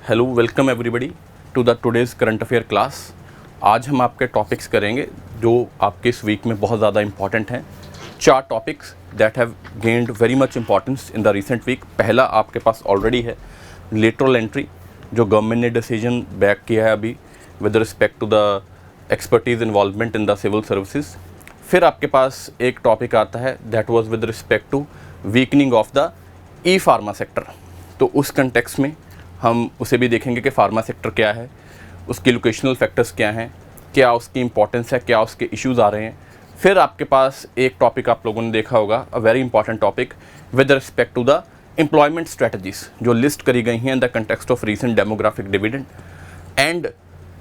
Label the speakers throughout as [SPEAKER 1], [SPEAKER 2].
[SPEAKER 1] Hello welcome everybody to the today's current affair class. आज हम आपके टॉपिक्स करेंगे जो आपके इस वीक में बहुत ज़्यादा इंपॉर्टेंट हैं। 4 topics that have gained very much importance in the recent week. पहला आपके पास ऑलरेडी है लेटरल एंट्री, जो गवर्नमेंट ने डिसीजन बैक किया है अभी with respect to the expertise involvement in the civil services. फिर आपके पास एक टॉपिक आता है that was with respect to weakening of the e pharma sector. तो उस कंटेक्स्ट में हम उसे भी देखेंगे कि फार्मा सेक्टर क्या है, उसकी लोकेशनल फैक्टर्स क्या हैं, क्या उसकी इंपॉर्टेंस है, क्या उसके इश्यूज़ आ रहे हैं। फिर आपके पास एक टॉपिक आप लोगों ने देखा होगा, a very important topic with respect to the employment strategies जो लिस्ट करी गई हैं in the context of recent demographic dividend. And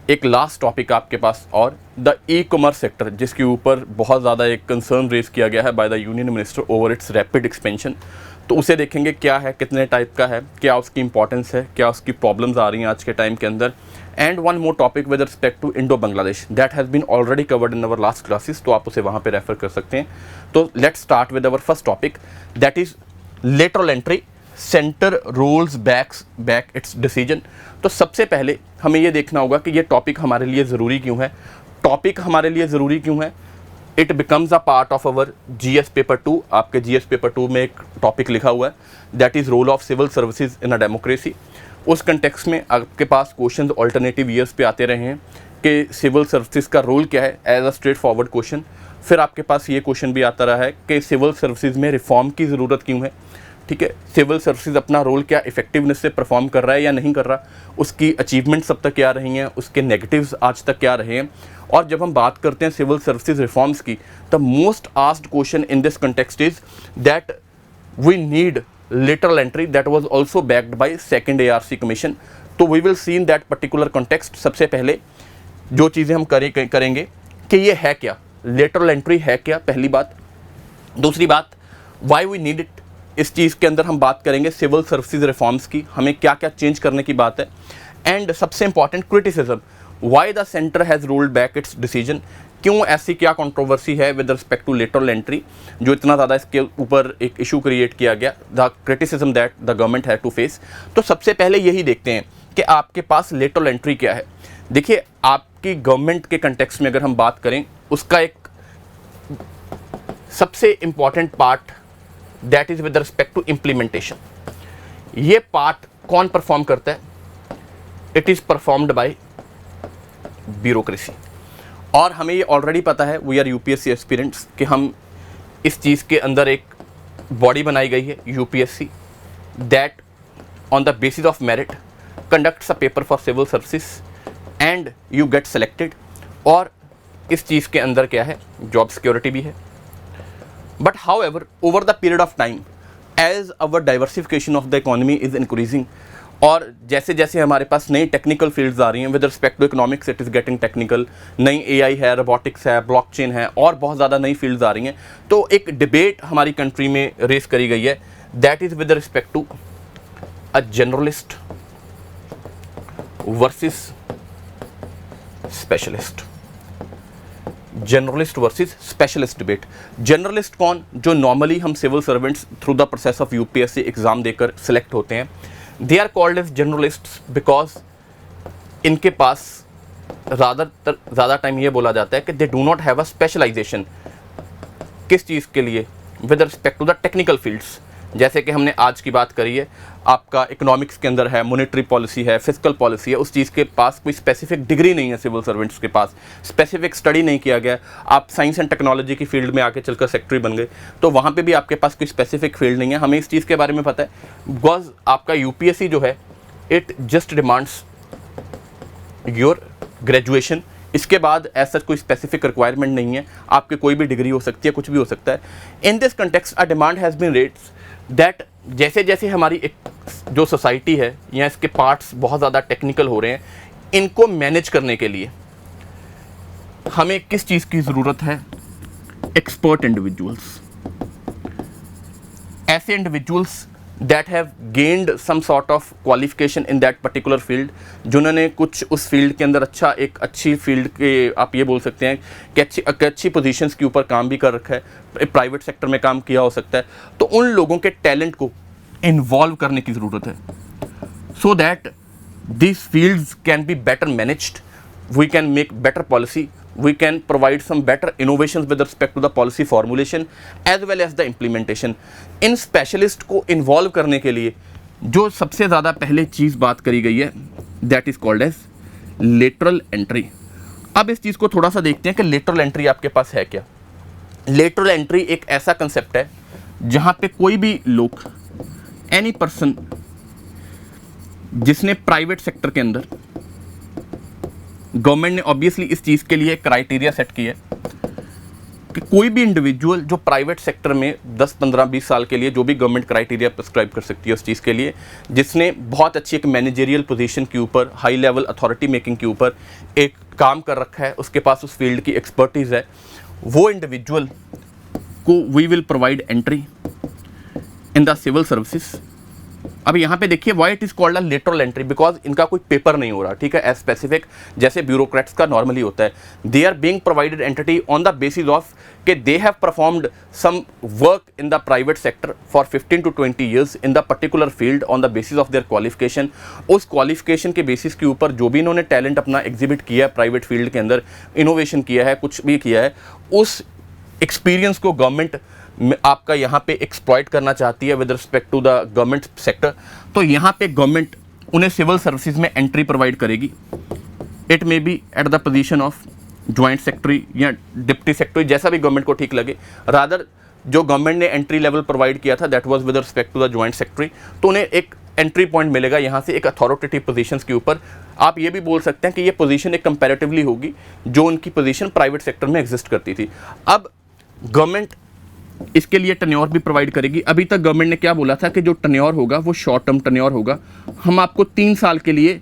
[SPEAKER 1] एक लास्ट टॉपिक आपके पास और द ई कॉमर्स सेक्टर, जिसके ऊपर बहुत ज़्यादा एक कंसर्न रेज किया गया है by the union minister over it's rapid expansion. तो उसे देखेंगे क्या है, कितने टाइप का है, क्या उसकी इंपॉर्टेंस है, क्या उसकी प्रॉब्लम्स आ रही हैं आज के टाइम के अंदर। And one more topic with respect to Indo Bangladesh that has been already covered in our last classes, तो आप उसे वहाँ पे रेफर कर सकते हैं। तो let's start with our first topic that is lateral entry, centre rolls back its decision. तो सबसे पहले हमें ये देखना होगा कि ये टॉपिक हमारे लिए ज़रूरी क्यों है। टॉपिक हमारे लिए ज़रूरी क्यों है? It becomes a part of our GS paper 2। आपके जीएस पेपर 2 में एक टॉपिक लिखा हुआ है that is role of civil services in a democracy. उस कंटेक्स्ट में आपके पास क्वेश्चन ऑल्टरनेटिव ईयर्स पे आते रहे हैं कि सिविल सर्विसेज का रोल क्या है as a straight forward question. फिर आपके पास ये क्वेश्चन भी आता रहा है कि सिविल सर्विसेज में रिफॉर्म की ज़रूरत क्यों है। ठीक है, सिविल सर्विसेज अपना रोल क्या इफेक्टिवनेस से परफॉर्म कर रहा है या नहीं कर रहा, उसकी अचीवमेंट्स अब तक क्या रही हैं, उसके नेगेटिव्स आज तक क्या रहे हैं। और जब हम बात करते हैं सिविल सर्विसेज रिफॉर्म्स की, the most asked question in this context is that we need lateral entry that was also backed by second ARC commission. तो we will see in that particular context सबसे पहले जो चीज़ें हम करेंगे कि ये है क्या, लेटरल एंट्री है क्या, पहली बात। दूसरी बात, वाई वी नीड इट। इस चीज़ के अंदर हम बात करेंगे सिविल सर्विसेज रिफॉर्म्स की, हमें क्या क्या चेंज करने की बात है। एंड सबसे important, criticism, why the centre has rolled back its decision. क्यों ऐसी क्या कंट्रोवर्सी है with respect to lateral entry जो इतना ज़्यादा इसके ऊपर एक इशू क्रिएट किया गया, the criticism that the government had to face. तो सबसे पहले यही देखते हैं कि आपके पास लेटरल एंट्री क्या है। देखिए, आपकी गवर्नमेंट के कंटेक्स्ट में अगर हम बात करें, उसका एक सबसे important part that is with respect to implementation. ये पार्ट कौन परफॉर्म करता है? It is performed by bureaucracy. और हमें ये ऑलरेडी पता है, वी आर यूपीएससी एस्पिरेंट्स, कि हम इस चीज़ के अंदर एक बॉडी बनाई गई है UPSC that on the basis of merit conducts a paper for civil services and you get selected. और इस चीज़ के अंदर क्या है, जॉब सिक्योरिटी भी है। But however, over the period of time, as our diversification of the economy is increasing, और जैसे जैसे हमारे पास नई टेक्निकल फील्ड्स आ रही हैं, with respect to economics it is getting technical, नई एआई है, रोबोटिक्स है, ब्लॉकचेन है, और बहुत ज़्यादा नई फील्ड्स आ रही हैं। तो एक डिबेट हमारी कंट्री में रेस करी गई है that is with respect to a generalist versus specialist. Generalist versus specialist debate. Generalist कौन? जो नॉर्मली हम civil servants through the process of UPSC exam देकर सिलेक्ट होते हैं, they are called as journalists because इनके पास ज़्यादा टाइम ये बोला जाता है कि they do not have a specialisation. किस चीज़ के लिए? With respect to the technical fields. जैसे कि हमने आज की बात करी है, आपका इकोनॉमिक्स के अंदर है, मॉनेटरी पॉलिसी है, फिजिकल पॉलिसी है, उस चीज़ के पास कोई स्पेसिफिक डिग्री नहीं है, सिविल सर्वेंट्स के पास स्पेसिफिक स्टडी नहीं किया गया। आप साइंस एंड टेक्नोलॉजी की फील्ड में आके चलकर सेक्रेटरी बन गए, तो वहाँ पे भी आपके पास कोई स्पेसिफिक फील्ड नहीं है। हमें इस चीज़ के बारे में पता है बिकॉज आपका यूपीएससी जो है it just demands your graduation. इसके बाद ऐसा कोई स्पेसिफिक रिक्वायरमेंट नहीं है, आपके कोई भी डिग्री हो सकती है, कुछ भी हो सकता है। In this context a demand has been रेट्स दैट जैसे जैसे हमारी एक जो सोसाइटी है या इसके पार्ट्स बहुत ज़्यादा टेक्निकल हो रहे हैं, इनको मैनेज करने के लिए हमें किस चीज़ की ज़रूरत है? एक्सपर्ट इंडिविजुअल्स, ऐसे individuals that have gained some sort of qualification in that particular field, जिन्होंने कुछ उस फील्ड के अंदर एक अच्छी फील्ड के, आप ये बोल सकते हैं कि अच्छी पोजीशंस के ऊपर काम भी कर रखा है, प्राइवेट सेक्टर में काम किया हो सकता है। तो उन लोगों के टैलेंट को इन्वॉल्व करने की ज़रूरत है so that these fields can be better managed, we can make better policy, we can provide some better innovations with respect to the policy formulation as well as the implementation. In specialist को involve करने के लिए जो सबसे ज़्यादा पहले चीज़ बात करी गई है that is called as lateral entry. अब इस चीज़ को थोड़ा सा देखते हैं कि लेटरल एंट्री आपके पास है क्या. लेटरल एंट्री एक ऐसा कंसेप्ट है जहाँ पे कोई भी लोग, एनी पर्सन जिसने प्राइवेट सेक्टर के अंदर, गवर्नमेंट ने ऑब्वियसली इस चीज़ के लिए क्राइटेरिया सेट किया है कि कोई भी इंडिविजुअल जो प्राइवेट सेक्टर में 10, 15, 20 साल के लिए जो भी गवर्नमेंट क्राइटेरिया प्रिस्क्राइब कर सकती है उस चीज़ के लिए, जिसने बहुत अच्छी एक मैनेजरियल पोजीशन के ऊपर, हाई लेवल अथॉरिटी मेकिंग के ऊपर एक काम कर रखा है, उसके पास उस फील्ड की एक्सपर्टीज़ है, वो इंडिविजुअल को we will provide entry in the civil services. अब यहाँ पे देखिए why it is called a lateral entry, because इनका कोई पेपर नहीं हो रहा, ठीक है, एज स्पेसिफिक जैसे ब्यूरोक्रेट्स का नॉर्मली होता है. They are being provided entity on the basis of कि they have performed some work in the private sector for 15 to 20 years in the particular field on the basis of there qualification. उस qualification के basis के ऊपर जो भी इन्होंने talent अपना exhibit किया है प्राइवेट फील्ड के अंदर, इनोवेशन किया है, कुछ भी किया है, उस एक्सपीरियंस को गवर्नमेंट आपका यहाँ पे एक्सप्लॉइट करना चाहती है with respect to the government sector. तो यहाँ पे गवर्नमेंट उन्हें सिविल सर्विसेज में एंट्री प्रोवाइड करेगी. It may be at the position of joint secretary या डिप्टी सेक्रेटरी, जैसा भी गवर्नमेंट को ठीक लगे. रादर जो गवर्नमेंट ने एंट्री लेवल प्रोवाइड किया था that was with respect to the joint secretary, तो उन्हें एक एंट्री पॉइंट मिलेगा यहाँ से एक अथॉरिटेटिव पोजीशंस के ऊपर. आप ये भी बोल सकते हैं कि ये पोजीशन एक कंपैरेटिवली होगी जो उनकी पोजीशन प्राइवेट सेक्टर में एग्जिस्ट करती थी. अब गवर्नमेंट इसके लिए टन्योर भी प्रोवाइड करेगी. अभी तक गवर्नमेंट ने क्या बोला था कि जो टन्योर होगा वो शॉर्ट टर्म टन्योर होगा, हम आपको 3 साल के लिए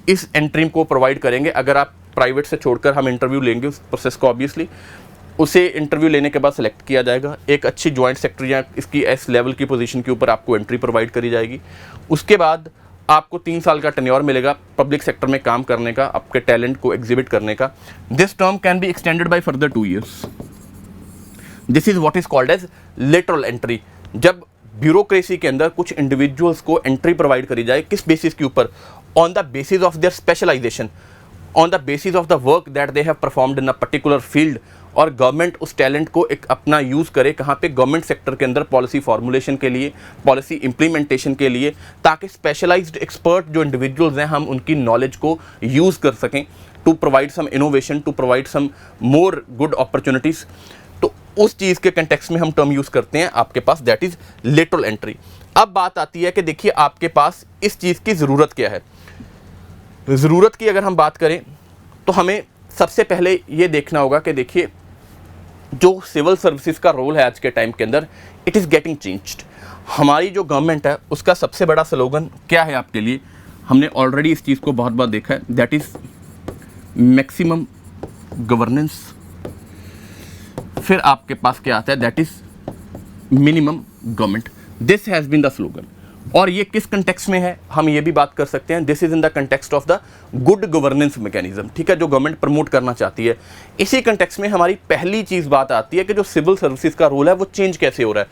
[SPEAKER 1] इस एंट्री को प्रोवाइड करेंगे. अगर आप प्राइवेट से छोड़कर हम इंटरव्यू लेंगे उस प्रोसेस को, ऑब्वियसली उसे इंटरव्यू लेने के बाद सेलेक्ट किया जाएगा. एक अच्छी जॉइंट सेक्रेटरी या इसकी एस लेवल की पोजीशन के ऊपर आपको एंट्री प्रोवाइड करी जाएगी. उसके बाद आपको 3 साल का टन्योर मिलेगा पब्लिक सेक्टर में काम करने का, आपके टैलेंट को एग्जिबिट करने का. This term can be extended by further 2 years. This is what is called as lateral entry. जब ब्यूरोक्रेसी के अंदर कुछ इंडिविजुअल्स को एंट्री प्रोवाइड करी जाए, किस बेसिस के ऊपर? On the basis of their specialisation, on the basis of the work that they have performed in a particular field. और गवर्नमेंट उस टैलेंट को एक अपना यूज़ करे कहाँ पे? गवर्नमेंट सेक्टर के अंदर पॉलिसी फॉर्मुलेशन के लिए, पॉलिसी इंप्लीमेंटेशन के लिए, ताकि स्पेशलाइज्ड एक्सपर्ट जो इंडिविजुअल्स हैं हम उनकी नॉलेज को यूज़ कर सकें to provide some innovation, to provide some more good opportunities. तो उस चीज़ के कंटेक्स्ट में हम टर्म यूज़ करते हैं आपके पास, दैट इज़ लेटरल एंट्री. अब बात आती है कि देखिए आपके पास इस चीज़ की ज़रूरत क्या है. ज़रूरत की अगर हम बात करें तो हमें सबसे पहले ये देखना होगा कि देखिए जो सिविल सर्विसेज का रोल है आज के टाइम के अंदर, इट इज़ गेटिंग चेंज्ड. हमारी जो गवर्नमेंट है उसका सबसे बड़ा स्लोगन क्या है आपके लिए? हमने ऑलरेडी इस चीज़ को बहुत बार देखा है, दैट इज़ मैक्सिमम गवर्नेंस. फिर आपके पास क्या आता है? That is minimum government. This has been the slogan. और ये किस कंटेक्स्ट में है हम ये भी बात कर सकते हैं. This is in the context of the good governance mechanism, ठीक है, जो गवर्नमेंट प्रमोट करना चाहती है. इसी कंटेक्स्ट में हमारी पहली चीज़ बात आती है कि जो सिविल सर्विसेज का रोल है वो चेंज कैसे हो रहा है.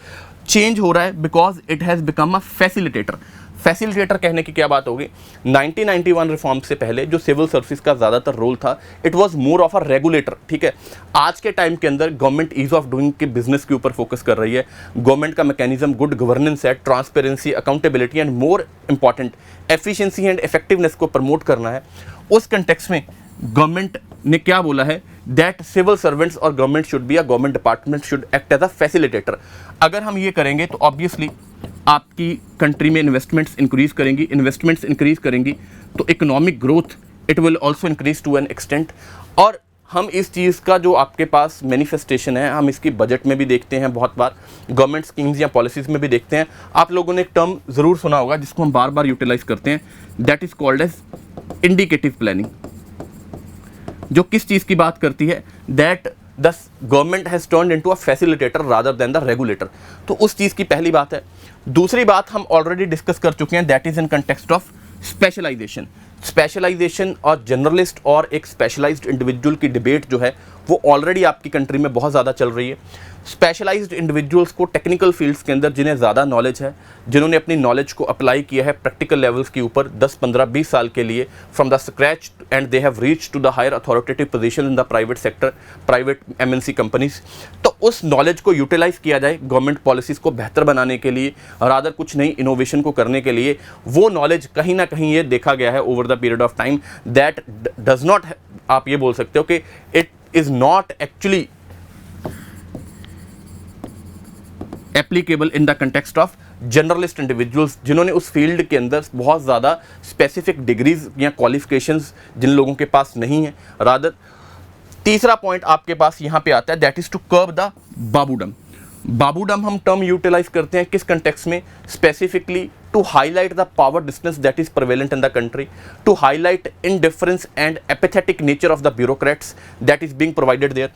[SPEAKER 1] चेंज हो रहा है because it has become a facilitator. Facilitator कहने की क्या बात होगी? 1991 रिफॉर्म से पहले जो सिविल सर्विसेज का ज़्यादातर रोल था, it was more of a regulator, ठीक है. आज के टाइम के अंदर गवर्नमेंट ईज ऑफ डूइंग के बिजनेस के ऊपर फोकस कर रही है. गवर्नमेंट का मैकेनिज्म गुड गवर्नेंस है, transparency, accountability and more important efficiency and effectiveness को प्रमोट करना है. उस कंटेक्स्ट में गवर्नमेंट ने क्या बोला है? दैट सिविल सर्वेंट्स और government should be, a government department should act as a facilitator. अगर हम ये करेंगे तो ऑब्वियसली आपकी कंट्री में इन्वेस्टमेंट्स इंक्रीज करेंगी. इन्वेस्टमेंट्स इंक्रीज करेंगी तो economic growth it will also increase to an extent. और हम इस चीज़ का जो आपके पास मैनिफेस्टेशन है, हम इसकी बजट में भी देखते हैं, बहुत बार गवर्नमेंट स्कीम्स या पॉलिसीज़ में भी देखते हैं. आप लोगों ने एक टर्म ज़रूर सुना होगा जिसको हम बार बार यूटिलाइज करते हैं, that is called as indicative planning. जो किस चीज़ की बात करती है? That the government has turned into a facilitator rather than the regulator. तो उस चीज़ की पहली बात है. दूसरी बात हम ऑलरेडी डिस्कस कर चुके हैं, that is in context of specialisation. Specialisation और जनरलिस्ट और एक स्पेशलाइज्ड इंडिविजुअल की डिबेट जो है वो ऑलरेडी आपकी कंट्री में बहुत ज़्यादा चल रही है। स्पेशलाइज्ड इंडिविजुअल्स को टेक्निकल फील्ड्स के अंदर जिन्हें ज़्यादा नॉलेज है, जिन्होंने अपनी नॉलेज को अप्लाई किया है प्रैक्टिकल लेवल्स के ऊपर 10, 15, 20 साल के लिए from the scratch, and they have reach to the higher authoritative position in the private sector, private MNC companies. तो उस नॉलेज को यूटिलाइज किया जाए गवर्नमेंट पॉलिसीज़ को बेहतर बनाने के लिए, रादर कुछ नई इनोवेशन को करने के लिए। वो नॉलेज कहीं ना कहीं ये देखा गया है over the period of time that does not, आप ये बोल सकते हो कि it is not actually applicable in the context of generalist individuals, जिन्होंने उस फील्ड के अंदर बहुत ज़्यादा स्पेसिफिक डिग्रीज या क्वालिफिकेशंस जिन लोगों के पास नहीं है। रादर तीसरा पॉइंट आपके पास यहाँ पे आता है, that is to curb the babudom. Babudom हम टर्म यूटिलाइज करते हैं किस कंटेक्स्ट में? Specifically to highlight the power distance that is prevalent in the country, to highlight indifference and apathetic nature of the bureaucrats that is being provided there.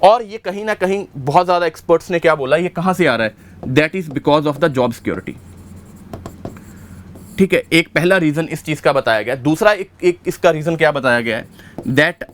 [SPEAKER 1] और ये कहीं ना कहीं बहुत ज़्यादा एक्सपर्ट्स ने क्या बोला, ये कहाँ से आ रहा है? That is because of the job security. ठीक है, एक पहला रीज़न इस चीज़ का बताया गया। दूसरा एक इसका रीज़न क्या बताया गया है? दैट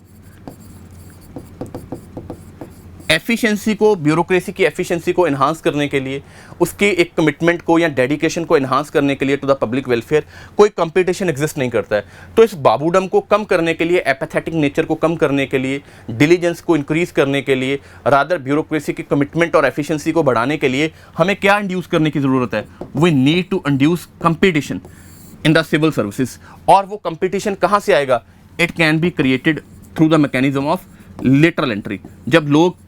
[SPEAKER 1] एफिशिएंसी को, ब्यूरोक्रेसी की एफिशिएंसी को इन्हांस करने के लिए, उसके एक कमिटमेंट को या डेडिकेशन को इन्हांस करने के लिए टू द पब्लिक वेलफेयर कोई कंपटीशन एग्जिस्ट नहीं करता है। तो इस बाबूडम को कम करने के लिए, एपैथेटिक नेचर को कम करने के लिए, डिलीजेंस को इंक्रीज करने के लिए, रादर ब्यूरोक्रेसी की कमिटमेंट और एफिशिएंसी को बढ़ाने के लिए हमें क्या इंड्यूस करने की ज़रूरत है? We need to induce competition in the civil services. और वो कंपटीशन कहाँ से आएगा? It can be created through the mechanism of lateral entry. जब लोग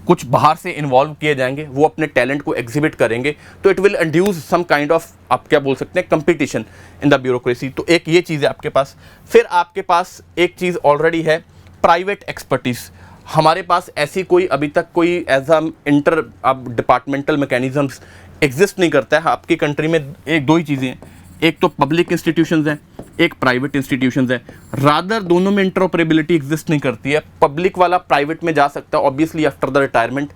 [SPEAKER 1] कुछ बाहर से इन्वॉल्व किए जाएंगे, वो अपने टैलेंट को एग्जिबिट करेंगे, तो it will induce some kind of, आप क्या बोल सकते हैं, कंपटीशन इन द ब्यूरोक्रेसी। तो एक ये चीज़ है आपके पास। फिर आपके पास एक चीज़ ऑलरेडी है, प्राइवेट एक्सपर्टीज़। हमारे पास ऐसी कोई अभी तक कोई as a inter departmental mechanisms exist नहीं करता है आपकी कंट्री में। एक दो ही चीज़ें हैं, एक तो पब्लिक इंस्टीट्यूशंस हैं, एक प्राइवेट इंस्टीट्यूशंस है। रादर दोनों में इंटरऑपरेबिलिटी एग्जिस्ट नहीं करती है। पब्लिक वाला प्राइवेट में जा सकता है ऑब्वियसली आफ्टर द रिटायरमेंट,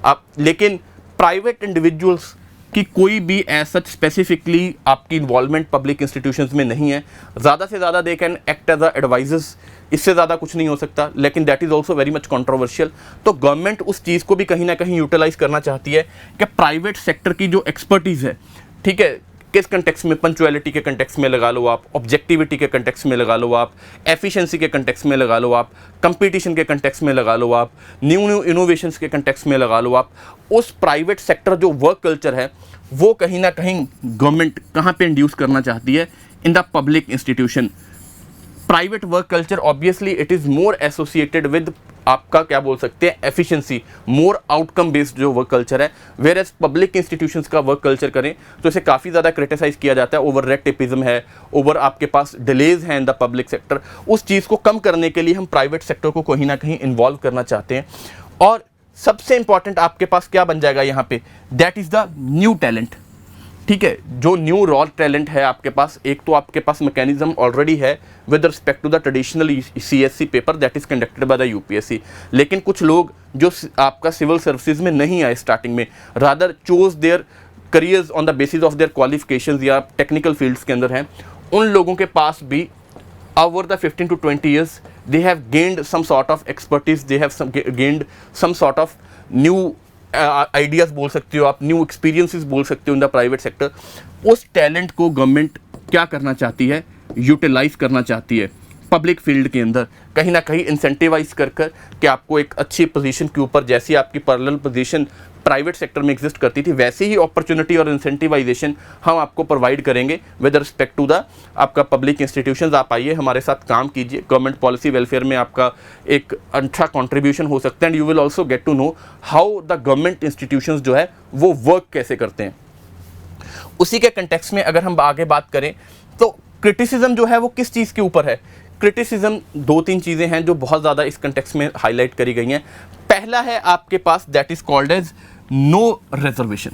[SPEAKER 1] आप, लेकिन प्राइवेट इंडिविजुअल्स की कोई भी ऐसा स्पेसिफिकली आपकी इन्वॉल्वमेंट पब्लिक इंस्टीट्यूशंस में नहीं है। ज़्यादा से ज़्यादा they can act as a advisers, इससे ज़्यादा कुछ नहीं हो सकता, लेकिन that is also very much controversial. तो गवर्नमेंट उस चीज़ को भी कहीं ना कहीं यूटिलाइज करना चाहती है कि प्राइवेट सेक्टर की जो एक्सपर्टीज़ है, ठीक है, किस कंटेक्स्ट में, पंचुअलिटी के कंटेक्स्ट में लगा लो आप, ऑब्जेक्टिविटी के कंटेक्स्ट में लगा लो आप, एफिशिएंसी के कंटेक्स्ट में लगा लो आप, कंपटीशन के कंटेक्स्ट में लगा लो आप, न्यू इनोवेशंस के कंटेक्स्ट में लगा लो आप। उस प्राइवेट सेक्टर जो वर्क कल्चर है वो कहीं ना कहीं गवर्नमेंट कहाँ पे इंड्यूस करना चाहती है? इन the public institution. Private work culture obviously it is more associated with, आपका क्या बोल सकते हैं, एफिशिएंसी, मोर आउटकम बेस्ड जो वर्क कल्चर है। वेयर एज पब्लिक इंस्टीट्यूशंस का वर्क कल्चर करें तो इसे काफ़ी ज़्यादा क्रिटिसाइज किया जाता है, ओवर रेड टेपिज्म है, ओवर आपके पास डिलेज हैं इन द पब्लिक सेक्टर। उस चीज़ को कम करने के लिए हम प्राइवेट सेक्टर को कहीं ना कहीं इन्वॉल्व करना चाहते हैं। और सबसे इंपॉर्टेंट आपके पास क्या बन जाएगा यहाँ पे? That is the new talent. ठीक है, जो न्यू रॉ टैलेंट है आपके पास, एक तो आपके पास मैकेनिज्म ऑलरेडी है with respect to the traditional CSC paper that is conducted by the UPSC, लेकिन कुछ लोग जो आपका सिविल सर्विसेज में नहीं आए स्टार्टिंग में, rather chose their careers on the basis of there qualifications या टेक्निकल फील्ड्स के अंदर हैं, उन लोगों के पास भी over the 15 to 20 years they have gained some sort of expertise, they have gained some sort of new ideas बोल सकते हो आप, न्यू एक्सपीरियंसेस बोल सकते हो इन द प्राइवेट सेक्टर। उस टैलेंट को गवर्नमेंट क्या करना चाहती है? यूटिलाइज करना चाहती है पब्लिक फील्ड के अंदर, कहीं ना कहीं इंसेंटिवाइज कर कि आपको एक अच्छी पोजीशन के ऊपर, जैसी आपकी पैरेलल पोजीशन प्राइवेट सेक्टर में एग्जिस्ट करती थी, वैसे ही अपॉर्चुनिटी और इंसेंटिवाइजेशन हम आपको प्रोवाइड करेंगे विद रिस्पेक्ट टू द आपका पब्लिक इंस्टीट्यूशंस। आप आइए हमारे साथ काम कीजिए, गवर्नमेंट पॉलिसी वेलफेयर में आपका एक अच्छा कंट्रीब्यूशन हो सकता है, and you will also get to know how the government institutions जो है वो वर्क कैसे करते हैं। उसी के कंटेक्स्ट में अगर हम आगे बात करें तो क्रिटिसिज्म जो है वो किस चीज़ के ऊपर है? क्रिटिसिज्म दो तीन चीज़ें हैं जो बहुत ज़्यादा इस कंटेक्स्ट में हाईलाइट करी गई हैं। पहला है आपके पास that is called as no reservation.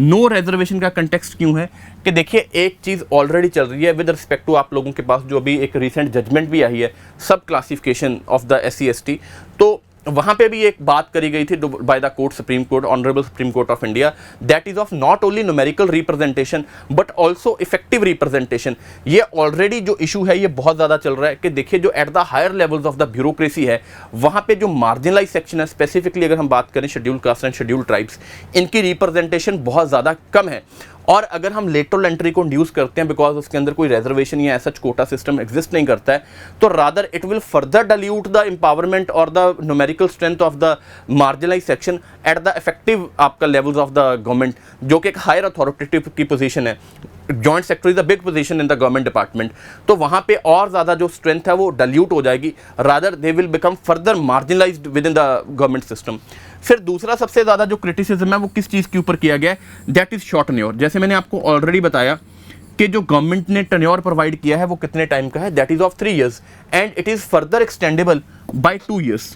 [SPEAKER 1] No reservation का कंटेक्स्ट क्यों है कि देखिए, एक चीज़ ऑलरेडी चल रही है विद रिस्पेक्ट टू आप लोगों के पास जो अभी एक रिसेंट जजमेंट भी आई है, सब classification of the SC ST। तो वहाँ पे भी एक बात करी गई थी by the court, supreme court, honourable supreme court of India, that is of not only numerical representation but also effective representation. ये ऑलरेडी जो इशू है ये बहुत ज़्यादा चल रहा है कि देखिए जो at the higher levels of the bureaucracy है, वहाँ पे जो मार्जिनलाइज सेक्शन है, स्पेसिफिकली अगर हम बात करें schedule caste and schedule tribes, इनकी रिप्रेजेंटेशन बहुत ज़्यादा कम है। और अगर हम लेटरल एंट्री को इंड्यूस करते हैं बिकॉज उसके अंदर कोई रिजर्वेशन या ऐसा कोटा सिस्टम एग्जिस्ट नहीं करता है, तो rather it will further dilute the empowerment और the numerical strength of the marginalize section at the effective आपका लेवल्स ऑफ द गवर्नमेंट, जो कि एक हायर अथॉरिटेटिव की पोजीशन है। Joint sector is the big position in the government department, तो वहाँ पे और ज़्यादा जो स्ट्रेंथ है वो डाइल्यूट हो जाएगी, rather they will become further marginalised with in the government system. फिर दूसरा सबसे ज़्यादा जो क्रिटिसिज्म है वो किस चीज़ के ऊपर किया गया है, दैट इज़ शॉर्ट टेन्योर। जैसे मैंने आपको ऑलरेडी बताया कि जो गवर्नमेंट ने टेन्योर प्रोवाइड किया है वो कितने टाइम का है, that is of 3 years and it is further extendable by 2 years।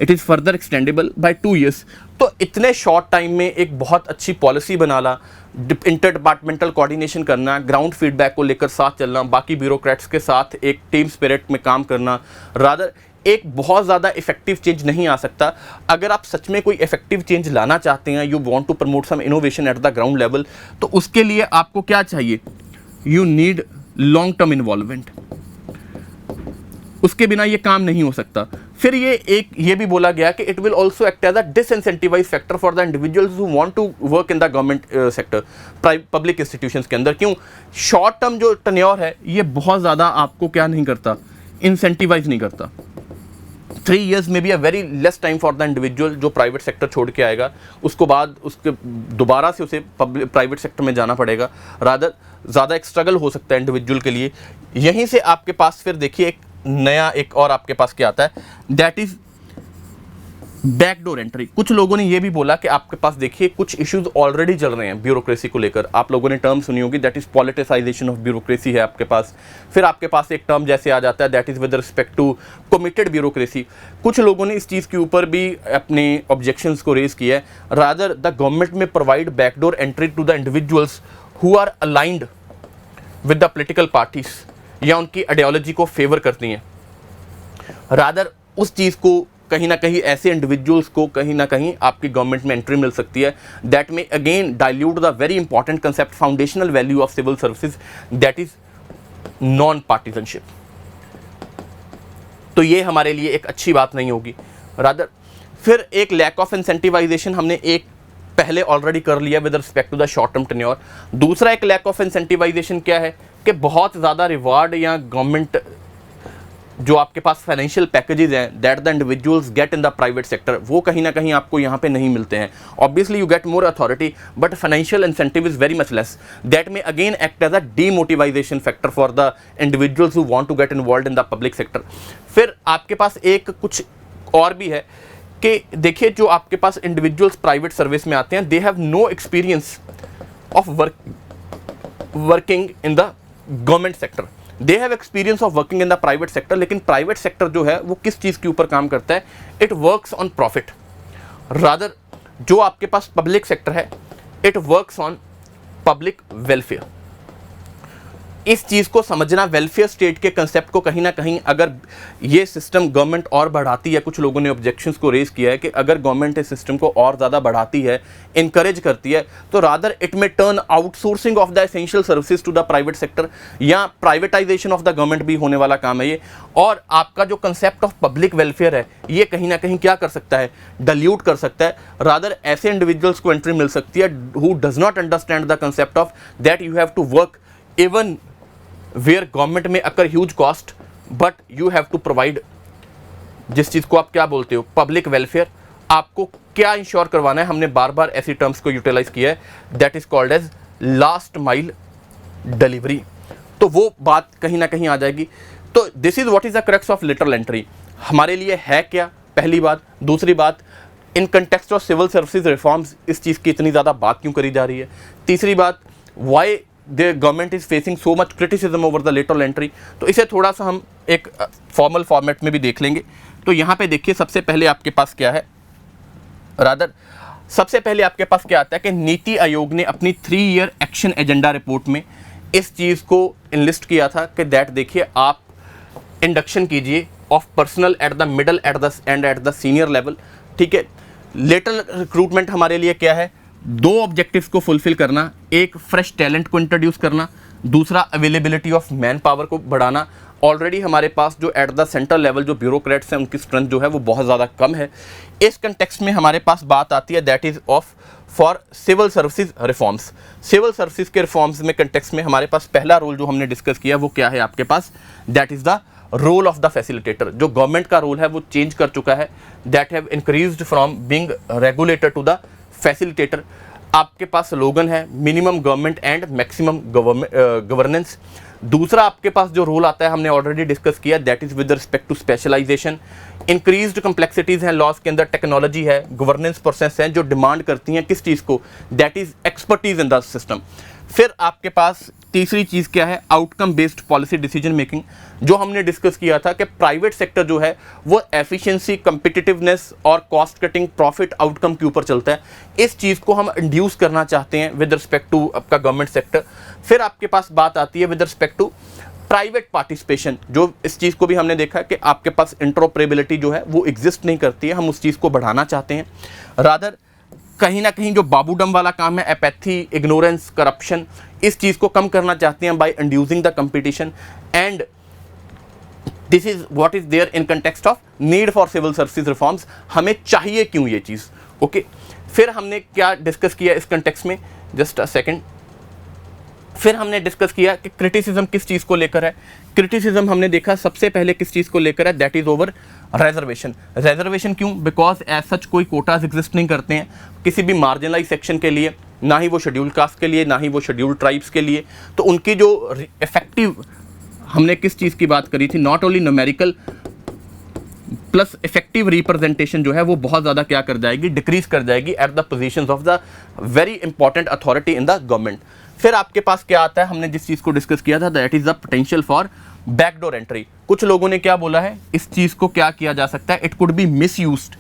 [SPEAKER 1] It is further extendable by 2 years। तो इतने शॉर्ट टाइम में एक बहुत अच्छी पॉलिसी बनाना, इंटर डिपार्टमेंटल कोऑर्डिनेशन करना, ग्राउंड फीडबैक को लेकर साथ चलना, बाकी ब्यूरोक्रेट्स के साथ एक टीम स्पिरिट में काम करना, रादर एक बहुत ज़्यादा इफेक्टिव चेंज नहीं आ सकता। अगर आप सच में कोई इफेक्टिव चेंज लाना चाहते हैं, you want to promote some innovation at the ground level, तो उसके लिए आपको क्या चाहिए, you need long term involvement. उसके बिना ये काम नहीं हो सकता। फिर ये भी बोला गया कि it will also act as a disincentivise factor for the individuals who want to work in the government sector, public institutions के अंदर। क्यों, शॉर्ट टर्म जो टेन्योर है ये बहुत ज़्यादा आपको क्या नहीं करता, इंसेंटिवाइज नहीं करता। 3 years में भी अ very less time for the individual जो प्राइवेट सेक्टर छोड़ के आएगा, उसको बाद उसके दोबारा से उसे प्राइवेट सेक्टर में जाना पड़ेगा, रादर ज़्यादा एक स्ट्रगल हो सकता है इंडिविजुअल के लिए। यहीं से आपके पास फिर देखिए एक नया एक और आपके पास क्या आता है, दैट इज़ बैकडोर एंट्री। कुछ लोगों ने ये भी बोला कि आपके पास देखिए कुछ इश्यूज ऑलरेडी चल रहे हैं ब्यूरोक्रेसी को लेकर। आप लोगों ने टर्म सुनी होगी, that is politicisation of bureaucracy है आपके पास। फिर आपके पास एक टर्म जैसे आ जाता है, that is with respect to committed bureaucracy. कुछ लोगों ने इस चीज़ के ऊपर भी अपने ऑब्जेक्शंस को रेज किया है, rather the government may provide backdoor entry to the individuals who are aligned with the political parties या उनकी आइडियोलॉजी को फेवर करती हैं। रादर उस चीज़ को कहीं ना कहीं ऐसे इंडिविजुअल्स को कहीं ना कहीं आपकी गवर्नमेंट में एंट्री मिल सकती है, दैट में again dilute the very important concept, foundational value of civil services, that is non partisanship. तो ये हमारे लिए एक अच्छी बात नहीं होगी। रादर फिर एक लैक ऑफ इंसेंटिवाइजेशन हमने एक पहले ऑलरेडी कर लिया with respect to the short term tenure. दूसरा एक लैक ऑफ इंसेंटिवाइजेशन क्या है कि बहुत ज़्यादा रिवार्ड या गवर्नमेंट जो आपके पास फाइनेंशियल पैकेजेस हैं that the individuals get in the private sector, वो कहीं ना कहीं आपको यहाँ पे नहीं मिलते हैं। Obviously you get more authority but financial incentive is very much less, that में again act as a demotivation factor for the individuals who want to get involve in the public sector. फिर आपके पास एक कुछ और भी है कि देखिए जो आपके पास इंडिविजुअल्स प्राइवेट सर्विस में आते हैं, they have no experience of working in the government sector, they have experience of working in the private sector. लेकिन प्राइवेट सेक्टर जो है वो किस चीज़ के ऊपर काम करता है, it works on profit. Rather जो आपके पास पब्लिक सेक्टर है, it works on public welfare. इस चीज़ को समझना, वेलफेयर स्टेट के कंसेप्ट को कहीं ना कहीं अगर ये सिस्टम गवर्नमेंट और बढ़ाती है, कुछ लोगों ने ऑब्जेक्शंस को रेज किया है कि अगर गवर्नमेंट इस सिस्टम को और ज़्यादा बढ़ाती है, इनकरेज करती है, तो rather it may turn outsourcing of the essential services to the private sector या प्राइवेटाइजेशन ऑफ द गवर्नमेंट भी होने वाला काम है ये। और आपका जो कंसेप्ट ऑफ पब्लिक वेलफेयर है ये कहीं ना कहीं क्या कर सकता है, डाइल्यूट कर सकता है। रादर ऐसे इंडिविजुअल्स को एंट्री मिल सकती है who does not understand the concept of that you have to work even where government में occur huge cost but you have to provide जिस चीज़ को आप क्या बोलते हो, पब्लिक वेलफेयर। आपको क्या इंश्योर करवाना है, हमने बार बार ऐसी टर्म्स को यूटिलाइज किया है, that is called as last mile delivery. तो वो बात कहीं ना कहीं आ जाएगी। तो this is what is the crux of lateral entry हमारे लिए है क्या, पहली बात। दूसरी बात, in context of civil services reforms इस चीज़ की इतनी ज़्यादा बात क्यों करी जा रही है। तीसरी बात, Y the government is facing so much criticism over the lateral entry। तो इसे थोड़ा सा हम एक फॉर्मल फॉर्मेट में भी देख लेंगे। तो यहाँ पे देखिए सबसे पहले आपके पास क्या है, रादर सबसे पहले आपके पास क्या आता है कि नीति आयोग ने अपनी 3 year एक्शन एजेंडा रिपोर्ट में इस चीज़ को इनलिस्ट किया था कि दैट देखिए आप इंडक्शन कीजिए of personal at the middle at the senior level. ठीक है, लेटरल रिक्रूटमेंट हमारे लिए क्या है, दो ऑब्जेक्टिव्स को फुलफिल करना, एक फ्रेश टैलेंट को इंट्रोड्यूस करना, दूसरा अवेलेबिलिटी ऑफ मैन पावर को बढ़ाना। ऑलरेडी हमारे पास जो एट द सेंट्रल लेवल जो ब्यूरोक्रेट्स हैं उनकी स्ट्रेंथ जो है वो बहुत ज़्यादा कम है। इस कंटेक्स्ट में हमारे पास बात आती है that is of for civil services reforms. Civil services के रिफॉर्म्स में कंटेक्स्ट में हमारे पास पहला रोल जो हमने डिस्कस किया वो क्या है आपके पास, that is the role of the facilitator. जो गवर्नमेंट का रोल है वो चेंज कर चुका है, that have increased from being regulator to the facilitator. आपके पास स्लोगन है minimum government and maximum governance. दूसरा आपके पास जो रोल आता है हमने ऑलरेडी डिस्कस किया, that is with respect to specialisation. Increased complexities हैं लॉज के अंदर, टेक्नोलॉजी है, गवर्नेंस प्रोसेस हैं जो डिमांड करती हैं किस चीज़ को, that is expertise in the system. फिर आपके पास तीसरी चीज़ क्या है, outcome based policy decision making. जो हमने डिस्कस किया था कि प्राइवेट सेक्टर जो है वो एफिशिएंसी, कम्पिटिटिवनेस और कॉस्ट कटिंग, प्रॉफिट आउटकम के ऊपर चलता है। इस चीज़ को हम इंड्यूस करना चाहते हैं विद रिस्पेक्ट टू आपका गवर्नमेंट सेक्टर। फिर आपके पास बात आती है with respect to private participation. जो इस चीज़ को भी हमने देखा है कि आपके पास इंटरऑपरेबिलिटी जो है वो एग्जिस्ट नहीं करती है, हम उस चीज़ को बढ़ाना चाहते हैं। रादर कहीं ना कहीं जो बाबूडम वाला काम है, एपैथी, इग्नोरेंस, करप्शन, इस चीज़ को कम करना चाहते हैं by inducing the competition. And this is what is there in context of need for civil services reforms. हमें चाहिए क्यों ये चीज़, ओके। फिर हमने क्या डिस्कस किया इस कंटेक्स्ट में, जस्ट अ सेकेंड। फिर हमने डिस्कस किया कि क्रिटिसिज्म किस चीज़ को लेकर है। क्रिटिसिज्म हमने देखा सबसे पहले किस चीज़ को लेकर है, that is over reservation. Reservation क्यों, बिकॉज एज सच कोई कोटाज एग्जिस्ट नहीं करते हैं किसी भी मार्जिनलाइज सेक्शन के लिए, ना ही वो शेड्यूल कास्ट के लिए, ना ही वो शेड्यूल ट्राइब्स के लिए। तो उनकी जो इफेक्टिव, हमने किस चीज़ की बात करी थी, not only numerical plus effective representation जो है वो बहुत ज़्यादा क्या कर जाएगी, डिक्रीज कर जाएगी at the positions of the very important authority in the government. फिर आपके पास क्या आता है, हमने जिस चीज़ को डिस्कस किया था, that is the potential for backdoor entry. कुछ लोगों ने क्या बोला है, इस चीज़ को क्या किया जा सकता है, it could be misused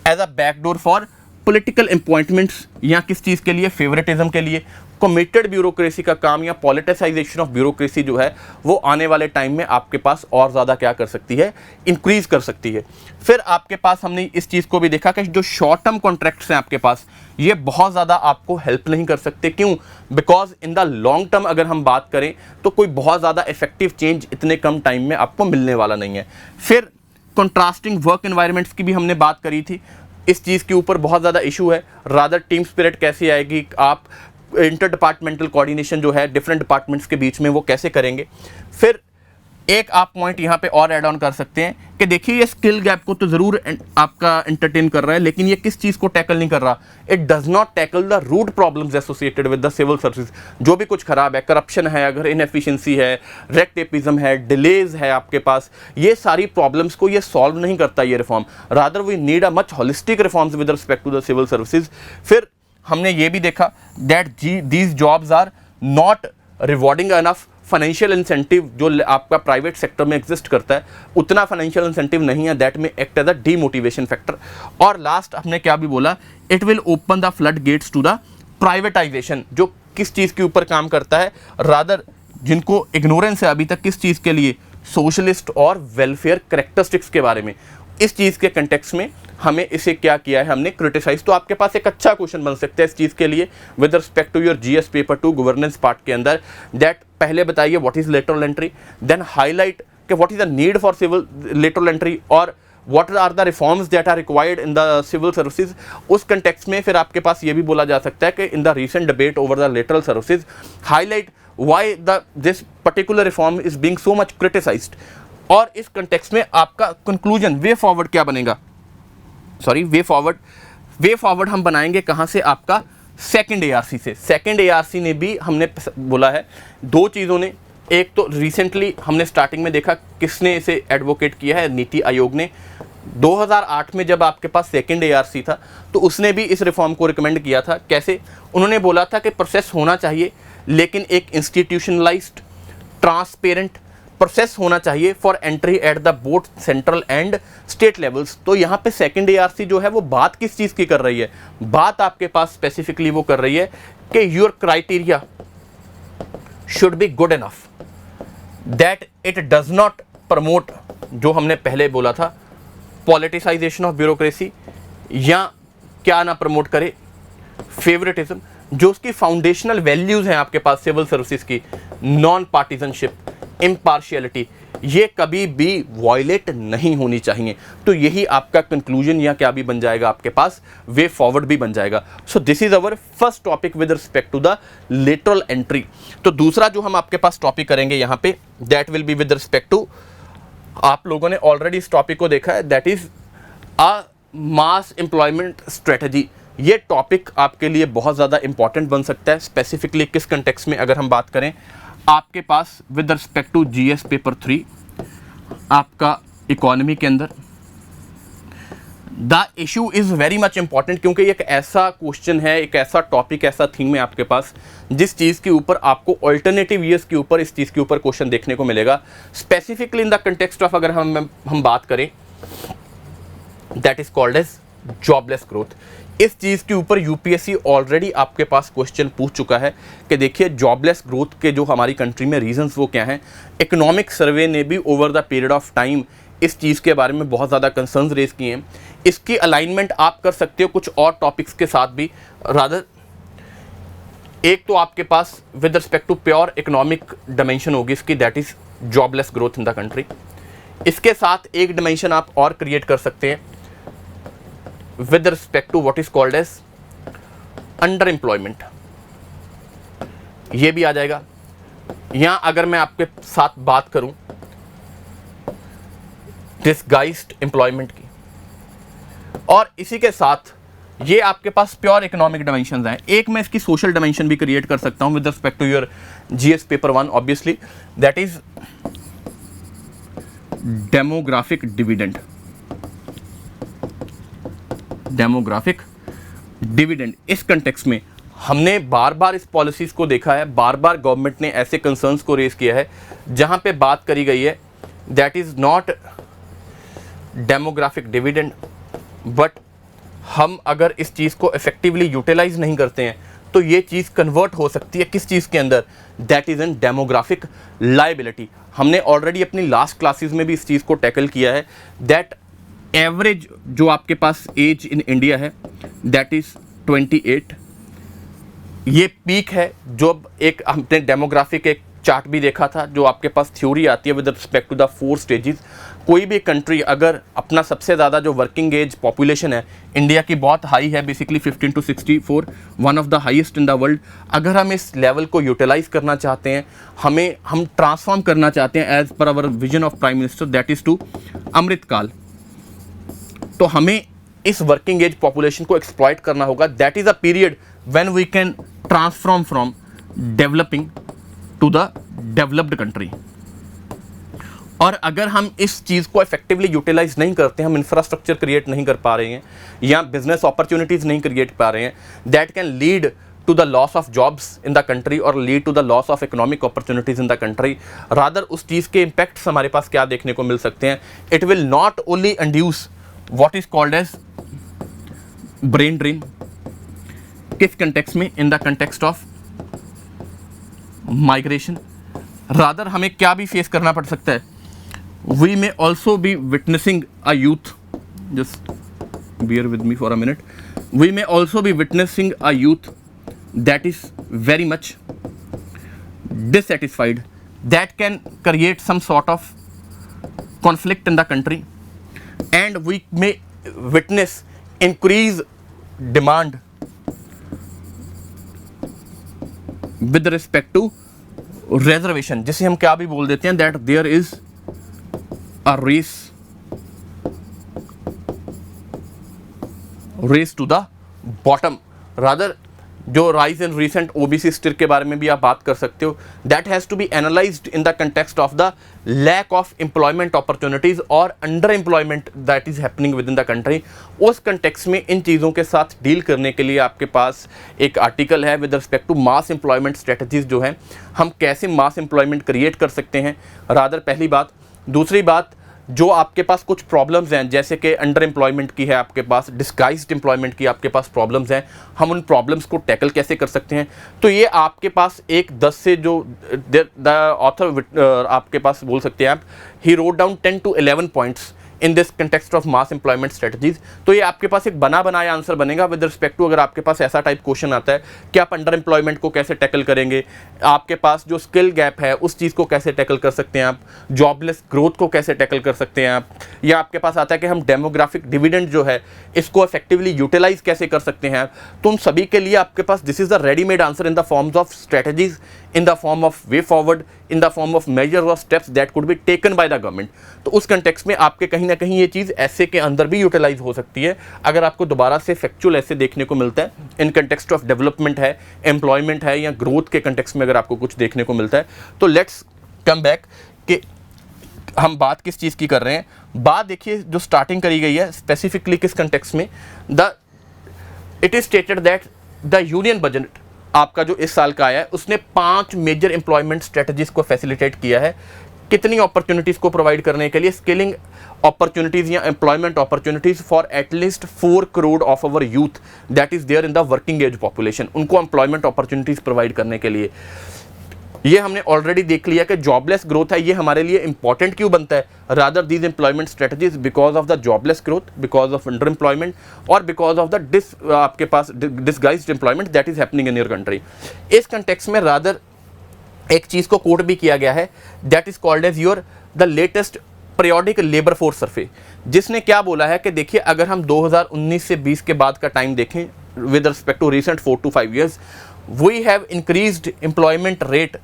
[SPEAKER 1] as a backdoor for political appointments, या किस चीज़ के लिए, फेवरेटिज्म के लिए। कमिटेड ब्यूरोक्रेसी का काम या पॉलिटिसाइजेशन ऑफ ब्यूरोक्रेसी जो है वो आने वाले टाइम में आपके पास और ज़्यादा क्या कर सकती है, इंक्रीज कर सकती है। फिर आपके पास हमने इस चीज़ को भी देखा कि जो शॉर्ट टर्म कॉन्ट्रैक्ट्स हैं आपके पास, ये बहुत ज़्यादा आपको हेल्प नहीं कर सकते। क्यों, because in the long term अगर हम बात करें तो कोई बहुत ज़्यादा इफेक्टिव चेंज इतने कम टाइम में आपको मिलने वाला नहीं है। फिर कंट्रास्टिंग वर्क एनवायरनमेंट्स की भी हमने बात करी थी, इस चीज़ के ऊपर बहुत ज़्यादा इशू है। रादर टीम स्पिरिट कैसे आएगी, आप इंटर डिपार्टमेंटल कोऑर्डिनेशन जो है डिफरेंट डिपार्टमेंट्स के बीच में वो कैसे करेंगे। फिर एक आप पॉइंट यहाँ पे और ऐड ऑन कर सकते हैं कि देखिए ये स्किल गैप को तो ज़रूर आपका एंटरटेन कर रहा है, लेकिन ये किस चीज़ को टैकल नहीं कर रहा, it does not tackle the root problems associated with the civil service. जो भी कुछ खराब है, करप्शन है, अगर इनएफिशिएंसी है, रेड टेपिज्म है, डिलेज है आपके पास, ये सारी प्रॉब्लम्स को ये सॉल्व नहीं करता ये reform. Rather we need a much holistic reforms with respect to the civil services. फिर हमने ये भी देखा that these jobs are not rewarding enough financial incentive जो आपका प्राइवेट सेक्टर में एग्जिस्ट करता है, उतना फाइनेंशियल इंसेंटिव नहीं है, that may act as a demotivation factor. और लास्ट हमने क्या भी बोला, it will open the flood gates to the privatisation. जो किस चीज़ के ऊपर काम करता है, रादर जिनको इग्नोरेंस है अभी तक किस चीज़ के लिए, सोशलिस्ट और वेलफेयर करेक्टरिस्टिक्स के बारे में। इस चीज़ के कंटेक्स्ट में हमें इसे क्या किया है, हमने क्रिटिसाइज। तो आपके पास एक अच्छा क्वेश्चन बन सकता है इस चीज़ के लिए with respect to your GS paper 2 governance part के अंदर, दैट पहले बताइए what is lateral entry, then highlight कि what is the need for civil lateral entry और what are the reforms that are required in the civil services. उस context में फिर आपके पास ये भी बोला जा सकता है कि in the recent debate over the lateral services highlight why this particular reform is being so much criticised. और इस कंटेक्स्ट में आपका कंक्लूजन, वे फॉरवर्ड क्या बनेगा, सॉरी वे फॉरवर्ड हम बनाएंगे कहाँ से, आपका सेकंड एआरसी से। सेकंड एआरसी ने भी हमने बोला है दो चीज़ों ने, एक तो रिसेंटली हमने स्टार्टिंग में देखा किसने इसे एडवोकेट किया है, नीति आयोग ने। 2008 में जब आपके पास सेकंड एआरसी था तो उसने भी इस रिफॉर्म को रिकमेंड किया था। कैसे, उन्होंने बोला था कि प्रोसेस होना चाहिए लेकिन एक इंस्टीट्यूशनलाइज्ड ट्रांसपेरेंट प्रोसेस होना चाहिए for entry at the both central and state levels. तो यहाँ पे सेकंड एआरसी जो है वो बात किस चीज़ की कर रही है, बात आपके पास स्पेसिफिकली वो कर रही है कि your criteria should be good enough that it does not promote जो हमने पहले बोला था, पॉलिटिसाइजेशन ऑफ ब्यूरोक्रेसी, या क्या ना प्रमोट करे, फेवरेटिज्म, जो उसकी फाउंडेशनल वैल्यूज़ हैं आपके पास सिविल सर्विसेज की, नॉन पार्टिजनशिप, इम्पार्शियलिटी, ये कभी भी वॉयलेट नहीं होनी चाहिए। तो यही आपका कंक्लूजन या क्या भी बन जाएगा, आपके पास वे फॉरवर्ड भी बन जाएगा। So this is our first topic with respect to the lateral entry. तो दूसरा जो हम आपके पास टॉपिक करेंगे यहाँ पे, that will be with respect to, आप लोगों ने ऑलरेडी इस टॉपिक को देखा है, that is a mass employment strategy. ये टॉपिक आपके लिए बहुत ज़्यादा इंपॉर्टेंट बन सकता है, स्पेसिफिकली किस कंटेक्स्ट में अगर हम बात करें, आपके पास with respect to GS paper 3 आपका इकोनॉमी के अंदर the issue is very much important, क्योंकि एक ऐसा क्वेश्चन है, एक ऐसा टॉपिक, ऐसा थीम है आपके पास जिस चीज़ के ऊपर आपको ऑल्टरनेटिव ईयर्स के ऊपर इस चीज़ के ऊपर क्वेश्चन देखने को मिलेगा। Specifically in the context of अगर हम बात करें, that is called as jobless growth. इस चीज़ के ऊपर यूपीएससी ऑलरेडी आपके पास क्वेश्चन पूछ चुका है कि देखिए जॉबलेस ग्रोथ के जो हमारी कंट्री में रीजंस वो क्या हैं। इकोनॉमिक सर्वे ने भी over the period of time इस चीज़ के बारे में बहुत ज़्यादा कंसर्न्स रेज किए हैं। इसकी अलाइनमेंट आप कर सकते हो कुछ और टॉपिक्स के साथ भी। रादर एक तो आपके पास with respect to pure economic dimension होगी इसकी, that is jobless growth in the country. इसके साथ एक डायमेंशन आप और क्रिएट कर सकते हैं with respect to what is called as under employment, ये भी आ जाएगा। यहां अगर मैं आपके साथ बात करूं डिसगाइज्ड एम्प्लॉयमेंट की, और इसी के साथ ये आपके पास प्योर इकोनॉमिक डायमेंशंस हैं। एक मैं इसकी सोशल डायमेंशन भी क्रिएट कर सकता हूं with respect to your GS paper 1 obviously, that is demographic dividend. Demographic dividend इस कंटेक्स्ट में हमने बार बार इस पॉलिसीज़ को देखा है, बार बार गवर्नमेंट ने ऐसे कंसर्न्स को रेज किया है जहां पे बात करी गई है that is not demographic dividend, but हम अगर इस चीज़ को इफेक्टिवली यूटिलाइज नहीं करते हैं तो ये चीज़ कन्वर्ट हो सकती है किस चीज़ के अंदर, that is an demographic liability. हमने ऑलरेडी अपनी लास्ट क्लासेस में भी इस चीज़ को टैकल किया है दैट एवरेज जो आपके पास एज इन इंडिया है दैट इज 28। ये पीक है जो एक हमने डेमोग्राफिक एक चार्ट भी देखा था, जो आपके पास थ्योरी आती है with respect to the 4 stages. कोई भी कंट्री अगर अपना सबसे ज़्यादा जो वर्किंग एज पॉपुलेशन है इंडिया की बहुत हाई है, basically 15 to 64, one of the highest in the world. अगर हम इस लेवल को यूटिलाइज करना चाहते हैं, हम ट्रांसफॉर्म करना चाहते हैं as per our vision of prime minister that is to Amrit Kaal, तो हमें इस वर्किंग एज पॉपुलेशन को एक्सप्लॉइट करना होगा। That is a period when we can transform from developing to the developed country. और अगर हम इस चीज़ को इफेक्टिवली यूटिलाइज नहीं करते, हम इंफ्रास्ट्रक्चर क्रिएट नहीं कर पा रहे हैं या बिजनेस अपॉर्चुनिटीज़ नहीं क्रिएट पा रहे हैं, that can lead to the loss of jobs in the country or lead to the loss of economic opportunities in the country. rather उस चीज़ के impacts हमारे पास क्या देखने को मिल सकते हैं, it will not only induce what is called as brain drain। किस context में, in the context of migration। rather हमें क्या भी face करना पड़ सकता है, we may also be witnessing a youth, just bear with me for a minute, we may also be witnessing a youth that is very much dissatisfied, that can create some sort of conflict in the country, and we may witness increase demand with respect to reservation, जिसे हम क्या भी बोल देते हैं that there is a race to the bottom। rather जो rise in recent OBC stir के बारे में भी आप बात कर सकते हो, that has to be analysed in the context of the lack of employment opportunities और under employment that is happening within the country. उस कंटेक्स्ट में इन चीज़ों के साथ डील करने के लिए आपके पास एक आर्टिकल है with respect to mass employment strategies, जो है हम कैसे मास एम्प्लॉयमेंट क्रिएट कर सकते हैं। रादर पहली बात। दूसरी बात, जो आपके पास कुछ प्रॉब्लम्स हैं, जैसे कि अंडर एम्प्लॉयमेंट की है आपके पास, डिस्गाइज्ड एम्प्लॉयमेंट की आपके पास प्रॉब्लम्स हैं, हम उन प्रॉब्लम्स को टैकल कैसे कर सकते हैं। तो ये आपके पास एक 10 से जो द ऑथर आपके पास बोल सकते हैं आप, he wrote down 10 to 11 points in this context of mass employment strategies. तो ये आपके पास एक बना बनाया आंसर बनेगा विद रिस्पेक्ट टू, अगर आपके पास ऐसा टाइप क्वेश्चन आता है कि आप अंडर एम्प्लॉयमेंट को कैसे टैकल करेंगे, आपके पास जो स्किल गैप है उस चीज़ को कैसे टैकल कर सकते हैं आप, जॉबलेस ग्रोथ को कैसे टैकल कर सकते हैं आप, या आपके पास आता है कि हम डेमोग्राफिक डिविडेंड जो है इसको इफेक्टिवली यूटिलाइज कैसे कर सकते हैं। तो उन सभी के लिए आपके पास this is the readymade answer in the forms of strategies, in the form of way forward, in the form of major और steps that could be taken by the government. तो उस कंटेक्स्ट में आपके कहीं ना कहीं ये चीज़ ऐसे के अंदर भी यूटिलाइज हो सकती है, अगर आपको दोबारा से फैक्चुअल ऐसे देखने को मिलता है इन कंटेक्स्ट ऑफ डेवलपमेंट है, एम्प्लॉयमेंट है, या ग्रोथ के कंटेक्स्ट में अगर आपको कुछ देखने को मिलता है। तो लेट्स कम बैक कि हम बात किस चीज़ की कर रहे हैं। बात देखिए जो स्टार्टिंग करी गई है स्पेसिफिकली किस कंटेक्स्ट में, it is stated that the union budget आपका जो इस साल का आया है उसने 5 मेजर एम्प्लॉयमेंट स्ट्रेटजीज को फैसिलिटेट किया है। कितनी अपॉर्चुनिटीज़ को प्रोवाइड करने के लिए, स्किलिंग अपॉर्चुनिटीज़ या employment opportunities for at least 4 crore of our youth that is there in the working age population, उनको एम्प्लॉयमेंट अपॉर्चुनिटीज़ प्रोवाइड करने के लिए। ये हमने ऑलरेडी देख लिया कि जॉबलेस ग्रोथ है, ये हमारे लिए इंपॉर्टेंट क्यों बनता है, rather these employment strategies because of the jobless growth, because of under employment और बिकॉज ऑफ द आपके पास disguised employment that is happening in your country. इस कंटेक्स्ट में रादर एक चीज़ को कोट भी किया गया है that is called as your the latest periodic labour force survey, जिसने क्या बोला है कि देखिए अगर हम 2019 से 20 के बाद का टाइम देखें with respect to recent 4 to 5 years, we have increased employment rate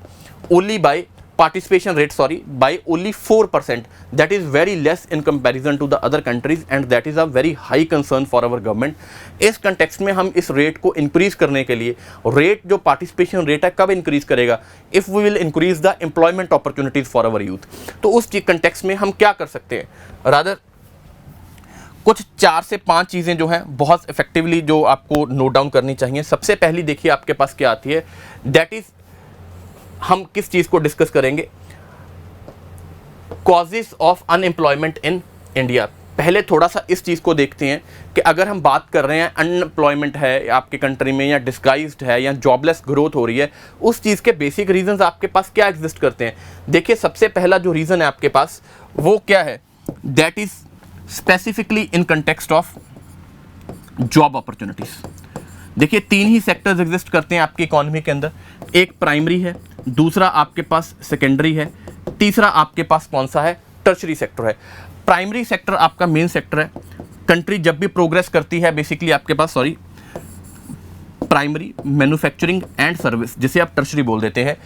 [SPEAKER 1] only by participation rate by only 4%. That is very less in comparison to the other countries and that is a very high concern for our government. इस context में हम इस rate को increase करने के लिए, rate जो participation rate है कब इंक्रीज करेगा, if we will increase the employment opportunities for our youth. तो उस कंटेक्स्ट में हम क्या कर सकते हैं, रादर कुछ 4 से 5 चीज़ें जो हैं बहुत इफेक्टिवली जो आपको नोट डाउन करनी चाहिए। सबसे पहली देखिए आपके पास क्या आती है, दैट इज हम किस चीज़ को डिस्कस करेंगे, causes of unemployment in India. पहले थोड़ा सा इस चीज़ को देखते हैं कि अगर हम बात कर रहे हैं अनएम्प्लॉयमेंट है आपके कंट्री में या डिस्गाइज्ड है या जॉबलेस ग्रोथ हो रही है, उस चीज़ के बेसिक रीजंस आपके पास क्या एग्जिस्ट करते हैं। देखिए सबसे पहला जो रीज़न है आपके पास वो क्या है, that is specifically in context of job opportunities. देखिए 3 ही सेक्टर्स एग्जिस्ट करते हैं आपकी इकोनॉमी के अंदर, एक प्राइमरी है, दूसरा आपके पास सेकेंडरी है, तीसरा आपके पास कौन सा है, टर्शरी सेक्टर है। प्राइमरी सेक्टर आपका मेन सेक्टर है। कंट्री जब भी प्रोग्रेस करती है बेसिकली आपके पास प्राइमरी, मैन्युफैक्चरिंग एंड सर्विस, जिसे आप टर्शरी बोल देते हैं।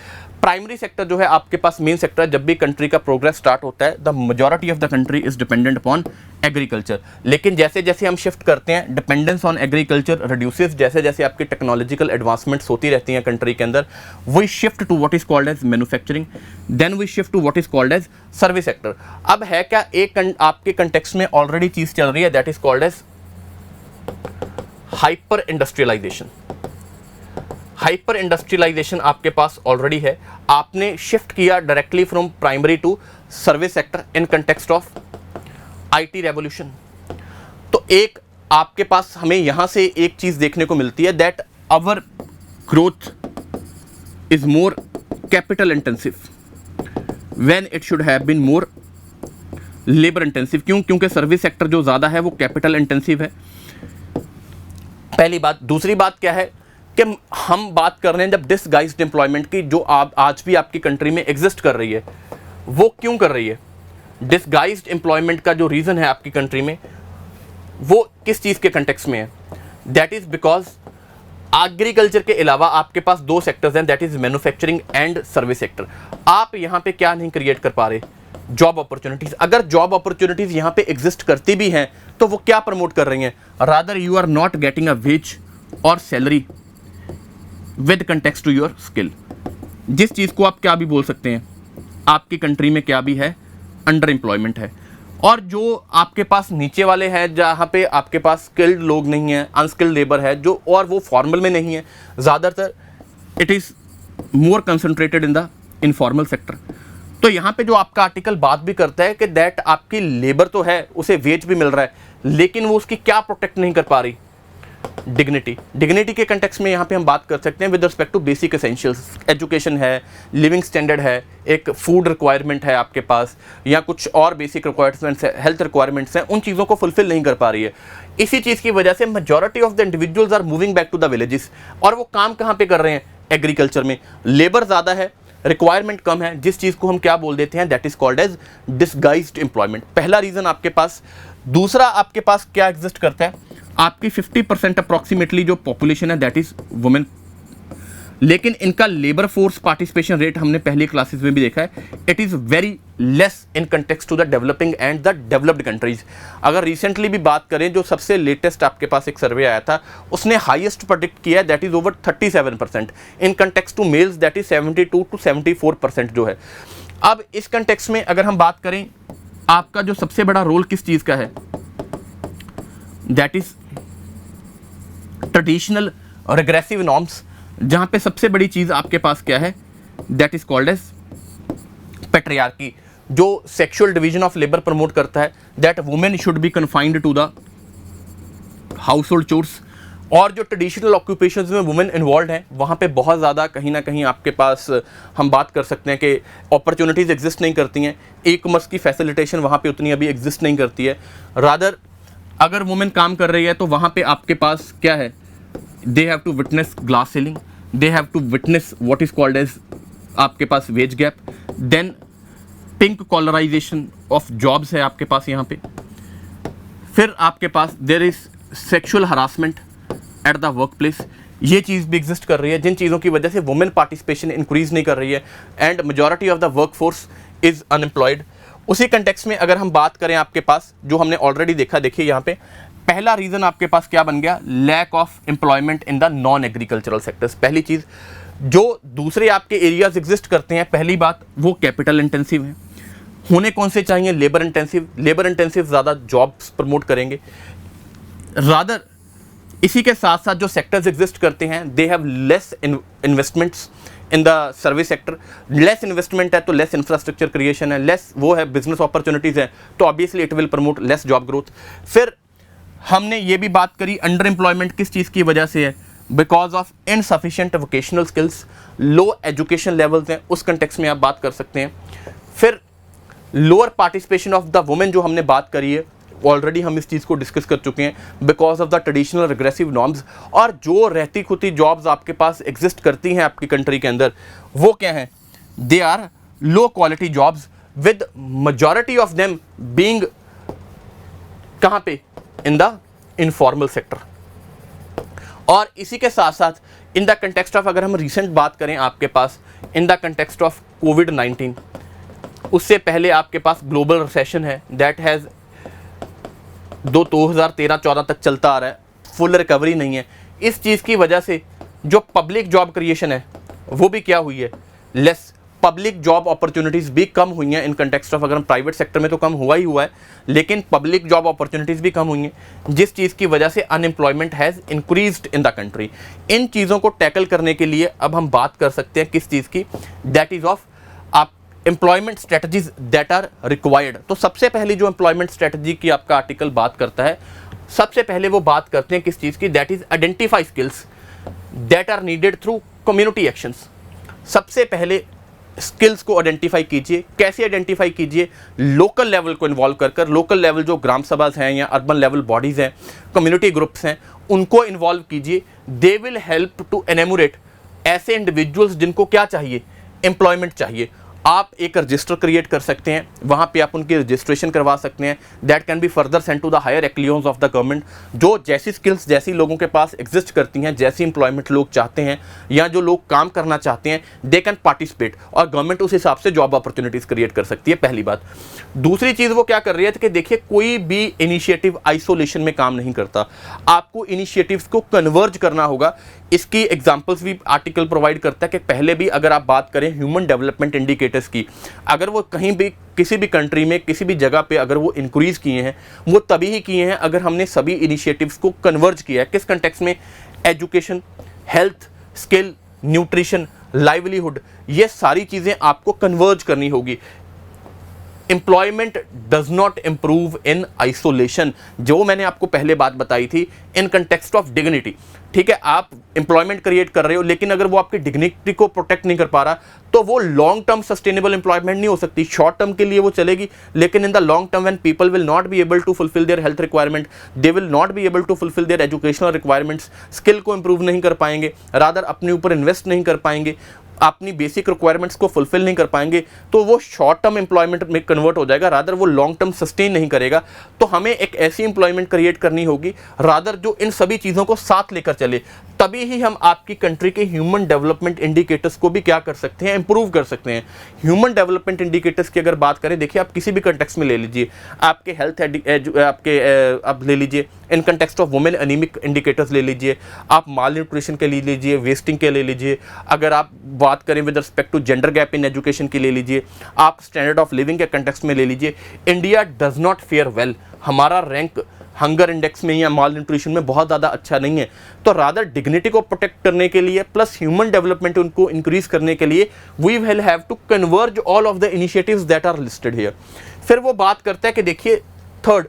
[SPEAKER 1] प्राइमरी सेक्टर जो है आपके पास मेन सेक्टर है। जब भी कंट्री का प्रोग्रेस स्टार्ट होता है the majority of the country is dependent upon agriculture, लेकिन जैसे जैसे हम शिफ्ट करते हैं डिपेंडेंस ऑन एग्रीकल्चर रिड्यूसेस, जैसे जैसे आपकी टेक्नोलॉजिकल एडवांसमेंट्स होती रहती हैं कंट्री के अंदर, we shift to what is called as manufacturing, then we shift to what is called as service sector. अब है क्या, एक आपके कंटेक्स्ट में ऑलरेडी चीज चल रही है that is called as hyper industrialisation. Hyper industrialisation आपके पास ऑलरेडी है, आपने शिफ्ट किया directly from primary to service sector in context of IT revolution. तो एक आपके पास हमें यहां से एक चीज देखने को मिलती है that our growth is more capital intensive when it should have been more labour intensive. क्यों? क्योंकि सर्विस सेक्टर जो ज्यादा है वो कैपिटल इंटेंसिव है, पहली बात। दूसरी बात क्या है कि हम बात कर रहे हैं जब डिसगाइज्ड एम्प्लॉयमेंट की, जो आज भी आपकी कंट्री में एग्जिस्ट कर रही है, वो क्यों कर रही है? डिसगाइज्ड एम्प्लॉयमेंट का जो रीज़न है आपकी कंट्री में वो किस चीज़ के कंटेक्स्ट में है? दैट इज़ बिकॉज एग्रीकल्चर के अलावा आपके पास 2 सेक्टर्स हैं, that is manufacturing and service sector. आप यहाँ पे क्या नहीं क्रिएट कर पा रहे? Job opportunities. अगर जॉब अपॉर्चुनिटीज़ यहाँ पे एग्जिस्ट करती भी हैं तो वो क्या प्रमोट कर रही हैं? Rather you are not getting a wage और salary with context to your skill. जिस चीज़ को आप क्या भी बोल सकते हैं, आपकी कंट्री में क्या भी है, अंडर एम्प्लॉयमेंट है। और जो आपके पास नीचे वाले हैं जहाँ पे आपके पास स्किल्ड लोग नहीं हैं, अनस्किल्ड लेबर है जो, और वो फॉर्मल में नहीं है, ज़्यादातर it is more concentrated in the informal sector. तो यहाँ पे जो आपका आर्टिकल बात भी करता है कि दैट आपकी लेबर तो है, उसे वेज भी मिल रहा है, लेकिन वो उसकी क्या प्रोटेक्ट नहीं कर पा रही, डिग्निटी के कंटेक्स्ट में यहाँ पे हम बात कर सकते हैं with respect to basic essentials, education है, लिविंग स्टैंडर्ड है, एक फूड रिक्वायरमेंट है आपके पास, या कुछ और बेसिक रिक्वायरमेंट्स है, हेल्थ रिक्वायरमेंट्स हैं, उन चीज़ों को फुलफिल नहीं कर पा रही है। इसी चीज़ की वजह से majority of the individuals are moving back to the villages, और वो काम कहाँ पे कर रहे हैं, एग्रीकल्चर में। लेबर ज़्यादा है, रिक्वायरमेंट कम है, जिस चीज़ को हम क्या बोल देते हैं, that is called as disguised employment. पहला रीज़न आपके पास। दूसरा आपके पास क्या एग्जिस्ट करता है, आपकी 50% अप्रॉक्सीमेटली जो पॉपुलेशन है दैट इज वुमेन, लेकिन इनका लेबर फोर्स पार्टिसिपेशन रेट हमने पहली क्लासेस में भी देखा है, it is very less in context to the developing and the developed countries. अगर रिसेंटली भी बात करें, जो सबसे लेटेस्ट आपके पास एक सर्वे आया था, उसने हाईएस्ट प्रेडिक्ट किया that is over 37%, in context to males that is 72 to 74% जो है। अब इस कंटेक्स्ट में अगर हम बात करें, आपका जो सबसे बड़ा रोल किस चीज़ का है, that is traditional regressive norms, जहां पे सबसे बड़ी चीज आपके पास क्या है, that is called as patriarchy, जो sexual division of labour promote करता है, that women should be confined to the household chores. और जो ट्रेडिशनल ऑक्यूपेशंस में वुमेन इन्वॉल्व हैं, वहाँ पे बहुत ज़्यादा कहीं ना कहीं आपके पास हम बात कर सकते हैं कि अपॉर्चुनिटीज़ एग्जिस्ट नहीं करती हैं, ई कॉमर्स की फैसिलिटेशन वहाँ पे उतनी अभी एग्जिस्ट नहीं करती है। रादर अगर वुमेन काम कर रही है तो वहाँ पे आपके पास क्या है, they have to witness glass ceiling, they have to witness what is called as आपके पास wage gap, then pink collarization of jobs है आपके पास यहाँ पे, फिर आपके पास there is sexual harassment at the workplace. ये चीज़ भी एग्जिस्ट कर रही है, जिन चीज़ों की वजह से वुमेन पार्टिसिपेशन इंक्रीज नहीं कर रही है, and majority of the work force is unemployed. उसी कंटेक्स्ट में अगर हम बात करें, आपके पास जो हमने ऑलरेडी देखा, देखिए यहाँ पे पहला रीजन आपके पास क्या बन गया, lack of employment in the non agricultural sectors. पहली चीज़, जो दूसरे आपके एरियाज एग्जिस्ट करते हैं, पहली बात वो कैपिटल इंटेंसिव है, होने कौन से चाहिए, लेबर इंटेंसिव। लेबर इंटेंसिव ज़्यादा जॉब्स प्रमोट करेंगे। रादर इसी के साथ साथ जो सेक्टर्स एग्जिस्ट करते हैं, they have less investments in the service sector. Less investment है तो लेस इंफ्रास्ट्रक्चर क्रिएशन है, लेस वो है बिजनेस अपॉर्चुनिटीज़ है, तो obviously it will promote less job growth. फिर हमने ये भी बात करी, अंडर एम्प्लॉयमेंट किस चीज़ की वजह से है, because of insufficient vocational skills, low education levels हैं, उस कंटेक्स्ट में आप बात कर सकते हैं। फिर lower participation of the women, जो हमने बात करी है ऑलरेडी, हम इस चीज़ को डिस्कस कर चुके हैं, because of the traditional regressive norms. और जो रहती खुदी जॉब्स आपके पास एग्जिस्ट करती हैं आपकी कंट्री के अंदर, वो क्या हैं, they are low quality jobs with majority of them being कहाँ पे, इन द इनफॉर्मल सेक्टर। और इसी के साथ साथ इन द कंटेक्स्ट ऑफ, अगर हम रिसेंट बात करें आपके पास, इन द कंटेक्स्ट ऑफ कोविड-19, उससे पहले आपके पास ग्लोबल रिसेशन है, दैट हैज़ 2013-14 तक चलता आ रहा है, फुल रिकवरी नहीं है। इस चीज़ की वजह से जो पब्लिक जॉब क्रिएशन है वो भी क्या हुई है, लेस। पब्लिक जॉब अपॉर्चुनिटीज़ भी कम हुई हैं इन कंटेक्स्ट ऑफ, अगर हम प्राइवेट सेक्टर में तो कम हुआ ही हुआ है, लेकिन पब्लिक जॉब अपॉर्चुनिटीज़ भी कम हुई हैं, जिस चीज़ की वजह से unemployment has increased in the country. इन चीज़ों को टैकल करने के लिए अब हम बात कर सकते हैं किस चीज़ की, दैट इज़ ऑफ आप employment strategies that are required. तो सबसे पहली जो एम्प्लॉयमेंट स्ट्रेटजी की आपका आर्टिकल बात करता है, सबसे पहले वो बात करते हैं किस चीज़ की, that is identify skills that are needed through community actions. सबसे पहले स्किल्स को आइडेंटिफाई कीजिए। कैसे आइडेंटिफाई कीजिए, लोकल लेवल को इन्वॉल्व कर लोकल लेवल जो ग्राम सभाज हैं या अर्बन लेवल बॉडीज़ हैं, कम्युनिटी ग्रुप्स हैं, उनको इन्वॉल्व कीजिए। They will help to enumerate ऐसे इंडिविजुअल्स जिनको क्या चाहिए, एम्प्लॉयमेंट चाहिए। आप एक रजिस्टर क्रिएट कर सकते हैं, वहाँ पे आप उनकी रजिस्ट्रेशन करवा सकते हैं, that can be further send to the higher echelons of the government. जो जैसी स्किल्स जैसी लोगों के पास एग्जिस्ट करती हैं, जैसी एम्प्लॉयमेंट लोग चाहते हैं या जो लोग काम करना चाहते हैं, दे कैन पार्टिसिपेट, और गवर्नमेंट उस हिसाब से जॉब अपॉर्चुनिटीज़ क्रिएट कर सकती है, पहली बात। दूसरी चीज़ वो क्या कर रही है कि देखिए, कोई भी इनिशिएटिव आइसोलेशन में काम नहीं करता, आपको इनिशिएटिव्स को कन्वर्ज करना होगा। इसकी एग्जांपल्स भी आर्टिकल प्रोवाइड करता है कि पहले भी अगर आप बात करें ह्यूमन डेवलपमेंट इंडिकेटर्स की, अगर वो कहीं भी किसी भी कंट्री में किसी भी जगह पे अगर वो इंक्रीज़ किए हैं, वो तभी ही किए हैं अगर हमने सभी इनिशिएटिव्स को कन्वर्ज किया है। किस कंटेक्स्ट में, education, health, skill, nutrition, livelihood, ये सारी चीज़ें आपको कन्वर्ज करनी होगी। Employment does not improve in isolation, जो मैंने आपको पहले बात बताई थी, इन कंटेक्स्ट ऑफ डिग्निटी। ठीक है, आप एम्प्लॉयमेंट क्रिएट कर रहे हो, लेकिन अगर वो आपकी डिग्निटी को प्रोटेक्ट नहीं कर पा रहा, तो वो लॉन्ग टर्म सस्टेनेबल एम्प्लॉयमेंट नहीं हो सकती। शॉर्ट टर्म के लिए वो चलेगी, लेकिन in the long term when people will not be able to fulfil their health requirement, they will not be able to fulfil their educational requirements, skill को improve नहीं कर पाएंगे, रादर अपने ऊपर इन्वेस्ट नहीं कर पाएंगे, अपनी बेसिक रिक्वायरमेंट्स को फुलफिल नहीं कर पाएंगे, तो वो शॉर्ट टर्म एम्प्लॉयमेंट में कन्वर्ट हो जाएगा, रादर वो लॉन्ग टर्म सस्टेन नहीं करेगा। तो हमें एक ऐसी एम्प्लॉयमेंट क्रिएट करनी होगी रादर जो इन सभी चीज़ों को साथ लेकर चले, तभी ही हम आपकी कंट्री के ह्यूमन डेवलपमेंट इंडिकेटर्स को भी क्या कर सकते हैं, इंप्रूव कर सकते हैं। ह्यूमन डेवलपमेंट इंडिकेटर्स की अगर बात करें, देखिए आप किसी भी कंटेक्स्ट में ले लीजिए, आपके हेल्थ आप ले लीजिए, इन context of women anaemic indicators ले लीजिए, आप माल न्यूट्रिशन के ले लीजिए, वेस्टिंग के ले लीजिए, अगर आप बात करें with respect to gender gap in education की ले लीजिए, आप स्टैंडर्ड ऑफ लिविंग के कंटेक्स्ट में ले लीजिए। India does not fare well, हमारा रैंक हंगर इंडेक्स में या माल न्यूट्रिशन में बहुत ज़्यादा अच्छा नहीं है। तो रादर डिग्निटी को प्रोटेक्ट करने के लिए प्लस ह्यूमन डेवलपमेंट उनको इंक्रीज करने के लिए we will have to converge all of the initiatives that are listed here. फिर वो बात करता है कि देखिए third,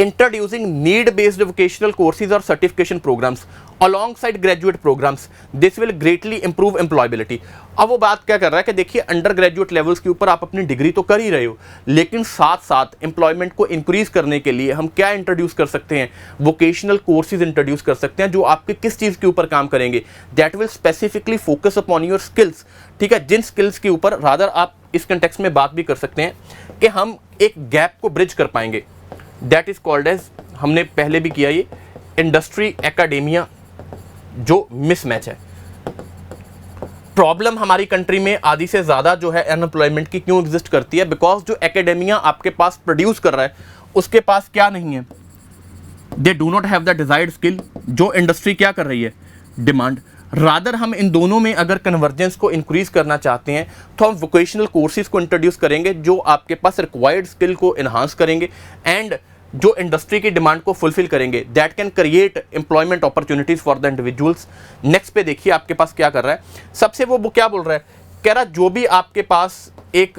[SPEAKER 1] introducing need-based vocational courses or certification programs alongside graduate programs. This will greatly improve employability. अब वो बात क्या कर रहा है कि देखिए अंडर ग्रेजुएट लेवल्स के ऊपर आप अपनी डिग्री तो कर ही रहे हो, लेकिन साथ साथ एम्प्लॉयमेंट को इंक्रीज करने के लिए हम क्या इंट्रोड्यूस कर सकते हैं, वोकेशनल कोर्सेज इंट्रोड्यूस कर सकते हैं जो आपके किस चीज़ के ऊपर काम करेंगे, that will specifically focus upon your skills. ठीक है, जिन स्किल्स के ऊपर रादर आप इस कंटेक्स्ट में बात भी कर सकते हैं कि हम एक गैप को ब्रिज कर पाएंगे, दैट इज कॉल्ड एज, हमने पहले भी किया ये, इंडस्ट्री एकेडेमिया जो मिसमैच है। प्रॉब्लम हमारी कंट्री में आधी से ज़्यादा जो है अनएम्प्लॉयमेंट की क्यों एग्जिस्ट करती है, बिकॉज जो एकेडेमिया आपके पास प्रोड्यूस कर रहा है उसके पास क्या नहीं है, दे do not have the desired skill, जो इंडस्ट्री क्या कर रही है, डिमांड। रादर हम इन दोनों में अगर कन्वर्जेंस को इंक्रीज करना चाहते हैं तो हम वोकेशनल कोर्सेज को इंट्रोड्यूस करेंगे जो आपके पास रिक्वायर्ड स्किल को इन्हांस करेंगे एंड जो इंडस्ट्री की डिमांड को फुलफिल करेंगे, that can create employment opportunities for the individuals. Next पे देखिए आपके पास क्या कर रहा है, सबसे वो क्या बोल रहा है, कह रहा जो भी आपके पास एक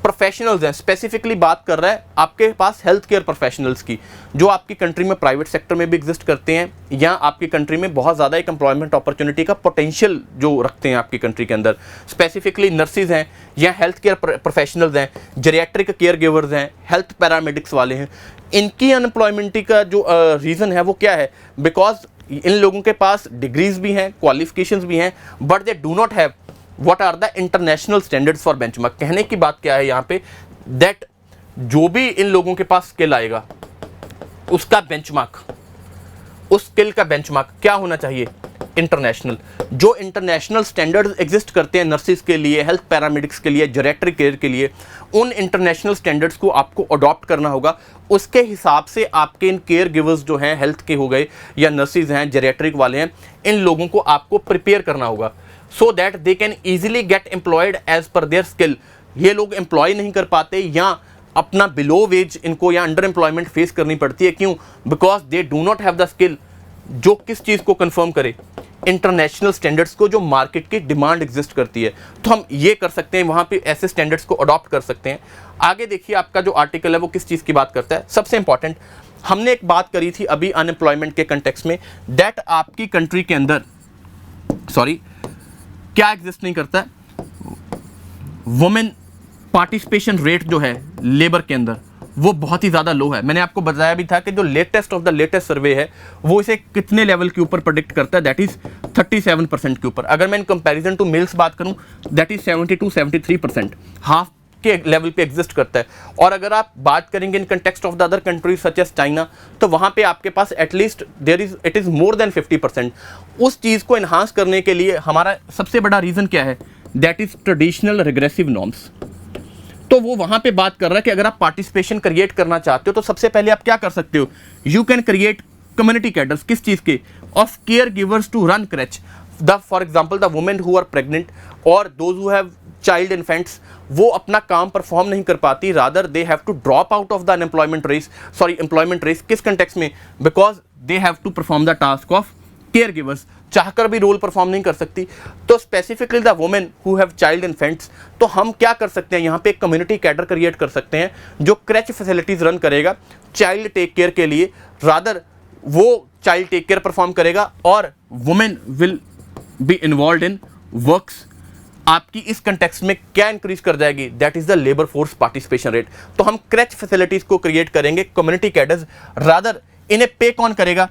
[SPEAKER 1] प्रोफेशनल्स हैं, स्पेसिफिकली बात कर रहा है आपके पास हेल्थ केयर प्रोफेशनल्स की, जो आपकी कंट्री में प्राइवेट सेक्टर में भी एग्जिस्ट करते हैं या आपकी कंट्री में बहुत ज़्यादा एक एम्प्लॉयमेंट अपॉर्चुनिटी का पोटेंशियल जो रखते हैं आपकी कंट्री के अंदर, स्पेसिफिकली नर्सिस हैं या हेल्थ केयर प्रोफेशनल्स हैं, जेरियाट्रिक केयर गिवर्स हैं, हेल्थ पैरामेडिक्स वाले हैं। इनकी अनएम्प्लॉयमेंट का जो रीज़न है वो क्या है, बिकॉज इन लोगों के पास डिग्रीज भी हैं, क्वालिफिकेशंस भी हैं, but they do not have what are the international standards for benchmark. कहने की बात क्या है यहाँ पे, दैट जो भी इन लोगों के पास स्किल आएगा उसका बेंचमार्क, उस स्किल का बेंचमार्क क्या होना चाहिए, इंटरनेशनल। जो इंटरनेशनल स्टैंडर्ड्स एग्जिस्ट करते हैं नर्सिस के लिए, हेल्थ पैरामेडिक्स के लिए, जेरियाट्रिक केयर के लिए, उन इंटरनेशनल स्टैंडर्ड्स को आपको अडॉप्ट करना होगा। उसके हिसाब से आपके इन केयर गिवर्स जो हैं, हेल्थ के हो गए या नर्सिस हैं, जेरियाट्रिक वाले हैं, इन लोगों को आपको प्रिपेयर करना होगा so that they can easily get employed as per their skill. ये लोग एम्प्लॉय नहीं कर पाते या अपना बिलो वेज इनको या अंडर एम्प्लॉयमेंट फेस करनी पड़ती है, क्यों, because they do not have the skill जो किस चीज़ को कंफर्म करे, इंटरनेशनल स्टैंडर्ड्स को, जो मार्केट की डिमांड एग्जिस्ट करती है। तो हम ये कर सकते हैं, वहाँ पे ऐसे स्टैंडर्ड्स को अडॉप्ट कर सकते हैं। आगे देखिए आपका जो आर्टिकल है वो किस चीज़ की बात करता है, सबसे इंपॉर्टेंट हमने एक बात करी थी अभी अनएम्प्लॉयमेंट के कंटेक्स्ट में, दैट आपकी कंट्री के अंदर क्या एग्जिस्ट नहीं करता है, वुमेन पार्टिसिपेशन रेट जो है लेबर के अंदर वो बहुत ही ज़्यादा लो है। मैंने आपको बताया भी था कि जो लेटेस्ट ऑफ द लेटेस्ट सर्वे है वो इसे कितने लेवल के ऊपर प्रेडिक्ट करता है, दैट इज़ 37% के ऊपर। अगर मैं इन कंपैरिजन टू मेल्स बात करूं, दैट इज़ 72-73%, हाफ के लेवल पे एग्जिस्ट करता है। और अगर आप बात करेंगे in context of the other countries such as China, तो वहाँ पे आपके पास at least it is more than 50%। उस चीज़ को इन्हांस करने के लिए हमारा सबसे बड़ा रीज़न क्या है, that is traditional regressive norms. तो वो वहाँ पे बात कर रहा है कि अगर आप पार्टिसिपेशन क्रिएट करना चाहते हो तो सबसे पहले आप क्या कर सकते हो, you can create community cadres, किस चीज़ के, of care givers to run creche for example the women who are pregnant और those who have child infants, वो अपना काम परफॉर्म नहीं कर पाती, rather they have to drop out of the employment race. किस कंटेक्स्ट में, because they have to perform the task of care givers. चाहकर भी रोल परफॉर्म नहीं कर सकती। तो specifically the women who have child infants, तो हम क्या कर सकते हैं, यहाँ पे एक कम्युनिटी कैडर क्रिएट कर सकते हैं जो क्रैच फैसिलिटीज़ रन करेगा चाइल्ड टेक केयर के लिए। रादर वो चाइल्ड टेक केयर परफॉर्म करेगा और women will be involve in works. आपकी इस कंटेक्स्ट में क्या इंक्रीज कर जाएगी, that is the labour force participation rate. तो हम क्रैच फैसिलिटीज को क्रिएट करेंगे कम्युनिटी कैडर्स। रादर इन्हें पे कौन करेगा,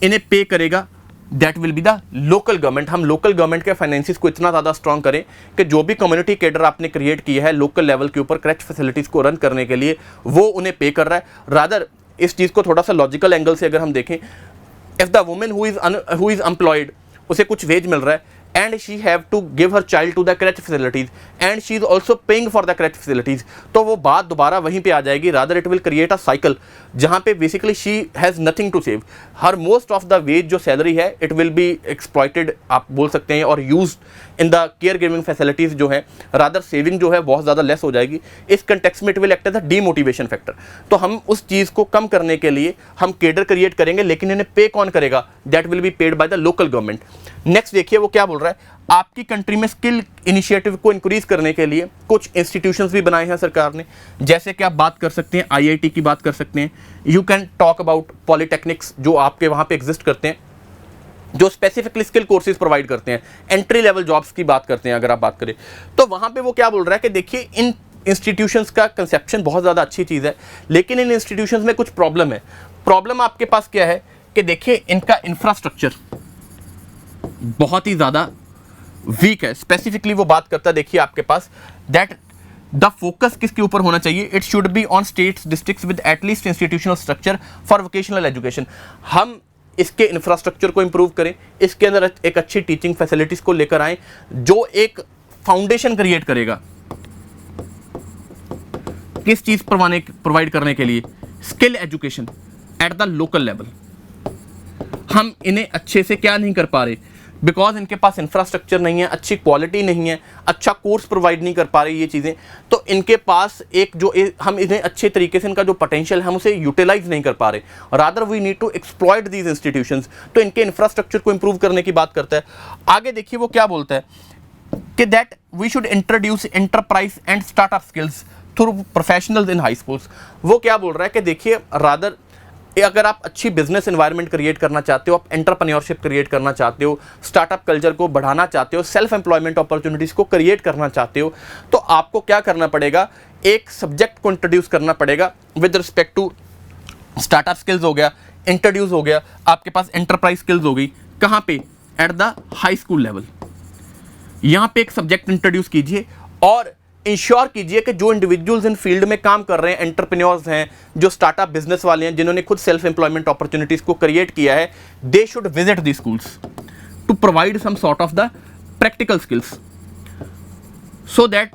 [SPEAKER 1] इन्हें पे करेगा that will be the local government. हम लोकल गवर्नमेंट के फाइनेंसिस को इतना ज़्यादा स्ट्रॉन्ग करें कि जो भी कम्युनिटी कैडर आपने क्रिएट किया है लोकल लेवल के ऊपर क्रैच फैसिलिटीज़ को रन करने के लिए, वो उन्हें पे कर रहा है। रादर इस चीज़ को थोड़ा सा लॉजिकल एंगल से अगर हम देखें, if the women who is employed, उसे कुछ वेज मिल रहा है and she have to give her child to the crèche facilities and she is also paying for the crèche facilities, तो वो बात दोबारा वहीं पे आ जाएगी। rather it will create a cycle जहाँ पे basically she has nothing to save, her most of the wage जो salary है it will be exploited आप बोल सकते हैं और used in the care giving facilities जो है, rather saving जो है बहुत ज़्यादा लेस हो जाएगी। इस context में it will act as a demotivation factor। तो हम उस चीज़ को कम करने के लिए हम केडर क्रिएट करेंगे, लेकिन इन्हें पे कौन करेगा, that will be paid by the local government। Next देखिए वो क्या बोल रहा है, आपकी कंट्री में स्किल इनिशिएटिव को इंक्रीज करने के लिए कुछ इंस्टीट्यूशंस भी बनाए हैं सरकार ने, जैसे कि आप बात कर सकते हैं आईआईटी की बात कर सकते हैं, you can talk about polytechnics जो आपके वहाँ पे एग्जिस्ट करते हैं, जो स्पेसिफिकली स्किल कोर्सेज प्रोवाइड करते हैं, एंट्री लेवल जॉब्स की बात करते हैं अगर आप बात करें तो वहाँ पे वो क्या बोल रहा है कि देखिए इन इंस्टीट्यूशंस का कंसेप्शन बहुत ज़्यादा अच्छी चीज़ है, लेकिन इन इंस्टीट्यूशंस में कुछ प्रॉब्लम है। प्रॉब्लम आपके पास क्या है कि देखिए इनका इंफ्रास्ट्रक्चर बहुत ही ज़्यादा वीक है। स्पेसिफिकली वो बात करता है, देखिए आपके पास दैट द फोकस किसके ऊपर होना चाहिए, it should be on states districts with at least institutional structure for vocational education. हम इसके इंफ्रास्ट्रक्चर को इंप्रूव करें, इसके अंदर एक अच्छी टीचिंग फैसिलिटीज़ को लेकर आएँ जो एक फाउंडेशन क्रिएट करेगा किस चीज़ प्रोवाइड करने के लिए, skill education at the local level. हम इन्हें अच्छे से क्या नहीं कर पा रहे, बिकॉज इनके पास इंफ्रास्ट्रक्चर नहीं है, अच्छी क्वालिटी नहीं है, अच्छा कोर्स प्रोवाइड नहीं कर पा रहे ये चीज़ें, तो इनके पास एक जो हम इन्हें अच्छे तरीके से इनका जो पोटेंशियल है हम उसे यूटिलाइज नहीं कर पा रहे। Rather we need to exploit these institutions. तो इनके इंफ्रास्ट्रक्चर को इंप्रूव करने की बात करता है। आगे देखिए वो क्या बोलता है कि that we should introduce enterprise and startup skills through professionals in high schools. वो क्या बोल रहा है कि देखिए रादर अगर आप अच्छी बिजनेस एनवायरनमेंट क्रिएट करना चाहते हो, आप एंटरप्रेन्योरशिप क्रिएट करना चाहते हो, स्टार्टअप कल्चर को बढ़ाना चाहते हो, सेल्फ एम्प्लॉयमेंट अपॉर्चुनिटीज़ को क्रिएट करना चाहते हो, तो आपको क्या करना पड़ेगा, एक सब्जेक्ट को इंट्रोड्यूस करना पड़ेगा with respect to startup skills हो गया, इंट्रोड्यूस हो गया, आपके पास एंटरप्राइज स्किल्स हो गई, कहाँ पे, at the high school level. यहाँ पे एक सब्जेक्ट इंट्रोड्यूस कीजिए और इंश्योर कीजिए कि जो इंडिविजुअल्स इन फील्ड में काम कर रहे हैं, एंटरप्रेन्योर्स हैं, जो स्टार्टअप बिजनेस वाले हैं, जिन्होंने खुद सेल्फ एम्प्लॉयमेंट अपॉर्चुनिटीज़ को क्रिएट किया है, they should visit the schools to provide some sort of the practical skills so that,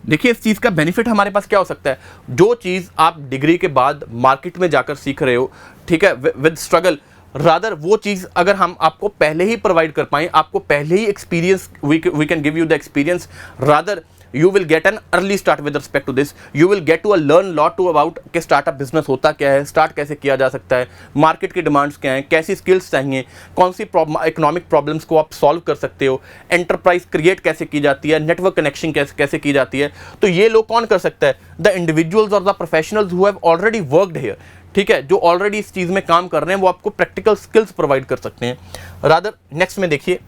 [SPEAKER 1] देखिए इस चीज़ का बेनिफिट हमारे पास क्या हो सकता है, जो चीज़ आप डिग्री के बाद मार्केट में जाकर सीख रहे हो, ठीक है, विद स्ट्रगल, रादर वो चीज़ अगर हम आपको पहले ही प्रोवाइड कर पाएँ, आपको पहले ही experience, we can give you the experience, rather you will get an early start with respect to this, you will get to learn lot to about कि स्टार्टअप बिजनेस होता क्या है, स्टार्ट कैसे किया जा सकता है, मार्केट की डिमांड्स क्या हैं, कैसी स्किल्स चाहिए, कौन सी इकोनॉमिक प्रॉब्लम्स को आप सॉल्व कर सकते हो, एंटरप्राइज क्रिएट कैसे की जाती है, नेटवर्क कनेक्शन कैसे की जाती है। तो ये लोग कौन कर सकता है, द इंडिविजुअल्स और the professionals who have already worked here, ठीक है, जो ऑलरेडी इस चीज़ में काम कर रहे हैं, वो आपको प्रैक्टिकल स्किल्स प्रोवाइड कर सकते हैं। रादर नेक्स्ट में देखिए,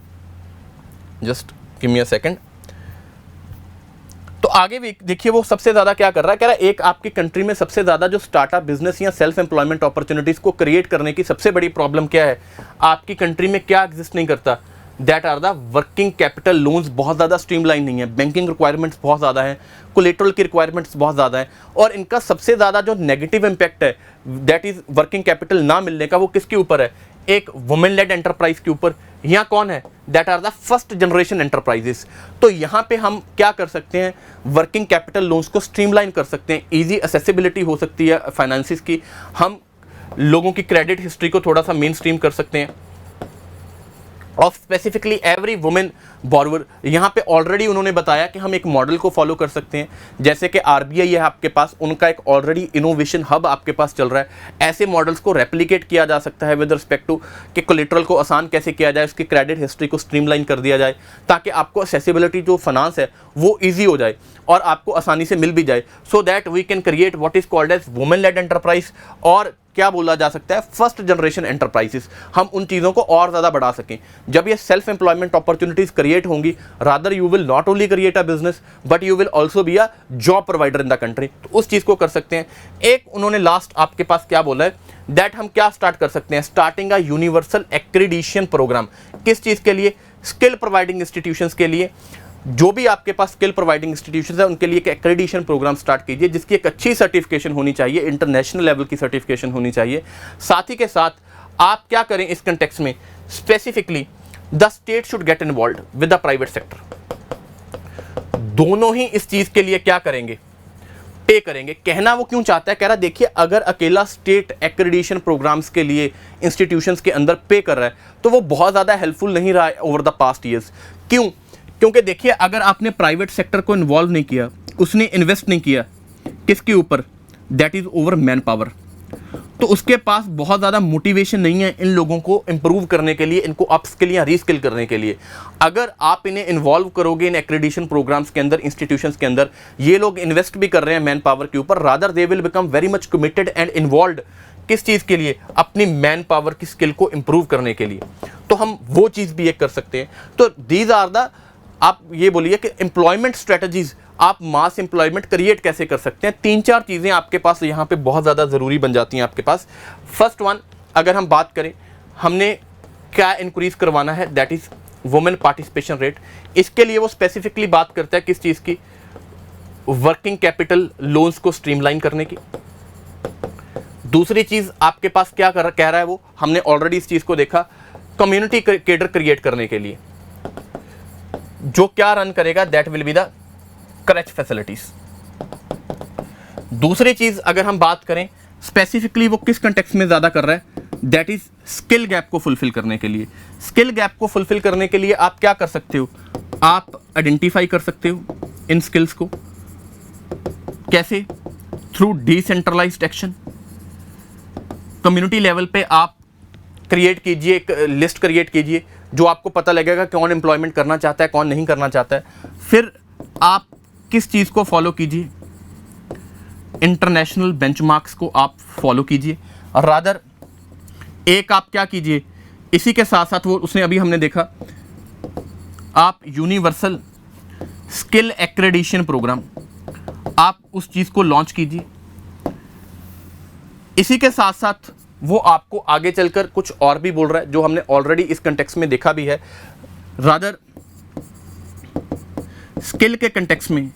[SPEAKER 1] just give me a second. तो आगे भी देखिए वो सबसे ज़्यादा क्या कर रहा है, कह रहा है एक आपकी कंट्री में सबसे ज़्यादा जो स्टार्टअप बिजनेस या सेल्फ एम्प्लॉयमेंट अपॉर्चुनिटीज़ को क्रिएट करने की सबसे बड़ी प्रॉब्लम क्या है, आपकी कंट्री में क्या एग्जिस्ट नहीं करता, that are the working capital loans बहुत ज़्यादा स्ट्रीमलाइन नहीं है, बैंकिंग रिक्वायरमेंट्स बहुत ज़्यादा हैं, कोलेटरल की रिक्वायरमेंट्स बहुत ज़्यादा हैं, और इनका सबसे ज़्यादा जो नेगेटिव इम्पैक्ट है दैट इज़ वर्किंग कैपिटल ना मिलने का, वो किसके ऊपर है, एक वुमेन लेड एंटरप्राइज के ऊपर। यहाँ कौन है, that are the first generation enterprises. तो यहाँ पे हम क्या कर सकते हैं, वर्किंग कैपिटल लोन्स को स्ट्रीमलाइन कर सकते हैं, इजी एक्सेसिबिलिटी हो सकती है फाइनेंसिस की, हम लोगों की क्रेडिट हिस्ट्री को थोड़ा सा मेन स्ट्रीम कर सकते हैं, of specifically every women borrower. यहाँ पे ऑलरेडी उन्होंने बताया कि हम एक मॉडल को फॉलो कर सकते हैं, जैसे कि आरबीआई है आपके पास, उनका एक ऑलरेडी इनोवेशन हब आपके पास चल रहा है। ऐसे मॉडल्स को रेप्लिकेट किया जा सकता है विद रिस्पेक्ट टू कि कोलेटरल को आसान कैसे किया जाए, उसकी क्रेडिट हिस्ट्री को स्ट्रीमलाइन कर दिया जाए, ताकि आपको एक्सेसिबिलिटी जो फाइनेंस है वो ईजी हो जाए और आपको आसानी से मिल भी जाए, so that we can create what is called as women led enterprise, और क्या बोला जा सकता है, फर्स्ट जनरेशन एंटरप्राइजेस। हम उन चीज़ों को और ज़्यादा बढ़ा सकें। जब ये सेल्फ एम्प्लॉयमेंट अपॉर्चुनिटीज क्रिएट होंगी, rather you will not only create a business but you will also be a job provider in the country. तो उस चीज़ को कर सकते हैं। एक उन्होंने लास्ट आपके पास क्या बोला है, दैट हम क्या स्टार्ट कर सकते हैं, starting a universal accreditation programme. किस चीज़ के लिए, स्किल प्रोवाइडिंग इंस्टीट्यूशंस के लिए। जो भी आपके पास स्किल प्रोवाइडिंग इंस्टीट्यूशंस है उनके लिए एक एक्रेडिशन प्रोग्राम स्टार्ट कीजिए, जिसकी एक अच्छी सर्टिफिकेशन होनी चाहिए, इंटरनेशनल लेवल की सर्टिफिकेशन होनी चाहिए। साथ ही के साथ आप क्या करें इस कंटेक्स्ट में, specifically the state should get involve with the private sector. दोनों ही इस चीज के लिए क्या करेंगे, पे करेंगे। कहना वो क्यों चाहता है, कह रहा देखिए अगर अकेला स्टेट एक्रेडिशन प्रोग्राम्स के लिए इंस्टीट्यूशंस के अंदर पे कर रहा है तो वो बहुत ज़्यादा हेल्पफुल नहीं रहा है ओवर द पास्ट ईयर्स। क्यों, क्योंकि देखिए अगर आपने प्राइवेट सेक्टर को इन्वॉल्व नहीं किया, उसने इन्वेस्ट नहीं किया किसके ऊपर, that is over man power, तो उसके पास बहुत ज़्यादा मोटिवेशन नहीं है इन लोगों को इंप्रूव करने के लिए, इनको अपस्किल या रीस्किल करने के लिए। अगर आप इन्हें इन्वॉल्व करोगे इन एक्रेडिशन प्रोग्राम्स के अंदर, इंस्टीट्यूशंस के अंदर, ये लोग इन्वेस्ट भी कर रहे हैं मैन पावर के ऊपर, rather they will become very much committed and involve किस चीज़ के लिए, अपनी मैन पावर की स्किल को इंप्रूव करने के लिए। तो हम वो चीज़ भी एक कर सकते हैं। तो दीज आर द, आप ये बोलिए कि एम्प्लॉयमेंट स्ट्रेटजीज, आप मास एम्प्लॉयमेंट क्रिएट कैसे कर सकते हैं। 3-4 चीज़ें आपके पास यहाँ पे बहुत ज़्यादा ज़रूरी बन जाती हैं आपके पास। फर्स्ट वन, अगर हम बात करें, हमने क्या इंक्रीज करवाना है, that is women participation rate. इसके लिए वो स्पेसिफिकली बात करता है किस चीज़ की, वर्किंग कैपिटल लोन्स को स्ट्रीमलाइन करने की। दूसरी चीज़ आपके पास क्या कह रहा है वो, हमने ऑलरेडी इस चीज़ को देखा, कम्युनिटी केडर क्रिएट करने के लिए जो क्या रन करेगा, that will be the क्रैच facilities. दूसरी चीज अगर हम बात करें स्पेसिफिकली वो किस कंटेक्स्ट में ज्यादा कर रहा है, दैट इज स्किल गैप को फुलफिल करने के लिए। स्किल गैप को फुलफिल करने के लिए आप क्या कर सकते हो, आप आइडेंटिफाई कर सकते हो इन स्किल्स को। कैसे, through decentralised action. Community level पे आप क्रिएट कीजिए, एक लिस्ट क्रिएट कीजिए जो आपको पता लगेगा कौन एम्प्लॉयमेंट करना चाहता है, कौन नहीं करना चाहता है। फिर आप किस चीज़ को फॉलो कीजिए, इंटरनेशनल बेंचमार्क्स को आप फॉलो कीजिए। और रादर एक आप क्या कीजिए, इसी के साथ साथ वो उसने अभी हमने देखा, आप यूनिवर्सल स्किल एक्रेडिशन प्रोग्राम, आप उस चीज़ को लॉन्च कीजिए। इसी के साथ साथ वो आपको आगे चलकर कुछ और भी बोल रहा है जो हमने ऑलरेडी इस कंटेक्स्ट में देखा भी है। रादर स्किल के कंटेक्स्ट में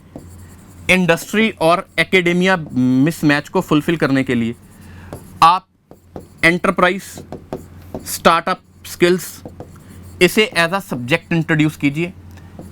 [SPEAKER 1] इंडस्ट्री और एकेडेमिया मिसमैच को फुलफिल करने के लिए आप एंटरप्राइज स्टार्टअप स्किल्स इसे एज अ सब्जेक्ट इंट्रोड्यूस कीजिए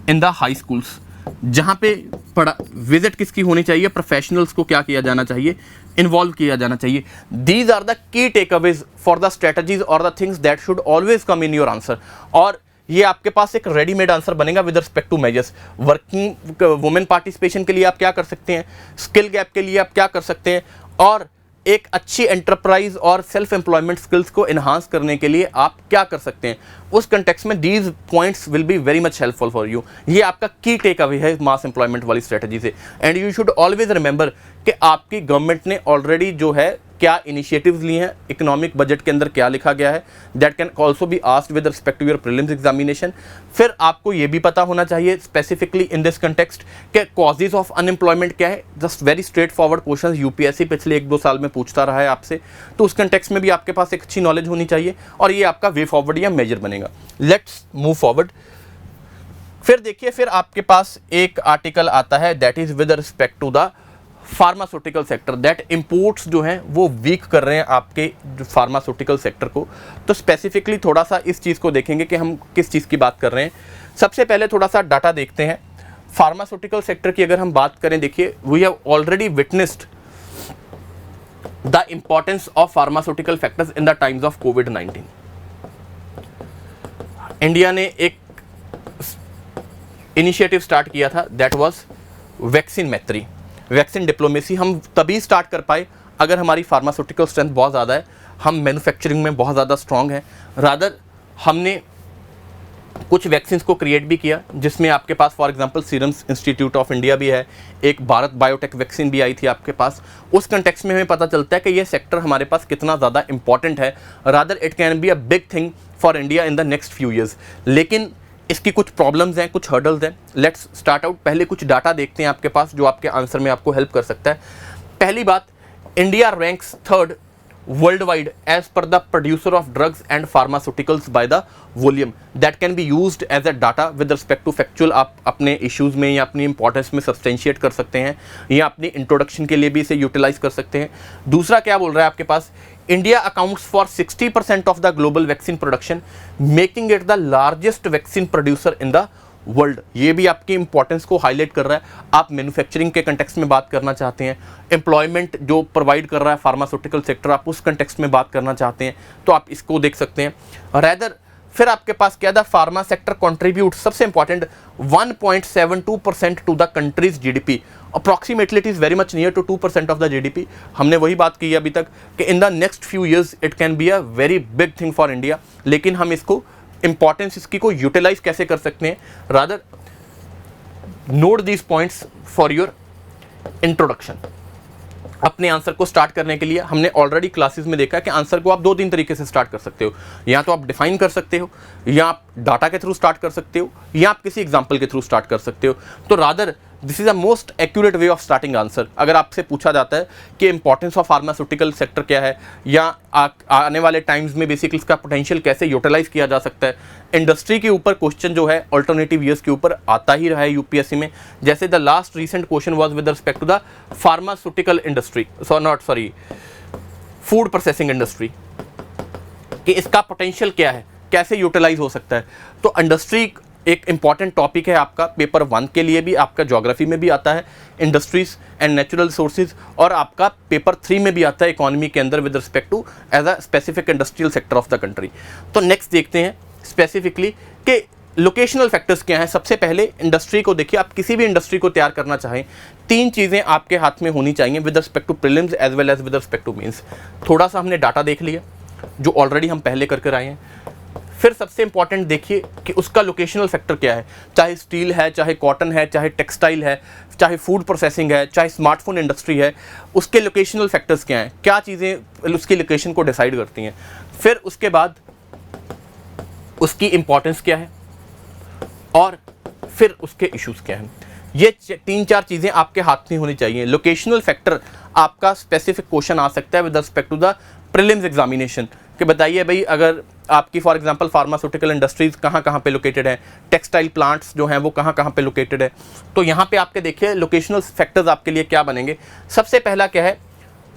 [SPEAKER 1] इन द हाई स्कूल्स, जहाँ पे पढ़ा विजिट किसकी होनी चाहिए, प्रोफेशनल्स को क्या किया जाना चाहिए, इन्वॉल्व किया जाना चाहिए। These are the key takeaways for the strategies और the things that should always come in your answer. और ये आपके पास एक रेडीमेड आंसर बनेगा with respect to measures. Working women participation के लिए आप क्या कर सकते हैं, स्किल गैप के लिए आप क्या कर सकते हैं, और एक अच्छी एंटरप्राइज और सेल्फ एम्प्लॉयमेंट स्किल्स को इन्हांस करने के लिए आप क्या कर सकते हैं। उस कंटेक्स्ट में these points will be very much helpful for you. ये आपका की टेक अवे है मास एम्प्लॉयमेंट वाली स्ट्रेटजी से। And you should always remember कि आपकी गवर्नमेंट ने ऑलरेडी जो है क्या इनिशिएटिव्स लिए हैं, इकोनॉमिक बजट के अंदर क्या लिखा गया है, that can also be asked with respect to your prelims examination. फिर आपको ये भी पता होना चाहिए स्पेसिफिकली इन दिस कंटेक्स्ट कि कॉजेज ऑफ अनएम्प्लॉयमेंट क्या है। Just very straight forward question UPSC पिछले 1-2 साल में पूछता रहा है आपसे, तो उस कंटेक्स्ट में भी आपके पास एक अच्छी नॉलेज होनी चाहिए और ये आपका वे फॉरवर्ड या मेजर बनेगा। Let's move forward. फिर देखिए, फिर आपके पास एक आर्टिकल आता है that is with respect to the pharmaceutical sector, that imports जो हैं वो वीक कर रहे हैं आपके फार्मास्यूटिकल सेक्टर को। तो स्पेसिफिकली थोड़ा सा इस चीज़ को देखेंगे कि हम किस चीज़ की बात कर रहे हैं। सबसे पहले थोड़ा सा डाटा देखते हैं फार्मास्यूटिकल सेक्टर की। अगर हम बात करें, देखिए we have already witnessed the importance of pharmaceutical factors in the times of कोविड-19। इंडिया ने एक इनिशिएटिव स्टार्ट किया था, that was vaccine Maitri, vaccine diplomacy. हम तभी स्टार्ट कर पाए अगर हमारी फार्मास्यूटिकल स्ट्रेंथ बहुत ज़्यादा है, हम मैन्युफैक्चरिंग में बहुत ज़्यादा स्ट्रांग हैं। रादर हमने कुछ वैक्सीन्स को क्रिएट भी किया, जिसमें आपके पास for example Serum Institute of India भी है, एक भारत बायोटेक वैक्सीन भी आई थी आपके पास। उस कंटेक्स्ट में हमें पता चलता है कि ये सेक्टर हमारे पास कितना ज़्यादा इंपॉर्टेंट है। Rather it can be a big thing for India in the next few years. लेकिन इसकी कुछ प्रॉब्लम्स हैं, कुछ हर्डल्स हैं। Let's start out. पहले कुछ डाटा देखते हैं आपके पास जो आपके आंसर में आपको हेल्प कर सकता है। पहली बात, India ranks 3rd worldwide as per the producer of drugs and pharmaceuticals by the volume that can be used as a data with respect to factual। आप अपने इश्यूज़ में या अपनी इंपॉर्टेंस में सब्सटेंशिएट कर सकते हैं, या अपनी इंट्रोडक्शन के लिए भी इसे यूटिलाइज कर सकते हैं। दूसरा क्या बोल रहा है आपके पास, India accounts for 60% of the global vaccine production, making it the largest vaccine producer in the world. ये भी आपकी इंपॉर्टेंस को हाईलाइट कर रहा है। आप मैन्युफैक्चरिंग के कंटेक्स्ट में बात करना चाहते हैं, एम्प्लॉयमेंट जो प्रोवाइड कर रहा है फार्मास्यूटिकल सेक्टर, आप उस कंटेक्स्ट में बात करना चाहते हैं, तो आप इसको देख सकते हैं। रैदर फिर आपके पास क्या था, फार्मा सेक्टर कंट्रीब्यूट, सबसे important 1.72% to the country's GDP. Approximately it is very much near to 2% of the GDP. हमने वही बात की अभी तक कि in the next few years it can be a very big thing for India. लेकिन हम इसको इंपॉर्टेंस इसकी को यूटिलाइज कैसे कर सकते हैं, rather note these points for your introduction. अपने आंसर को स्टार्ट करने के लिए हमने ऑलरेडी क्लासेस में देखा कि आंसर को आप 2-3 तरीके से स्टार्ट कर सकते हो। या तो आप डिफाइन कर सकते हो, या आप डाटा के थ्रू स्टार्ट कर सकते हो, या आप किसी एग्जाम्पल के थ्रू स्टार्ट कर सकते हो। तो rather this is a most accurate way of starting answer. अगर आपसे पूछा जाता है कि इंपॉर्टेंस ऑफ फार्मास्यूटिकल सेक्टर क्या है, या आने वाले टाइम्स में बेसिकली इसका पोटेंशियल कैसे यूटिलाइज किया जा सकता है, इंडस्ट्री के ऊपर क्वेश्चन जो है अल्टरनेटिव ईयर्स के ऊपर आता ही रहा है यूपीएससी में। जैसे the last recent question was with respect to the pharmaceutical industry, food processing industry, कि इसका पोटेंशियल क्या है, कैसे यूटिलाइज हो सकता है। तो इंडस्ट्री एक इंपॉर्टेंट टॉपिक है आपका, पेपर 1 के लिए भी, आपका ज्योग्राफी में भी आता है इंडस्ट्रीज एंड नेचुरल रिसोर्सेज, और आपका पेपर 3 में भी आता है इकोनॉमी के अंदर with respect to as a specific industrial sector of the country. तो नेक्स्ट देखते हैं स्पेसिफिकली कि लोकेशनल फैक्टर्स क्या हैं। सबसे पहले इंडस्ट्री को देखिए, आप किसी भी इंडस्ट्री को तैयार करना चाहें, 3 चीज़ें आपके हाथ में होनी चाहिए with respect to prelims as well as with respect to mains. थोड़ा सा हमने डाटा देख लिया जो ऑलरेडी हम पहले कर आए हैं। फिर सबसे इंपॉर्टेंट देखिए कि उसका लोकेशनल फैक्टर क्या है, चाहे स्टील है, चाहे कॉटन है, चाहे टेक्सटाइल है, चाहे फूड प्रोसेसिंग है, चाहे स्मार्टफोन इंडस्ट्री है, उसके लोकेशनल फैक्टर्स क्या हैं, क्या चीज़ें उसकी लोकेशन को डिसाइड करती हैं। फिर उसके बाद उसकी इंपॉर्टेंस क्या है, और फिर उसके इश्यूज क्या हैं। ये 3-4 चीज़ें आपके हाथ में होनी चाहिए। लोकेशनल फैक्टर आपका स्पेसिफिक क्वेश्चन आ सकता है with respect to the prelims examination, कि बताइए भाई अगर आपकी फॉर एग्जांपल फार्मास्यूटिकल इंडस्ट्रीज कहाँ पे लोकेटेड है, टेक्सटाइल प्लांट्स जो हैं वो कहाँ पे लोकेटेड है। तो यहाँ पे आपके देखिए लोकेशनल फैक्टर्स आपके लिए क्या बनेंगे। सबसे पहला क्या है,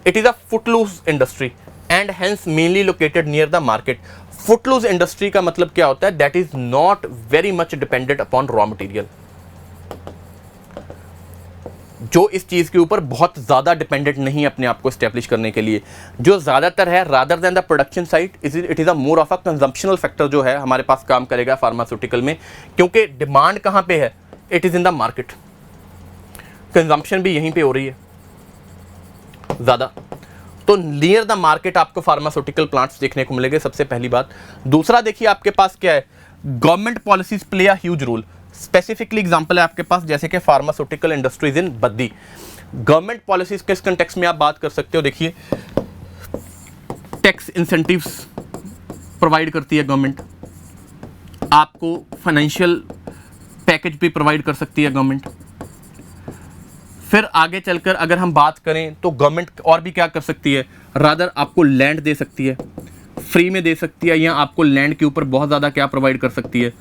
[SPEAKER 1] it is a footloose industry and hence mainly located near the market. Footloose industry का मतलब क्या होता है, that is not very much dependent upon raw material, जो इस चीज़ के ऊपर बहुत ज़्यादा डिपेंडेंट नहीं अपने आप को स्टैब्लिश करने के लिए। जो ज़्यादातर है rather than the production side, it is a more of a consumptional factor जो है हमारे पास काम करेगा फार्मास्यूटिकल में, क्योंकि डिमांड कहाँ पे है, it is in the market, consumption भी यहीं पे हो रही है ज़्यादा। तो नियर द मार्केट आपको फार्मास्यूटिकल प्लांट्स देखने को मिलेंगे, सबसे पहली बात। दूसरा देखिए आपके पास क्या है, government policies play a huge role. Specifically example है आपके पास जैसे कि pharmaceutical industries in Baddi. Government policies किस कंटेक्स्ट में आप बात कर सकते हो, देखिए टैक्स इंसेंटिव्स प्रोवाइड करती है गवर्नमेंट, आपको फाइनेंशियल पैकेज भी प्रोवाइड कर सकती है गवर्नमेंट। फिर आगे चलकर अगर हम बात करें तो गवर्नमेंट और भी क्या कर सकती है, रादर आपको लैंड दे सकती है, फ्री में दे सकती है, या आपको लैंड के ऊपर बहुत ज़्यादा क्या प्रोवाइड कर सकती है,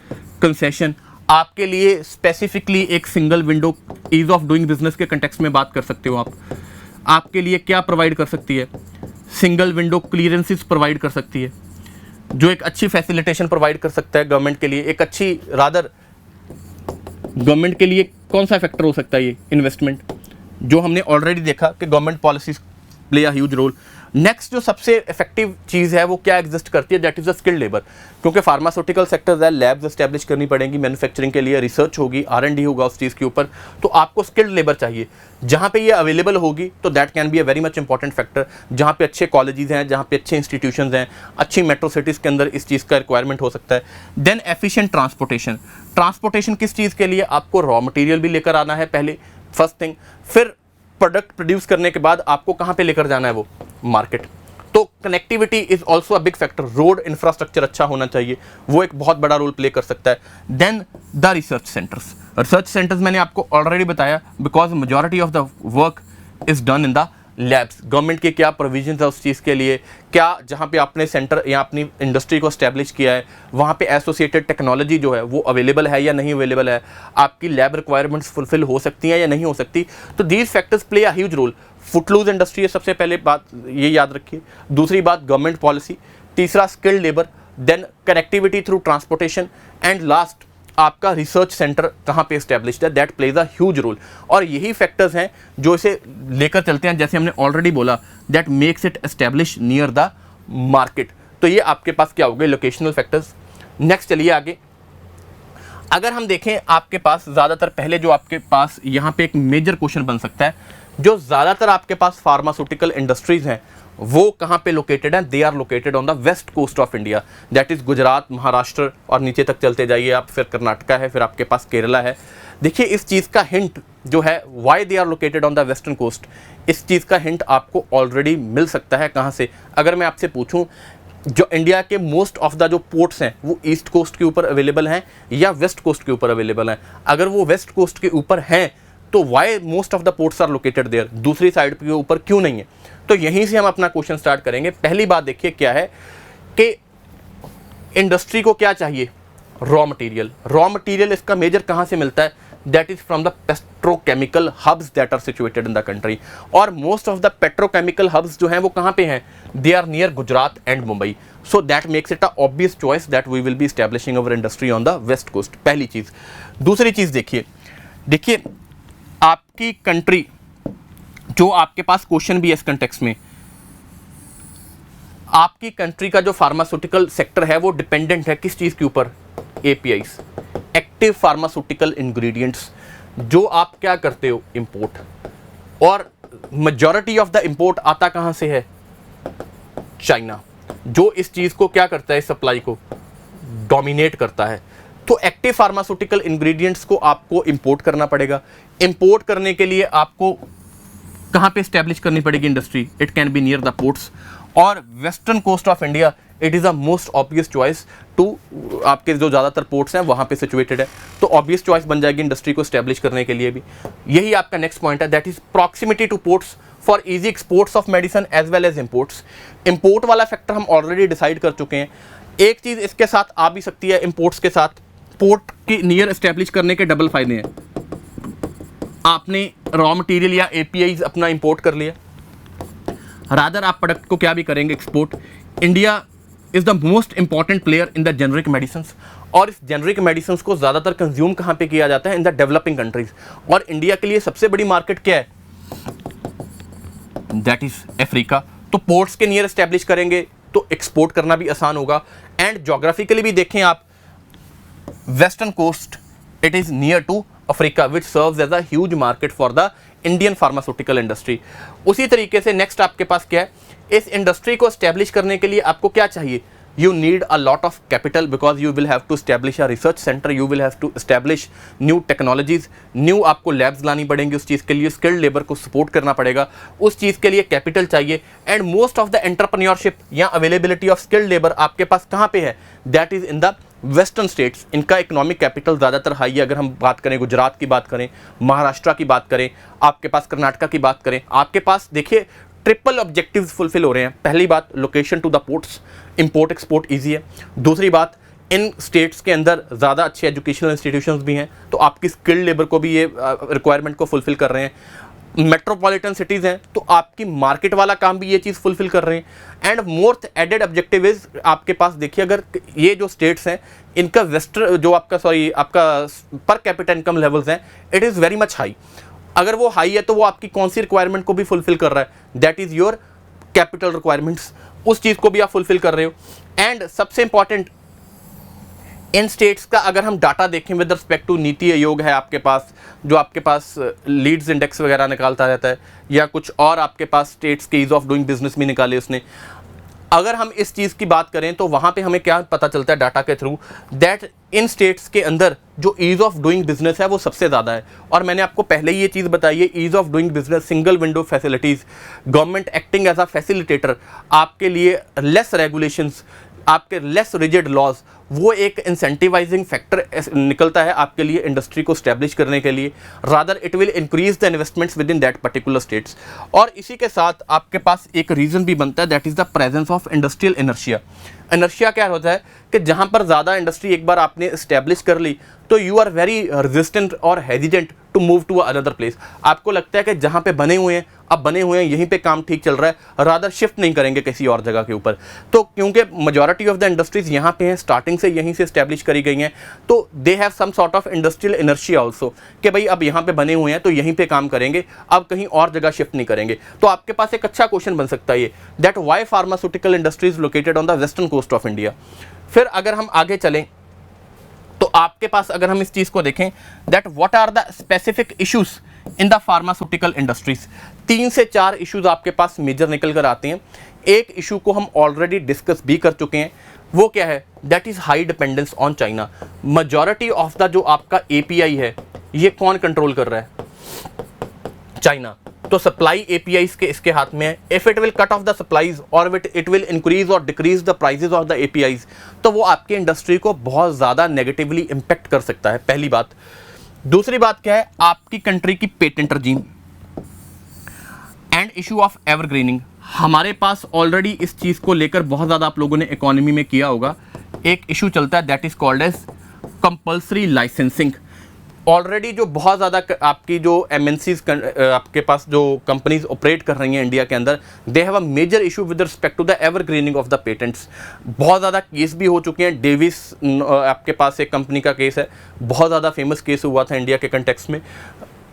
[SPEAKER 1] कंसेशन। आपके लिए स्पेसिफिकली एक single window ease of doing business के कंटेक्स्ट में बात कर सकते हो आप। आपके लिए क्या प्रोवाइड कर सकती है, सिंगल विंडो क्लियरेंसेस प्रोवाइड कर सकती है, जो एक अच्छी फैसिलिटेशन प्रोवाइड कर सकता है गवर्नमेंट के लिए। एक अच्छी रादर गवर्नमेंट के लिए कौन सा फैक्टर हो सकता है, ये इन्वेस्टमेंट, जो हमने ऑलरेडी देखा कि government policies play a huge role. Next जो सबसे इफेक्टिव चीज़ है वो क्या एग्जिस्ट करती है, that is the skilled labour. क्योंकि फार्मास्यूटिकल सेक्टर्स है, लैब्स एस्टेब्लिश करनी पड़ेंगी मैन्युफैक्चरिंग के लिए, रिसर्च होगी, R&D होगा उस चीज़ के ऊपर, तो आपको स्किल्ड लेबर चाहिए। जहाँ पे ये अवेलेबल होगी तो that can be a very much important factor. जहाँ पे अच्छे कॉलेजेस हैं, जहाँ पे अच्छे इंस्टीट्यूशंस हैं, अच्छी मेट्रो सिटीज़ के अंदर इस चीज़ का रिक्वायरमेंट हो सकता है। Then efficient transportation. ट्रांसपोर्टेशन किस चीज़ के लिए, आपको रॉ मटेरियल भी लेकर आना है पहले, फर्स्ट थिंग, फिर प्रोडक्ट प्रोड्यूस करने के बाद आपको कहाँ पे लेकर जाना है, वो मार्केट। तो connectivity is also a big factor, road infrastructure अच्छा होना चाहिए, वो एक बहुत बड़ा रोल प्ले कर सकता है। Then the research centres. Research centres मैंने आपको ऑलरेडी बताया, because majority of the work is done in the labs. Government के क्या प्रोविजंस है उस चीज़ के लिए, क्या जहाँ पे आपने सेंटर या अपनी इंडस्ट्री को स्टैब्लिश किया है वहाँ पे एसोसिएटेड टेक्नोलॉजी जो है वो अवेलेबल है या नहीं अवेलेबल है, आपकी लैब रिक्वायरमेंट्स फुलफिल हो सकती हैं या नहीं हो सकती। तो these factors play a huge role. Footloose industry है सबसे पहले बात, ये याद रखिए। दूसरी बात गवर्नमेंट पॉलिसी, तीसरा skilled labour, then connectivity through transportation, and last आपका रिसर्च सेंटर कहाँ पे एस्टेब्लिश्ड है, that plays a huge role. और यही फैक्टर्स हैं जो इसे लेकर चलते हैं, जैसे हमने ऑलरेडी बोला, that makes it establish near the market. तो ये आपके पास क्या हो गए, लोकेशनल फैक्टर्स। नेक्स्ट चलिए आगे। अगर हम देखें आपके पास ज़्यादातर, पहले जो आपके पास यहाँ पे एक मेजर क्वेश्चन बन सकता है, जो ज़्यादातर आपके पास फार्मास्यूटिकल इंडस्ट्रीज़ हैं वो कहाँ पे लोकेटेड हैं, they are located on the west coast of India, that is Gujarat, Maharashtra, और नीचे तक चलते जाइए आप, फिर कर्नाटका है, फिर आपके पास केरला है। देखिए इस चीज़ का हिंट जो है, why they are located on the western coast, इस चीज़ का हिंट आपको ऑलरेडी मिल सकता है। कहाँ से, अगर मैं आपसे पूछूँ, जो इंडिया के मोस्ट ऑफ द जो पोर्ट्स हैं वो ईस्ट कोस्ट के ऊपर अवेलेबल हैं या वेस्ट कोस्ट के ऊपर अवेलेबल हैं, अगर वो वेस्ट कोस्ट के ऊपर हैं तो why most of the ports are located there, दूसरी साइड के ऊपर क्यों नहीं है। तो यहीं से हम अपना क्वेश्चन स्टार्ट करेंगे। पहली बात देखिए क्या है कि इंडस्ट्री को क्या चाहिए, रॉ मटेरियल। रॉ मटेरियल इसका मेजर कहाँ से मिलता है, that is from the petrochemical hubs that are situated in the country. और most of the petrochemical hubs जो हैं वो कहाँ पे हैं, they are near Gujarat and Mumbai. So that makes it a obvious choice that we will be establishing our industry on the west coast, पहली चीज़। दूसरी चीज़ देखिए आपकी कंट्री, जो आपके पास क्वेश्चन भी है इस कंटेक्स्ट में, आपकी कंट्री का जो फार्मास्यूटिकल सेक्टर है वो डिपेंडेंट है किस चीज़ के ऊपर, APIs, एक्टिव फार्मास्यूटिकल इंग्रेडिएंट्स, जो आप क्या करते हो, इंपोर्ट। और मेजॉरिटी ऑफ द इंपोर्ट आता कहाँ से है, चाइना, जो इस चीज़ को क्या करता है, सप्लाई को डोमिनेट करता है। तो एक्टिव फार्मास्यूटिकल इंग्रेडिएंट्स को आपको इंपोर्ट करना पड़ेगा। इंपोर्ट करने के लिए आपको कहाँ पे एस्टैब्लिश करनी पड़ेगी industry, it can be near the ports. और western coast of India it is a most obvious choice to, आपके जो ज़्यादातर पोर्ट्स हैं वहाँ पे सिचुएटेड है, तो ऑब्वियस चॉइस बन जाएगी इंडस्ट्री को एस्टैब्लिश करने के लिए भी। यही आपका नेक्स्ट पॉइंट है, that is proximity to ports for easy exports of medicine as well as imports. Import वाला फैक्टर हम ऑलरेडी डिसाइड कर चुके हैं। एक चीज़ इसके साथ आ भी सकती है, इम्पोर्ट्स के साथ पोर्ट की नियर एस्टैब्लिश करने के डबल फायदे हैं। आपने रॉ मटेरियल या APIs अपना इंपोर्ट कर लिया, रादर आप प्रोडक्ट को क्या भी करेंगे, export. India is the most important player in the generic medicines, और इस जेनरिक मेडिसिन्स को ज़्यादातर कंज्यूम कहाँ पे किया जाता है, इन द डेवलपिंग कंट्रीज। और इंडिया के लिए सबसे बड़ी मार्केट क्या है, दैट इज अफ्रीका। तो पोर्ट्स के नियर एस्टैब्लिश करेंगे तो एक्सपोर्ट करना भी आसान होगा। एंड जोग्राफिकली भी देखें आप, western coast it is near to Africa, which serves as a huge market for the Indian pharmaceutical industry. उसी तरीके से नेक्स्ट आपके पास क्या है, इस इंडस्ट्री को एस्टैब्लिश करने के लिए आपको क्या चाहिए, you need a lot of capital because you will have to establish a research center, you will have to establish new technologies, new आपको labs लानी पड़ेंगी, उस चीज़ के लिए skilled labor को support करना पड़ेगा, उस चीज़ के लिए capital चाहिए। and most of the entrepreneurship या availability of skilled labor आपके पास कहाँ पे है, that is in the western states. इनका इकोनॉमिक कैपिटल ज़्यादातर हाई है। अगर हम बात करें गुजरात की बात करें, महाराष्ट्र की बात करें, आपके पास कर्नाटका की बात करें, आपके पास देखिए ट्रिपल ऑब्जेक्टिव्स फुलफिल हो रहे हैं। पहली बात, location to the ports, import export easy है। दूसरी बात, इन स्टेट्स के अंदर ज़्यादा अच्छे एजुकेशनल इंस्टीट्यूशंस भी हैं, तो आपकी स्किल्ड लेबर को भी ये रिक्वायरमेंट को फुलफिल कर रहे हैं। मेट्रोपॉलिटन सिटीज़ हैं तो आपकी मार्केट वाला काम भी ये चीज़ फुलफिल कर रहे हैं। And most added objective is, आपके पास देखिए अगर ये जो स्टेट्स हैं इनका आपका पर कैपिटा इनकम लेवल्स हैं, it is very much high. अगर वो हाई है तो वो आपकी कौन सी रिक्वायरमेंट को भी फुलफिल कर रहा है, that is your capital requirements, उस चीज़ को भी आप फुलफिल कर रहे हो। एंड सबसे इंपॉर्टेंट, इन स्टेट्स का अगर हम डाटा देखें with respect to NITI Aayog है आपके पास, जो आपके पास लीड्स इंडेक्स वगैरह निकालता रहता है, या कुछ और आपके पास स्टेट्स के ईज ऑफ डूइंग बिजनेस भी निकाले उसने। अगर हम इस चीज़ की बात करें तो वहाँ पे हमें क्या पता चलता है डाटा के थ्रू, दैट इन स्टेट्स के अंदर जो ईज़ ऑफ डूइंग बिजनेस है वो सबसे ज़्यादा है। और मैंने आपको पहले ही ये चीज़ बताई है, ease of doing business, single window facilities, government acting as a facilitator, आपके लिए लेस रेगुलेशंस, आपके लेस रिजिड लॉज, वो एक इंसेंटिवाइजिंग फैक्टर निकलता है आपके लिए इंडस्ट्री को स्टैब्लिश करने के लिए। Rather it will increase the investments with in that particular states. और इसी के साथ आपके पास एक रीज़न भी बनता है, that is the presence of industrial inertia. Inertia क्या होता है कि जहाँ पर ज़्यादा इंडस्ट्री एक बार आपने इस्टेब्लिश कर ली तो यू आर वेरी रेजिस्टेंट और hesitant to move to another place. आपको लगता है कि जहाँ पे बने हुए हैं, अब बने हुए हैं, यहीं पे काम ठीक चल रहा है, रादर शिफ्ट नहीं करेंगे किसी और जगह के ऊपर। तो क्योंकि मेजॉरिटी ऑफ द इंडस्ट्रीज यहाँ पे हैं, स्टार्टिंग से यहीं से इस्टेब्लिश करी गई हैं, तो they have some sort of industrial inertia also, कि भाई अब यहाँ पे बने हुए हैं तो यहीं पे काम करेंगे, अब कहीं और जगह शिफ्ट नहीं करेंगे। तो आपके पास एक अच्छा क्वेश्चन बन सकता है ये, that why pharmaceutical industries located on the western coast of India. फिर अगर हम आगे चलें तो आपके पास अगर हम इस चीज़ को देखें, that what are the specific issues in the pharmaceutical industries, 3 से 4 इश्यूज आपके पास मेजर निकल कर आते हैं। एक इशू को हम ऑलरेडी डिस्कस भी कर चुके हैं, वो क्या है, that is high dependence on China. Majority of the जो आपका API है ये कौन कंट्रोल कर रहा है, चाइना। तो सप्लाई APIs के इसके हाथ में है। If it will cut off the supplies और इट विल इंक्रीज और decrease the prices of the APIs, तो वो आपकी इंडस्ट्री को बहुत ज़्यादा नेगेटिवली इम्पेक्ट कर सकता है, पहली बात। दूसरी बात क्या है, आपकी कंट्री की patent regime and issue of evergreening. हमारे पास ऑलरेडी इस चीज़ को लेकर बहुत ज़्यादा आप लोगों ने इकोनॉमी में किया होगा, एक इशू चलता है that is called as compulsory licensing. Already जो बहुत ज़्यादा आपकी जो MNCs आपके पास जो कंपनीज ऑपरेट कर रही हैं इंडिया के अंदर, they have a major issue with respect to the evergreening of the patents. बहुत ज़्यादा केस भी हो चुके हैं। डेविस आपके पास एक कंपनी का केस है, बहुत ज़्यादा फेमस केस हुआ था इंडिया के कंटेक्स्ट में।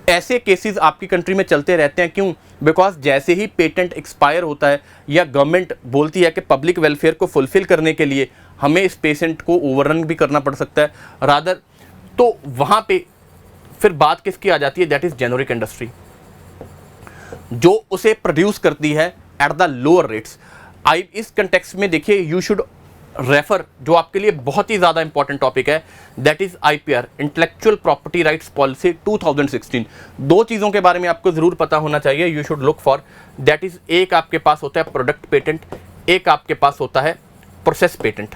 [SPEAKER 1] ऐसे केसेस आपकी कंट्री में चलते रहते हैं, क्यों? बिकॉज जैसे ही पेटेंट एक्सपायर होता है या गवर्नमेंट बोलती है कि पब्लिक वेलफेयर को फुलफिल करने के लिए हमें इस पेटेंट को ओवररन भी करना पड़ सकता है रादर, तो वहाँ पे फिर बात किसकी आ जाती है, दैट इज जेनेरिक इंडस्ट्री, जो उसे प्रोड्यूस करती है एट द लोअर रेट्स। इस कंटेक्स्ट में देखिए, यू शुड रेफर, जो आपके लिए बहुत ही ज़्यादा इंपॉर्टेंट टॉपिक है, that is IPR, intellectual property rights policy 2016। 2 चीज़ों के बारे में आपको ज़रूर पता होना चाहिए, you should look for, that is, एक आपके पास होता है प्रोडक्ट पेटेंट, एक आपके पास होता है प्रोसेस पेटेंट।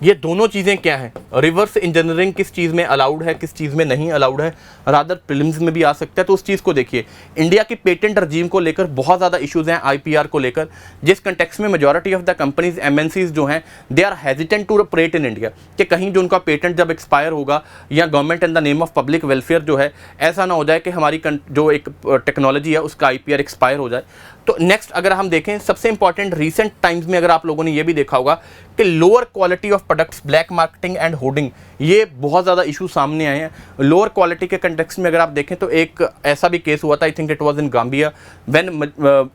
[SPEAKER 1] ये दोनों चीज़ें क्या हैं, रिवर्स इंजीनियरिंग किस चीज़ में अलाउड है, किस चीज़ में नहीं अलाउड है, रादर प्रीलिम्स में भी आ सकता है। तो उस चीज़ को देखिए, इंडिया की पेटेंट रजीम को लेकर बहुत ज़्यादा इश्यूज़ हैं IPR को लेकर, जिस कंटेक्स्ट में majority of the companies MNCs जो हैं, they are hesitant to operate in India, कि कहीं जो उनका पेटेंट जब एक्सपायर होगा या government in the name of public welfare जो है, ऐसा ना हो जाए कि हमारी जो एक टेक्नोलॉजी है उसका IPR एक्सपायर हो जाए। तो नेक्स्ट अगर हम देखें, सबसे इंपॉर्टेंट रिसेंट टाइम्स में अगर आप लोगों ने ये भी देखा होगा कि lower quality of products, black marketing and hoarding, ये बहुत ज़्यादा इशू सामने आए हैं। लोअर क्वालिटी के कंटेक्स्ट में अगर आप देखें तो एक ऐसा भी केस हुआ था, I think it was in Gambia, when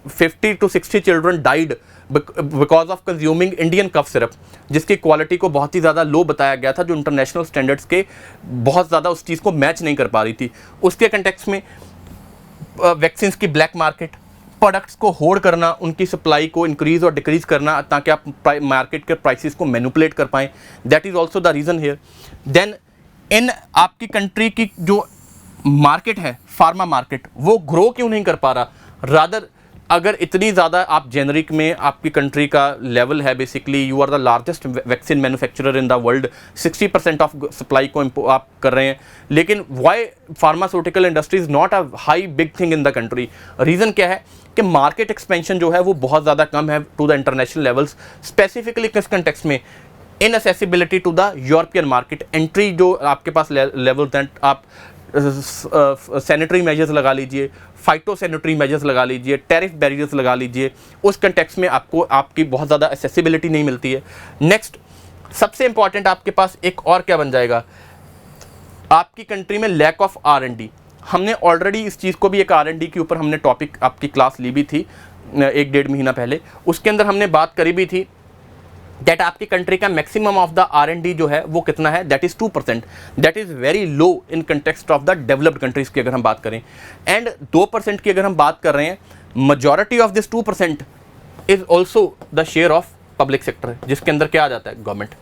[SPEAKER 1] 50 to 60 children died because of consuming Indian cough syrup, जिसकी क्वालिटी को बहुत ही ज़्यादा लो बताया गया था, जो इंटरनेशनल स्टैंडर्ड्स के बहुत ज़्यादा उस चीज़ को मैच नहीं कर पा रही थी। उसके कंटेक्स्ट में वैक्सीन की ब्लैक मार्केट, प्रोडक्ट्स को होल्ड करना, उनकी सप्लाई को इंक्रीज और डिक्रीज करना ताकि आप मार्केट के प्राइसेस को मैनिपुलेट कर पाएँ, that is also the reason here. Then in आपकी कंट्री की जो मार्केट है, फार्मा मार्केट, वो ग्रो क्यों नहीं कर पा रहा, रादर अगर इतनी ज़्यादा आप जेनरिक में आपकी कंट्री का लेवल है, basically you are the largest vaccine manufacturer in the world, 60% of supply को आप कर रहे हैं, लेकिन why pharmaceutical industry is not a high big thing in the country. Reason क्या है कि मार्केट एक्सपेंशन जो है वो बहुत ज़्यादा कम है to the international levels, specifically किस कंटेक्स्ट में, inaccessibility to the European market, entry जो आपके पास लेवल हैं, आप सैनिटरी मेजर्स लगा लीजिए, फाइटो सैनिटरी मेजर्स लगा लीजिए, टैरिफ बैरियर्स लगा लीजिए, उस कंटेक्स्ट में आपको आपकी बहुत ज़्यादा एक्सेसिबिलिटी नहीं मिलती है। नेक्स्ट सबसे इंपॉर्टेंट आपके पास एक और क्या बन जाएगा, आपकी कंट्री में लैक ऑफ R&D। हमने ऑलरेडी इस चीज़ को भी एक R&D के ऊपर हमने टॉपिक आपकी क्लास ली भी थी 1-1.5 महीना पहले। उसके अंदर हमने बात करी भी थी दैट आपकी कंट्री का मैक्सिमम ऑफ द R&D जो है वो कितना है, that is 2%। That is very low in context of the developed countries की अगर हम बात करें। एंड 2% की अगर हम बात कर रहे हैं, majority of this 2% is also the share of public sector, जिसके अंदर क्या आ जाता है, गवर्नमेंट।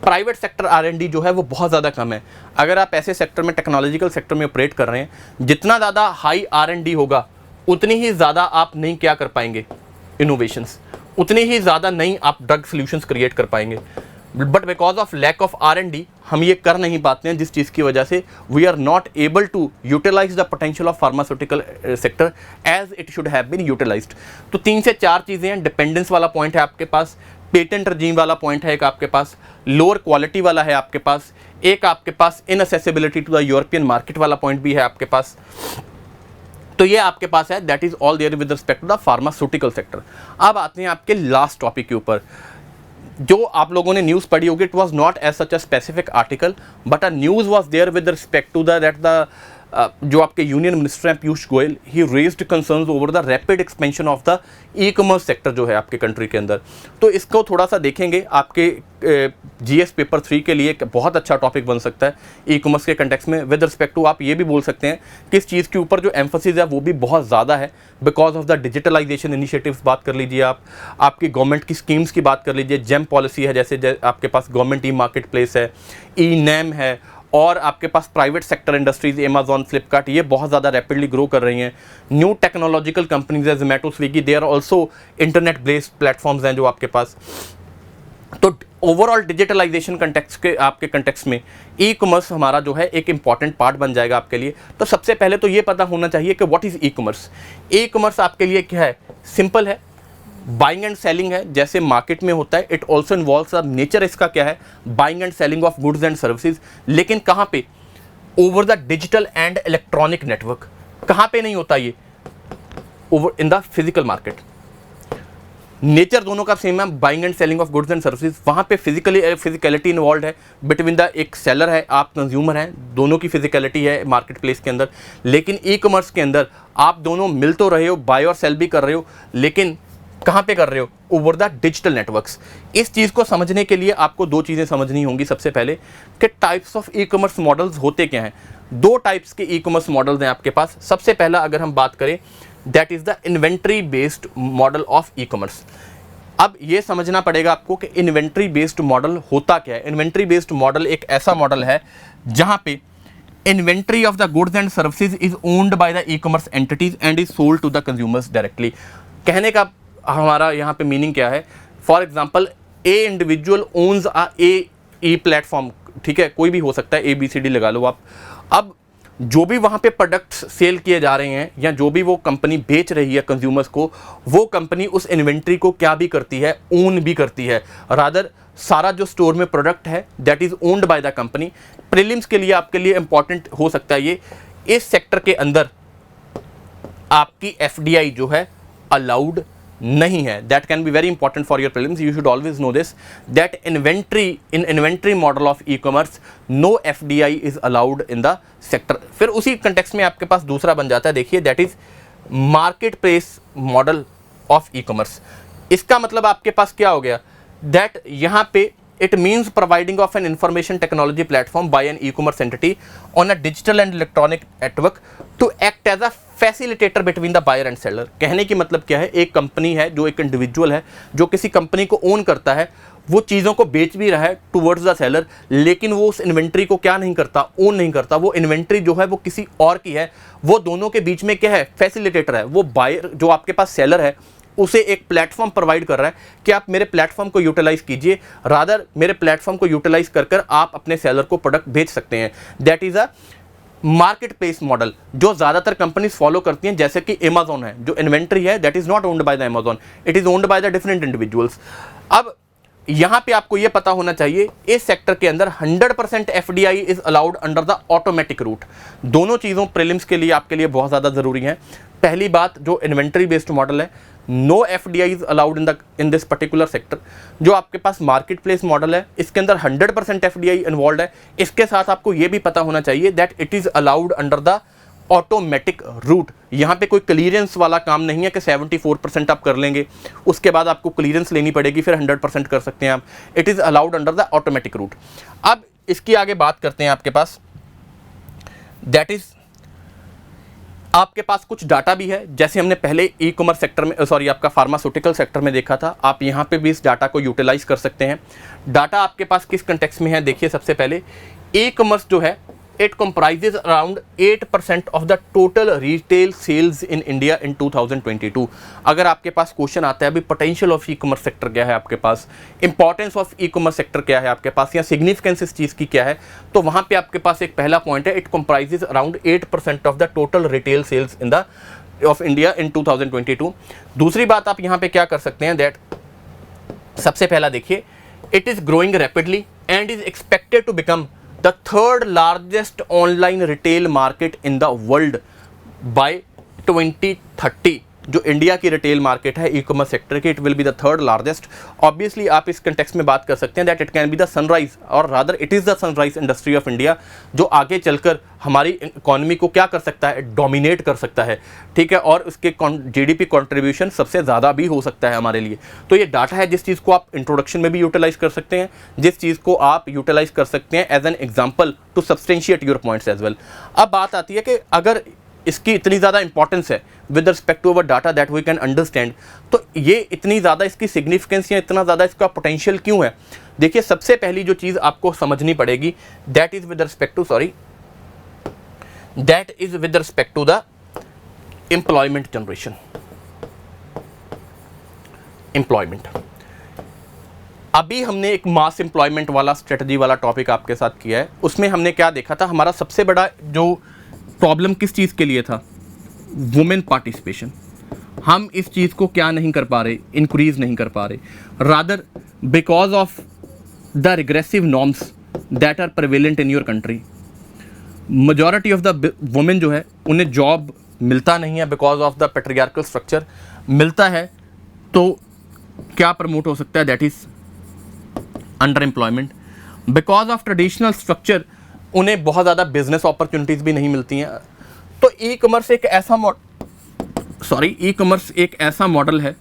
[SPEAKER 1] प्राइवेट सेक्टर R&D जो है वो बहुत ज़्यादा कम है। अगर आप ऐसे सेक्टर में, टेक्नोलॉजिकल सेक्टर में ऑपरेट कर रहे हैं, जितना ज़्यादा हाई R&D होगा उतनी ही ज़्यादा आप नहीं क्या कर पाएंगे, इनोवेशंस, उतनी ही ज़्यादा नहीं आप ड्रग सोल्यूशंस क्रिएट कर पाएंगे। But because of lack of R&D हम ये कर नहीं पाते हैं, जिस चीज़ की वजह से we are not able to utilise the potential of pharmaceutical sector as it should have been utilised. तो 3 से 4 चीज़ें हैं। डिपेंडेंस वाला पॉइंट है आपके पास, पेटेंट रजीम वाला पॉइंट है एक आपके पास, लोअर क्वालिटी वाला है आपके पास, एक आपके पास inaccessibility to the European market वाला पॉइंट भी है आपके पास। तो ये आपके पास है, that is all there with respect to the pharmaceutical sector. अब आते हैं आपके लास्ट टॉपिक के ऊपर। जो आप लोगों ने न्यूज़ पढ़ी होगी, it was not as such a specific article but a news was there with respect to the जो आपके यूनियन मिनिस्टर हैं Piyush Goyal, he raised concerns over the rapid expansion of the e-commerce sector जो है आपके country के अंदर। तो इसको थोड़ा सा देखेंगे, आपके GS पेपर 3 के लिए एक बहुत अच्छा टॉपिक बन सकता है ई-कॉमर्स के कंटेक्स्ट में। विद रिस्पेक्ट टू आप ये भी बोल सकते हैं कि इस चीज़ के ऊपर जो एम्फोसिस है वो भी बहुत ज़्यादा है because of the digitalisation initiatives. बात कर लीजिए आप, आपकी गवर्नमेंट की स्कीम्स की बात कर लीजिए, जेम पॉलिसी है, जैसे आपके पास गवर्नमेंट ई-मार्केट प्लेस है, ई-नैम है, और आपके पास private sector industries, Amazon, Flipkart, ये बहुत ज़्यादा रैपिडली ग्रो कर रही हैं। न्यू टेक्नोलॉजिकल कंपनीज है, Zomato, Swiggy, they are also internet based platforms हैं जो आपके पास। तो ओवरऑल डिजिटलाइजेशन कंटेक्स्ट के आपके कंटेक्स्ट में ई-कॉमर्स हमारा जो है एक इंपॉर्टेंट पार्ट बन जाएगा आपके लिए। तो सबसे पहले तो ये पता होना चाहिए कि व्हाट इज़ ई-कॉमर्स। ई-कॉमर्स आपके लिए क्या है, सिंपल है, बाइंग एंड सेलिंग है जैसे मार्केट में होता है। इट ऑल्सो इन्वॉल्व्स, अब नेचर इसका क्या है, buying and selling of goods and services, लेकिन कहाँ पे, over the digital and electronic network. कहाँ पे नहीं होता ये, over in the physical market. Nature दोनों का सेम है, buying and selling of goods and services. वहाँ पे फिजिकलिटी इन्वॉल्व है बिटवीन द, एक सेलर है, आप कंज्यूमर हैं, दोनों की फिजिकलिटी है मार्केट प्लेस के अंदर। लेकिन ई कॉमर्स के अंदर आप दोनों मिल तो रहे हो, बाय और सेल भी कर रहे हो, लेकिन कहाँ पे कर रहे हो, ओवर द डिजिटल नेटवर्क्स। इस चीज़ को समझने के लिए आपको 2 चीज़ें समझनी होंगी। सबसे पहले कि types of e commerce models होते क्या हैं। 2 टाइप्स के ई कॉमर्स मॉडल्स हैं आपके पास। सबसे पहला अगर हम बात करें, that is the inventory based model of e commerce. अब ये समझना पड़ेगा आपको कि इन्वेंट्री बेस्ड मॉडल होता क्या है। इन्वेंट्री बेस्ड मॉडल एक ऐसा मॉडल है जहाँ पे inventory of the goods and services is owned by the E commerce entities and is sold to the consumers directly. कहने का हमारा यहाँ पे मीनिंग क्या है, for example a individual owns a e platform, ठीक है, कोई भी हो सकता है, ABCD लगा लो आप। अब जो भी वहाँ पे प्रोडक्ट्स सेल किए जा रहे हैं या जो भी वो कंपनी बेच रही है कंज्यूमर्स को, वो कंपनी उस इन्वेंट्री को क्या भी करती है, ओन भी करती है। रादर सारा जो स्टोर में प्रोडक्ट है that is owned by the company. Prelims के लिए आपके लिए इंपॉर्टेंट हो सकता है ये, इस सेक्टर के अंदर आपकी FDI जो है अलाउड नहीं है। That can be very important for your prelims, you should always know this, that inventory model of E commerce no FDI is allowed in the sector. फिर उसी कंटेक्स्ट में आपके पास दूसरा बन जाता है, देखिए, that is market place model of e commerce. इसका मतलब आपके पास क्या हो गया, दैट यहाँ पे it means providing of an information technology platform by an e-commerce entity on a digital and electronic network to act as a facilitator between the buyer and seller। कहने की मतलब क्या है, एक कंपनी है जो एक इंडिविजुअल है जो किसी कंपनी को ओन करता है, वो चीज़ों को बेच भी रहा है टूवर्ड्स द सेलर, लेकिन वो उस इन्वेंट्री को क्या नहीं करता, ओन नहीं करता। वो इन्वेंट्री जो है वो किसी और की है। वो दोनों के बीच में क्या है, फैसिलिटेटर है। वो बायर जो आपके पास सेलर है उसे एक प्लेटफॉर्म प्रोवाइड कर रहा है कि आप मेरे प्लेटफॉर्म को यूटिलाइज कीजिए, रादर मेरे प्लेटफॉर्म को यूटिलाइज कर आप अपने सेलर को प्रोडक्ट बेच सकते हैं। That is a market place model जो ज़्यादातर कंपनीज फॉलो करती हैं, जैसे कि अमेजॉन है, जो इन्वेंट्री है that is not owned by the Amazon, it is owned by the different individuals. अब यहाँ पे आपको ये पता होना चाहिए, इस सेक्टर के अंदर 100% FDI is allowed under the automatic route. दोनों चीज़ों प्रीलिम्स के लिए आपके लिए बहुत ज़्यादा ज़रूरी है। पहली बात, जो इन्वेंट्री बेस्ड मॉडल है, no FDI is allowed in this particular sector. जो आपके पास मार्केट प्लेस मॉडल है, इसके अंदर 100% FDI इन्वॉल्व है। इसके साथ आपको ये भी पता होना चाहिए that it is allowed under the automatic route. यहाँ पे कोई क्लियरेंस वाला काम नहीं है कि 74% आप कर लेंगे, उसके बाद आपको क्लियरेंस लेनी पड़ेगी, फिर 100% कर सकते हैं आप। It is allowed under the automatic route. अब इसकी आगे बात करते हैं आपके पास, दैट इज़ आपके पास कुछ डाटा भी है, जैसे हमने पहले ई कॉमर्स सेक्टर में, सॉरी आपका फार्मास्यूटिकल सेक्टर में देखा था, आप यहाँ पे भी इस डाटा को यूटिलाइज कर सकते हैं। डाटा आपके पास किस कंटेक्स्ट में है, देखिए सबसे पहले ई कॉमर्स जो है it comprises around 8% of the total retail sales in India इन 2022। अगर आपके पास क्वेश्चन आता है अभी potential of e commerce sector क्या है आपके पास, importance of e commerce sector क्या है आपके पास, या सिग्निफिकेंस इस चीज़ की क्या है, तो वहाँ पे आपके पास एक पहला पॉइंट है, it comprises around 8% of the total retail sales in the of India इन 2022। दूसरी बात आप यहाँ पे क्या कर सकते हैं, दैट सबसे पहला देखिए, it is growing rapidly and is expected to become the third largest online retail market in the world by 2030। जो इंडिया की रिटेल मार्केट है ई कॉमर्स सेक्टर की, it will be the third largest. Obviously आप इस context में बात कर सकते हैं that it can be the sunrise, और rather it is the sunrise industry of India, जो आगे चलकर हमारी इकोनॉमी को क्या कर सकता है, डोमिनेट कर सकता है, ठीक है, और उसके जीडीपी कंट्रीब्यूशन सबसे ज़्यादा भी हो सकता है हमारे लिए। तो ये डाटा है जिस चीज़ को आप इंट्रोडक्शन में भी यूटिलाइज कर सकते हैं, जिस चीज़ को आप यूटिलाइज कर सकते हैं as an example to substantiate your points as well. अब बात आती है कि अगर इसकी इतनी ज़्यादा इंपॉर्टेंस है with respect to our data that we can understand, तो ये इतनी ज़्यादा इसकी सिग्निफिकेंस या इतना ज़्यादा इसका पोटेंशियल क्यों है। देखिए सबसे पहली जो चीज़ आपको समझनी पड़ेगी that is with respect to the employment generation. Employment, अभी हमने एक मास एम्प्लॉयमेंट वाला स्ट्रेटजी वाला टॉपिक आपके साथ किया है, उसमें हमने क्या देखा था, हमारा सबसे बड़ा जो प्रॉब्लम किस चीज़ के लिए था, वुमेन पार्टिसिपेशन। हम इस चीज़ को क्या नहीं कर पा रहे, इंक्रीज़ नहीं कर पा रहे, rather because of the regressive norms that are prevalent in your country. Majority of the women जो है उन्हें जॉब मिलता नहीं है because of the patriarchal structure. मिलता है तो क्या प्रमोट हो सकता है, that is under employment. Because of traditional structure उन्हें बहुत ज़्यादा बिजनेस अपॉर्चुनिटीज़ भी नहीं मिलती हैं। तो ई कॉमर्स एक ऐसा मॉडल है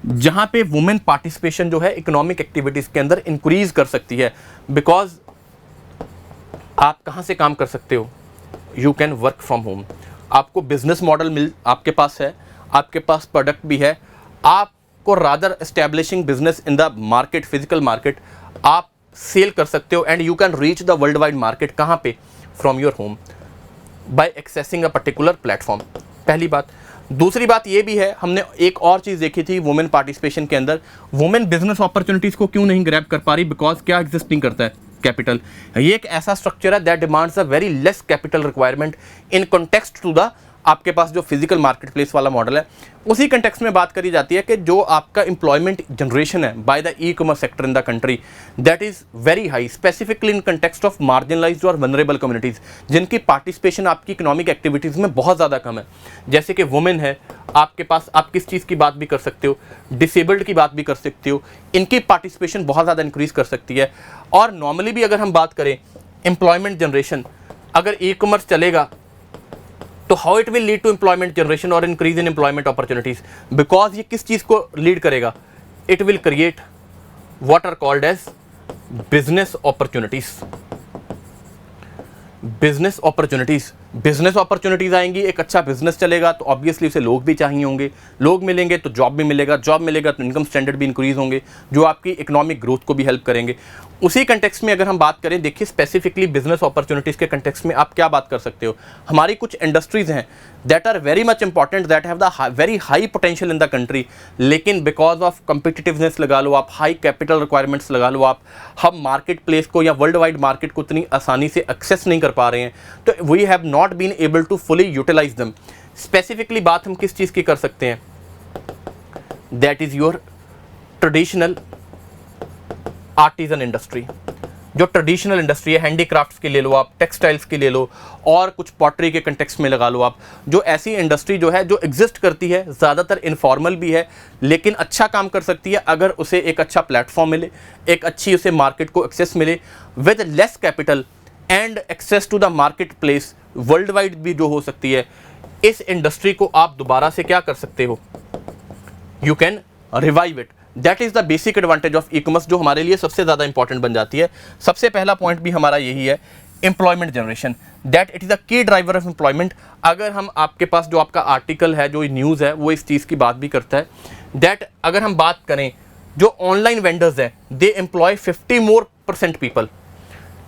[SPEAKER 1] जहाँ पे वुमेन पार्टिसिपेशन जो है इकोनॉमिक एक्टिविटीज़ के अंदर इंक्रीज़ कर सकती है। बिकॉज आप कहाँ से काम कर सकते हो, you can work from home. आपको बिजनेस मॉडल आपके पास है, आपके पास प्रोडक्ट भी है, आपको rather establishing business in the market, physical market, आप सेल कर सकते हो and you can reach the world wide market. कहाँ पे, from your home, by accessing a particular platform. पहली बात। दूसरी बात ये भी है, हमने एक और चीज़ देखी थी वुमेन पार्टिसिपेशन के अंदर, वुमेन बिजनेस अपॉर्चुनिटीज़ को क्यों नहीं ग्रैब कर पा रही, बिकॉज क्या एग्जिस्ट नहीं करता है, कैपिटल। ये एक ऐसा स्ट्रक्चर है that demands a very less capital requirement in context to the आपके पास जो फिजिकल मार्केट प्लेस वाला मॉडल है। उसी कंटेक्स्ट में बात करी जाती है कि जो आपका एम्प्लॉयमेंट जनरेशन है bye the e commerce sector in the country, that is very high, specifically in context of marginalised और वनरेबल कम्युनिटीज़, जिनकी पार्टिसिपेशन आपकी इकोनॉमिक एक्टिविटीज़ में बहुत ज़्यादा कम है। जैसे कि वुमेन है आपके पास, आप किस चीज़ की बात भी कर सकते हो, डिसेबल्ड की बात भी कर सकते हो, इनकी पार्टिसिपेशन बहुत ज़्यादा इंक्रीज़ कर सकती है। और नॉर्मली भी अगर हम बात करें एम्प्लॉयमेंट जनरेशन, अगर ई कॉमर्स चलेगा तो how it will lead to employment generation और increase in employment opportunities, because ये किस चीज़ को लीड करेगा, it will create what are called as business opportunities. Business opportunities आएंगी, एक अच्छा बिजनेस चलेगा तो ऑब्वियसली उसे लोग भी चाहिए होंगे, लोग मिलेंगे तो जॉब भी मिलेगा, जॉब मिलेगा तो इनकम स्टैंडर्ड भी इंक्रीज़ होंगे, जो आपकी इकोनॉमिक ग्रोथ को भी हेल्प करेंगे। उसी कंटेक्स्ट में अगर हम बात करें, देखिए स्पेसिफिकली बिजनेस अपॉर्चुनिटीज़ के कंटेक्स्ट में आप क्या बात कर सकते हो, हमारी कुछ इंडस्ट्रीज़ हैं that are very much important, that have the very high potential in the country, लेकिन बिकॉज ऑफ कम्पिटिटिवनेस लगा लो आप, हाई कैपिटल रिक्वायरमेंट्स लगा लो आप, हम मार्केट प्लेस को या वर्ल्ड वाइड मार्केट को इतनी आसानी से एक्सेस नहीं कर पा रहे हैं, तो we have not been able to fully utilise them. Specifically बात हम किस चीज़ की कर सकते हैं, that is your traditional artisan industry. जो ट्रेडिशनल इंडस्ट्री है, हैंडीक्राफ्ट्स की ले लो आप, टेक्सटाइल्स की ले लो, और कुछ पॉटरी के कंटेक्स्ट में लगा लो आप, जो ऐसी इंडस्ट्री जो है जो एग्जिस्ट करती है, ज़्यादातर इनफॉर्मल भी है लेकिन अच्छा काम कर सकती है अगर उसे एक अच्छा प्लेटफॉर्म मिले, एक अच्छी उसे मार्केट को एक्सेस मिले with less capital and access to the market place world wide भी जो हो सकती है, इस इंडस्ट्री को आप दोबारा से क्या कर सकते हो, you can revive it. That is the basic advantage of e commerce, जो हमारे लिए सबसे ज़्यादा इंपॉर्टेंट बन जाती है। सबसे पहला पॉइंट भी हमारा यही है, employment generation, that it is अ की ड्राइवर ऑफ एम्प्लॉयमेंट। अगर हम आपके पास जो आपका आर्टिकल है, जो न्यूज़ है, वो इस चीज़ की बात भी करता है दैट अगर हम बात करें जो ऑनलाइन वेंडर्स हैं, they employ 50% people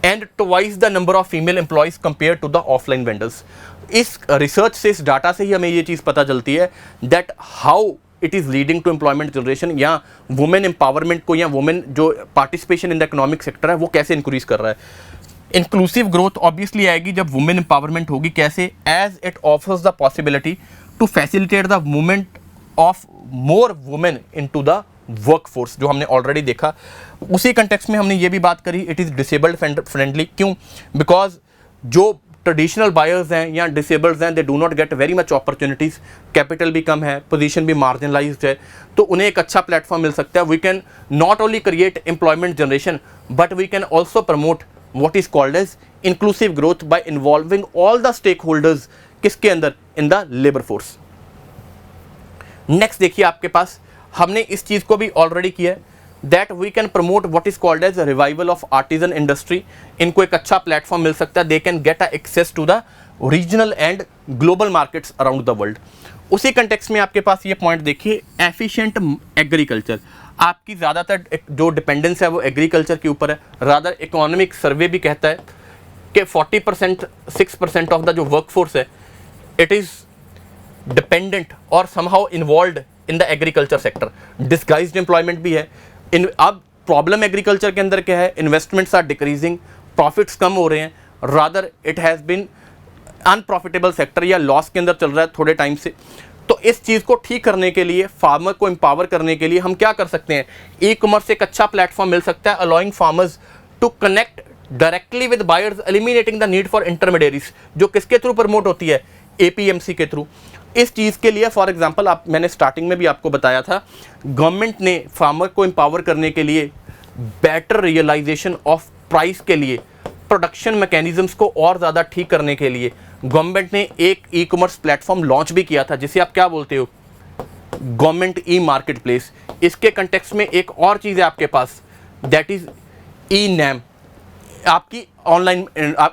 [SPEAKER 1] and twice the number of female employees compare to the offline vendors. इस रिसर्च से, इस डाटा से ही हमें ये चीज़ पता चलती है that how it is leading to employment generation, या वुमेन एम्पावरमेंट को, या वुमेन जो participation in the economic sector है वो कैसे इंक्रीज कर रहा है। इंक्लूसिव ग्रोथ ऑब्वियसली आएगी जब वुमेन एम्पावरमेंट होगी। कैसे? As it offers the possibility to facilitate the movement of more women into the workforce, जो हमने ऑलरेडी देखा। उसी कंटेक्स्ट में हमने ये भी बात करी, इट इज़ डिसेबल्ड फ्रेंडली। क्यों? बिकॉज जो ट्रेडिशनल बायर्स हैं या डिसेबल्ड हैं, दे do not get very much opportunities, capital भी कम है, पोजीशन भी मार्जिनलाइज्ड है, तो उन्हें एक अच्छा प्लेटफॉर्म मिल सकता है। We can not only create employment generation but we can also promote what is called as inclusive growth by involving all the stakeholders, किसके अंदर? in the labor force। next देखिए, आपके पास हमने इस चीज़ को भी ऑलरेडी किया है, that we can promote what is called as a revival of artisan industry। इनको एक अच्छा प्लेटफॉर्म मिल सकता है, they can get a access to the regional and global markets around the world। उसी कंटेक्स्ट में आपके पास ये पॉइंट देखिए, एफिशिएंट एग्रीकल्चर। आपकी ज़्यादातर जो डिपेंडेंस है वो एग्रीकल्चर के ऊपर है। रादर इकोनॉमिक सर्वे भी कहता है कि 40% 6% ऑफ द जो वर्कफोर्स है, इट इज़ डिपेंडेंट और somehow involve in the agriculture sector. Disguised employment भी है। अब प्रॉब्लम एग्रीकल्चर के अंदर क्या है? इन्वेस्टमेंट्स आर डिक्रीजिंग, प्रॉफिट्स कम हो रहे हैं, rather it has been unprofitable sector या लॉस के अंदर चल रहा है थोड़े टाइम से। तो इस चीज़ को ठीक करने के लिए, फार्मर को एम्पावर करने के लिए हम क्या कर सकते हैं? ई कॉमर्स एक अच्छा प्लेटफॉर्म मिल सकता है, allowing farmers to connect directly with buyers, eliminating the need for intermediaries, जो किसके थ्रू प्रमोट होती है? APMC के थ्रू। इस चीज़ के लिए फॉर एग्जांपल मैंने स्टार्टिंग में भी आपको बताया था, गवर्नमेंट ने फार्मर को एम्पावर करने के लिए, बेटर रियलाइजेशन ऑफ प्राइस के लिए, प्रोडक्शन मैकेनिज्म्स को और ज़्यादा ठीक करने के लिए गवर्नमेंट ने एक ई कॉमर्स प्लेटफॉर्म लॉन्च भी किया था, जिसे आप क्या बोलते हो? Government e market place. इसके कंटेक्स्ट में एक और चीज़ है आपके पास, दैट इज़ E-NAM, आपकी ऑनलाइन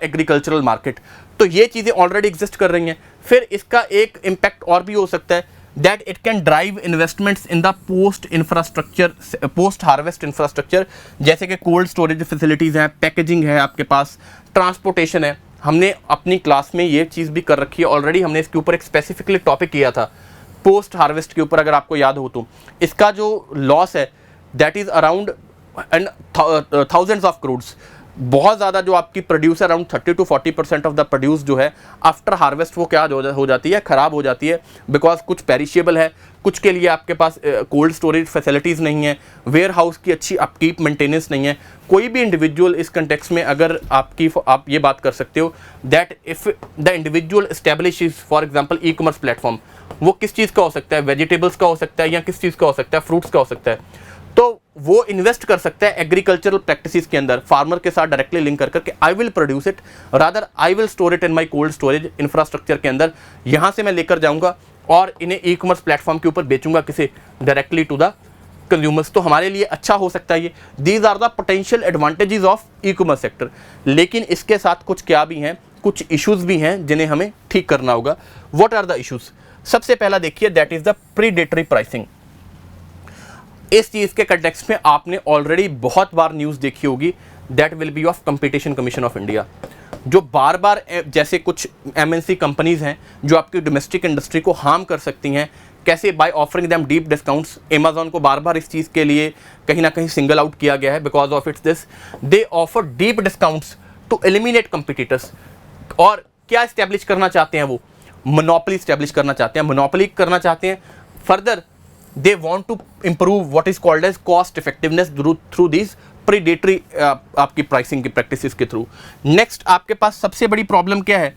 [SPEAKER 1] एग्रीकल्चरल मार्केट। तो ये चीज़ें ऑलरेडी एग्जिस्ट कर रही हैं। फिर इसका एक इम्पैक्ट और भी हो सकता है, that it can drive investments in the post harvest infrastructure, जैसे कि कोल्ड स्टोरेज फैसिलिटीज़ हैं, पैकेजिंग है आपके पास, ट्रांसपोर्टेशन है। हमने अपनी क्लास में ये चीज़ भी कर रखी है ऑलरेडी, हमने इसके ऊपर एक स्पेसिफिकली टॉपिक किया था पोस्ट हार्वेस्ट के ऊपर, अगर आपको याद हो तो। इसका जो लॉस है that is around thousands of crores. बहुत ज़्यादा जो आपकी प्रोड्यूस है, around 30 to 40% of the produce जो है आफ्टर हार्वेस्ट वो क्या हो जाती है? ख़राब हो जाती है। बिकॉज कुछ पेरिशेबल है, कुछ के लिए आपके पास कोल्ड स्टोरेज फैसिलिटीज़ नहीं है, वेयर हाउस की अच्छी अपकीप मेंटेनेंस नहीं है। कोई भी इंडिविजुअल इस कंटेक्स्ट में अगर आप ये बात कर सकते हो that if the individual establishes for example e commerce platform, वो किस चीज़ का हो सकता है? वेजिटेबल्स का हो सकता है, या किस चीज़ का हो सकता है? फ्रूट्स का हो सकता है। तो वो इन्वेस्ट कर सकता है एग्रीकल्चरल प्रैक्टिसेस के अंदर, फार्मर के साथ डायरेक्टली लिंक कर करके, I will produce it, rather I will store it in my cold storage infrastructure के अंदर, यहाँ से मैं लेकर जाऊँगा और इन्हें ई कॉमर्स प्लेटफॉर्म के ऊपर बेचूंगा, किसे? Directly to the consumers. तो हमारे लिए अच्छा हो सकता है ये। These are the potential advantages of e commerce sector. लेकिन इसके साथ कुछ क्या भी हैं, कुछ इश्यूज़ भी हैं जिन्हें हमें ठीक करना होगा। What are the issues? सबसे पहला देखिए, that is the predatory pricing. इस चीज़ के कंटेक्स्ट में आपने ऑलरेडी बहुत बार न्यूज़ देखी होगी, that will B of competition commission of India, जो बार बार जैसे कुछ MNC कंपनीज़ हैं जो आपकी डोमेस्टिक इंडस्ट्री को हार्म कर सकती हैं। कैसे? By offering them deep discounts. Amazon को बार बार इस चीज़ के लिए कहीं ना कहीं सिंगल आउट किया गया है, because of its this they offer deep discounts to eliminate competitors. और क्या इस्टेब्लिश करना चाहते हैं? वो मोनोपोली इस्टेब्लिश करना चाहते हैं, मोनोपोली करना चाहते हैं। Further they want to improve what is called as cost effectiveness through these predatory आपकी प्राइसिंग की प्रैक्टिसेस के थ्रू। नेक्स्ट आपके पास सबसे बड़ी प्रॉब्लम क्या है?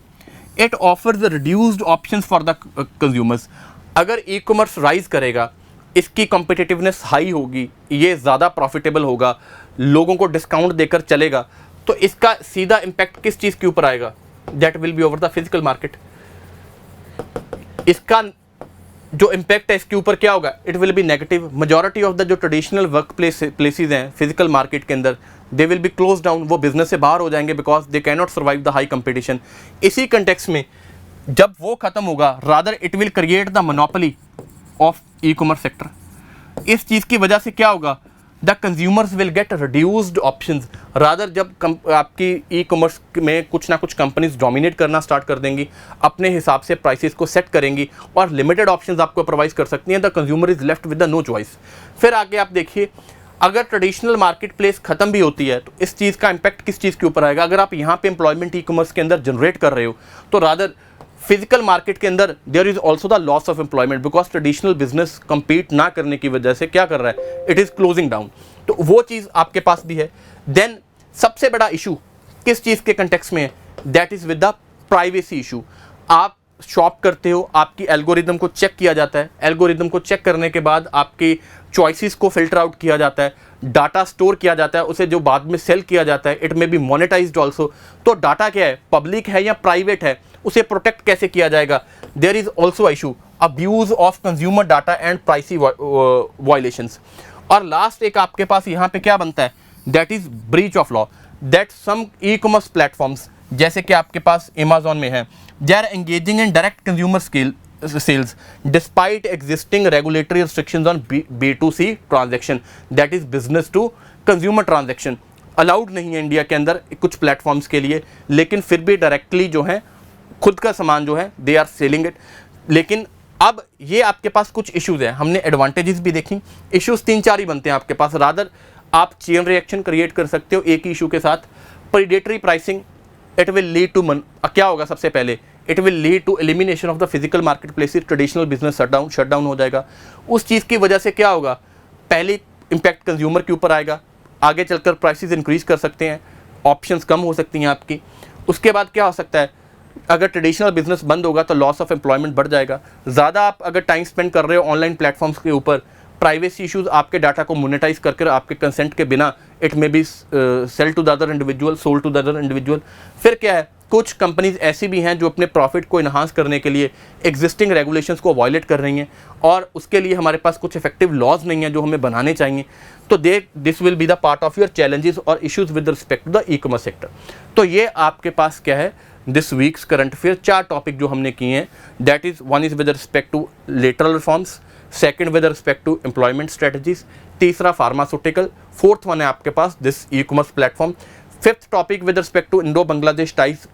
[SPEAKER 1] It offers reduced options for the consumers. अगर ई कॉमर्स राइज करेगा, इसकी कॉम्पिटिटिवनेस हाई होगी, ये ज़्यादा प्रॉफिटेबल होगा, लोगों को डिस्काउंट देकर चलेगा, तो इसका सीधा इम्पैक्ट किस चीज़ के ऊपर आएगा? That will B over the physical market. इसका जो इम्पैक्ट है इसके ऊपर क्या होगा, it will B negative. Majority of the जो ट्रेडिशनल वर्क प्लेसेज हैं फिजिकल मार्केट के अंदर, they will be close down, वो बिजनेस से बाहर हो जाएंगे because they can not survive the high competition. इसी कंटेक्स्ट में जब वो खत्म होगा, rather it will create the monopoly of e commerce sector. इस चीज़ की वजह से क्या होगा, the consumers will get reduced options. Rather जब आपकी ई कॉमर्स में कुछ ना कुछ कंपनीज डोमिनेट करना स्टार्ट कर देंगी, अपने हिसाब से प्राइसेस को सेट करेंगी और लिमिटेड ऑप्शंस आपको प्रोवाइड कर सकती हैं, the consumer is left with the no choice. फिर आगे आप देखिए, अगर ट्रेडिशनल मार्केट प्लेस खत्म भी होती है तो इस चीज़ का इम्पैक्ट किस चीज़ के ऊपर आएगा। अगर आप यहाँ पे एम्प्लॉयमेंट ई कॉमर्स के अंदर जनरेट कर रहे हो तो रादर फिजिकल मार्केट के अंदर there is also the loss of employment because traditional business compete ना करने की वजह से क्या कर रहा है, इट इज़ क्लोजिंग डाउन। तो वो चीज़ आपके पास भी है। देन सबसे बड़ा इशू किस चीज़ के कंटेक्स्ट में है, that is with the privacy issue. आप शॉप करते हो, आपकी एल्गोरिदम को चेक किया जाता है, एल्गोरिदम को चेक करने के बाद आपकी चॉइसेस को फिल्टर आउट किया जाता है, डाटा स्टोर किया जाता है, उसे जो बाद में सेल किया जाता है, it may B monetised also. तो डाटा क्या है, पब्लिक है या प्राइवेट है, उसे प्रोटेक्ट कैसे किया जाएगा। There is also issue abuse of consumer data and privacy violations. और लास्ट एक आपके पास यहाँ पे क्या बनता है, that is breach of law, that some e commerce platforms जैसे कि आपके पास अमेजोन में है, they are engaging in direct consumer sales despite existing regulatory restrictions on B2C transaction, that is business to consumer transaction। Allowed नहीं है India के अंदर कुछ प्लेटफॉर्म्स के लिए, लेकिन फिर भी डायरेक्टली जो है खुद का सामान जो है दे आर सेलिंग इट। लेकिन अब ये आपके पास कुछ इश्यूज हैं, हमने एडवांटेजेस भी देखी, इश्यूज 3-4 ही बनते हैं आपके पास। रादर आप चेन रिएक्शन क्रिएट कर सकते हो एक ही इशू के साथ। Predatory pricing, it will lead to क्या होगा, सबसे पहले it will lead to elimination of the physical market places, traditional business shutdown हो जाएगा। उस चीज़ की वजह से क्या होगा, पहले इम्पैक्ट कंज्यूमर के ऊपर आएगा, आगे चलकर प्राइसेस इंक्रीज कर सकते हैं, ऑप्शंस कम हो सकती हैं आपकी। उसके बाद क्या हो सकता है, अगर ट्रेडिशनल बिजनेस बंद होगा तो लॉस ऑफ एम्प्लॉयमेंट बढ़ जाएगा। ज़्यादा आप अगर टाइम स्पेंड कर रहे हो ऑनलाइन प्लेटफॉर्म्स के ऊपर, प्राइवेसी इश्यूज आपके डाटा को मोनेटाइज करके आपके कंसेंट के बिना it may be sell to the other individual, sold to the other individual. फिर क्या है, कुछ कंपनीज ऐसी भी हैं जो अपने प्रॉफिट को इन्हांस करने के लिए एग्जिस्टिंग रेगुलेशंस को वायलेट कर रही हैं और उसके लिए हमारे पास कुछ इफेक्टिव लॉज नहीं है जो हमें बनाने चाहिए। तो this will be the part of your challenges और issues with respect to the e commerce sector. तो ये आपके पास क्या है, this week's current affair 4 topic जो हमने किए हैं, that is 1 is with respect to lateral reforms, second with respect to employment strategies, तीसरा फार्मास्यूटिकल, फोर्थ वन है आपके पास this e-commerce platform, fifth topic with respect to Indo Bangladesh ties,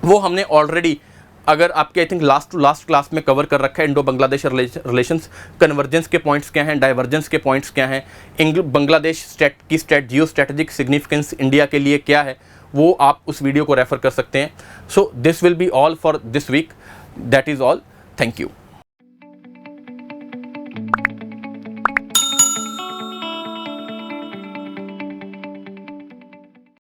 [SPEAKER 1] वो हमने ऑलरेडी अगर आपके आई थिंक लास्ट क्लास में cover कर रखा है। इंडो बांग्लादेश रिलेशंस, कन्वर्जेंस के पॉइंट्स क्या हैं, डाइवर्जेंस के पॉइंट्स क्या हैं, बांग्लादेश की जियो स्ट्रेटेजिक सिग्निफिकेंस इंडिया के लिए क्या है, वो आप उस वीडियो को रेफर कर सकते हैं। So this will be all for this week, that is all, thank you.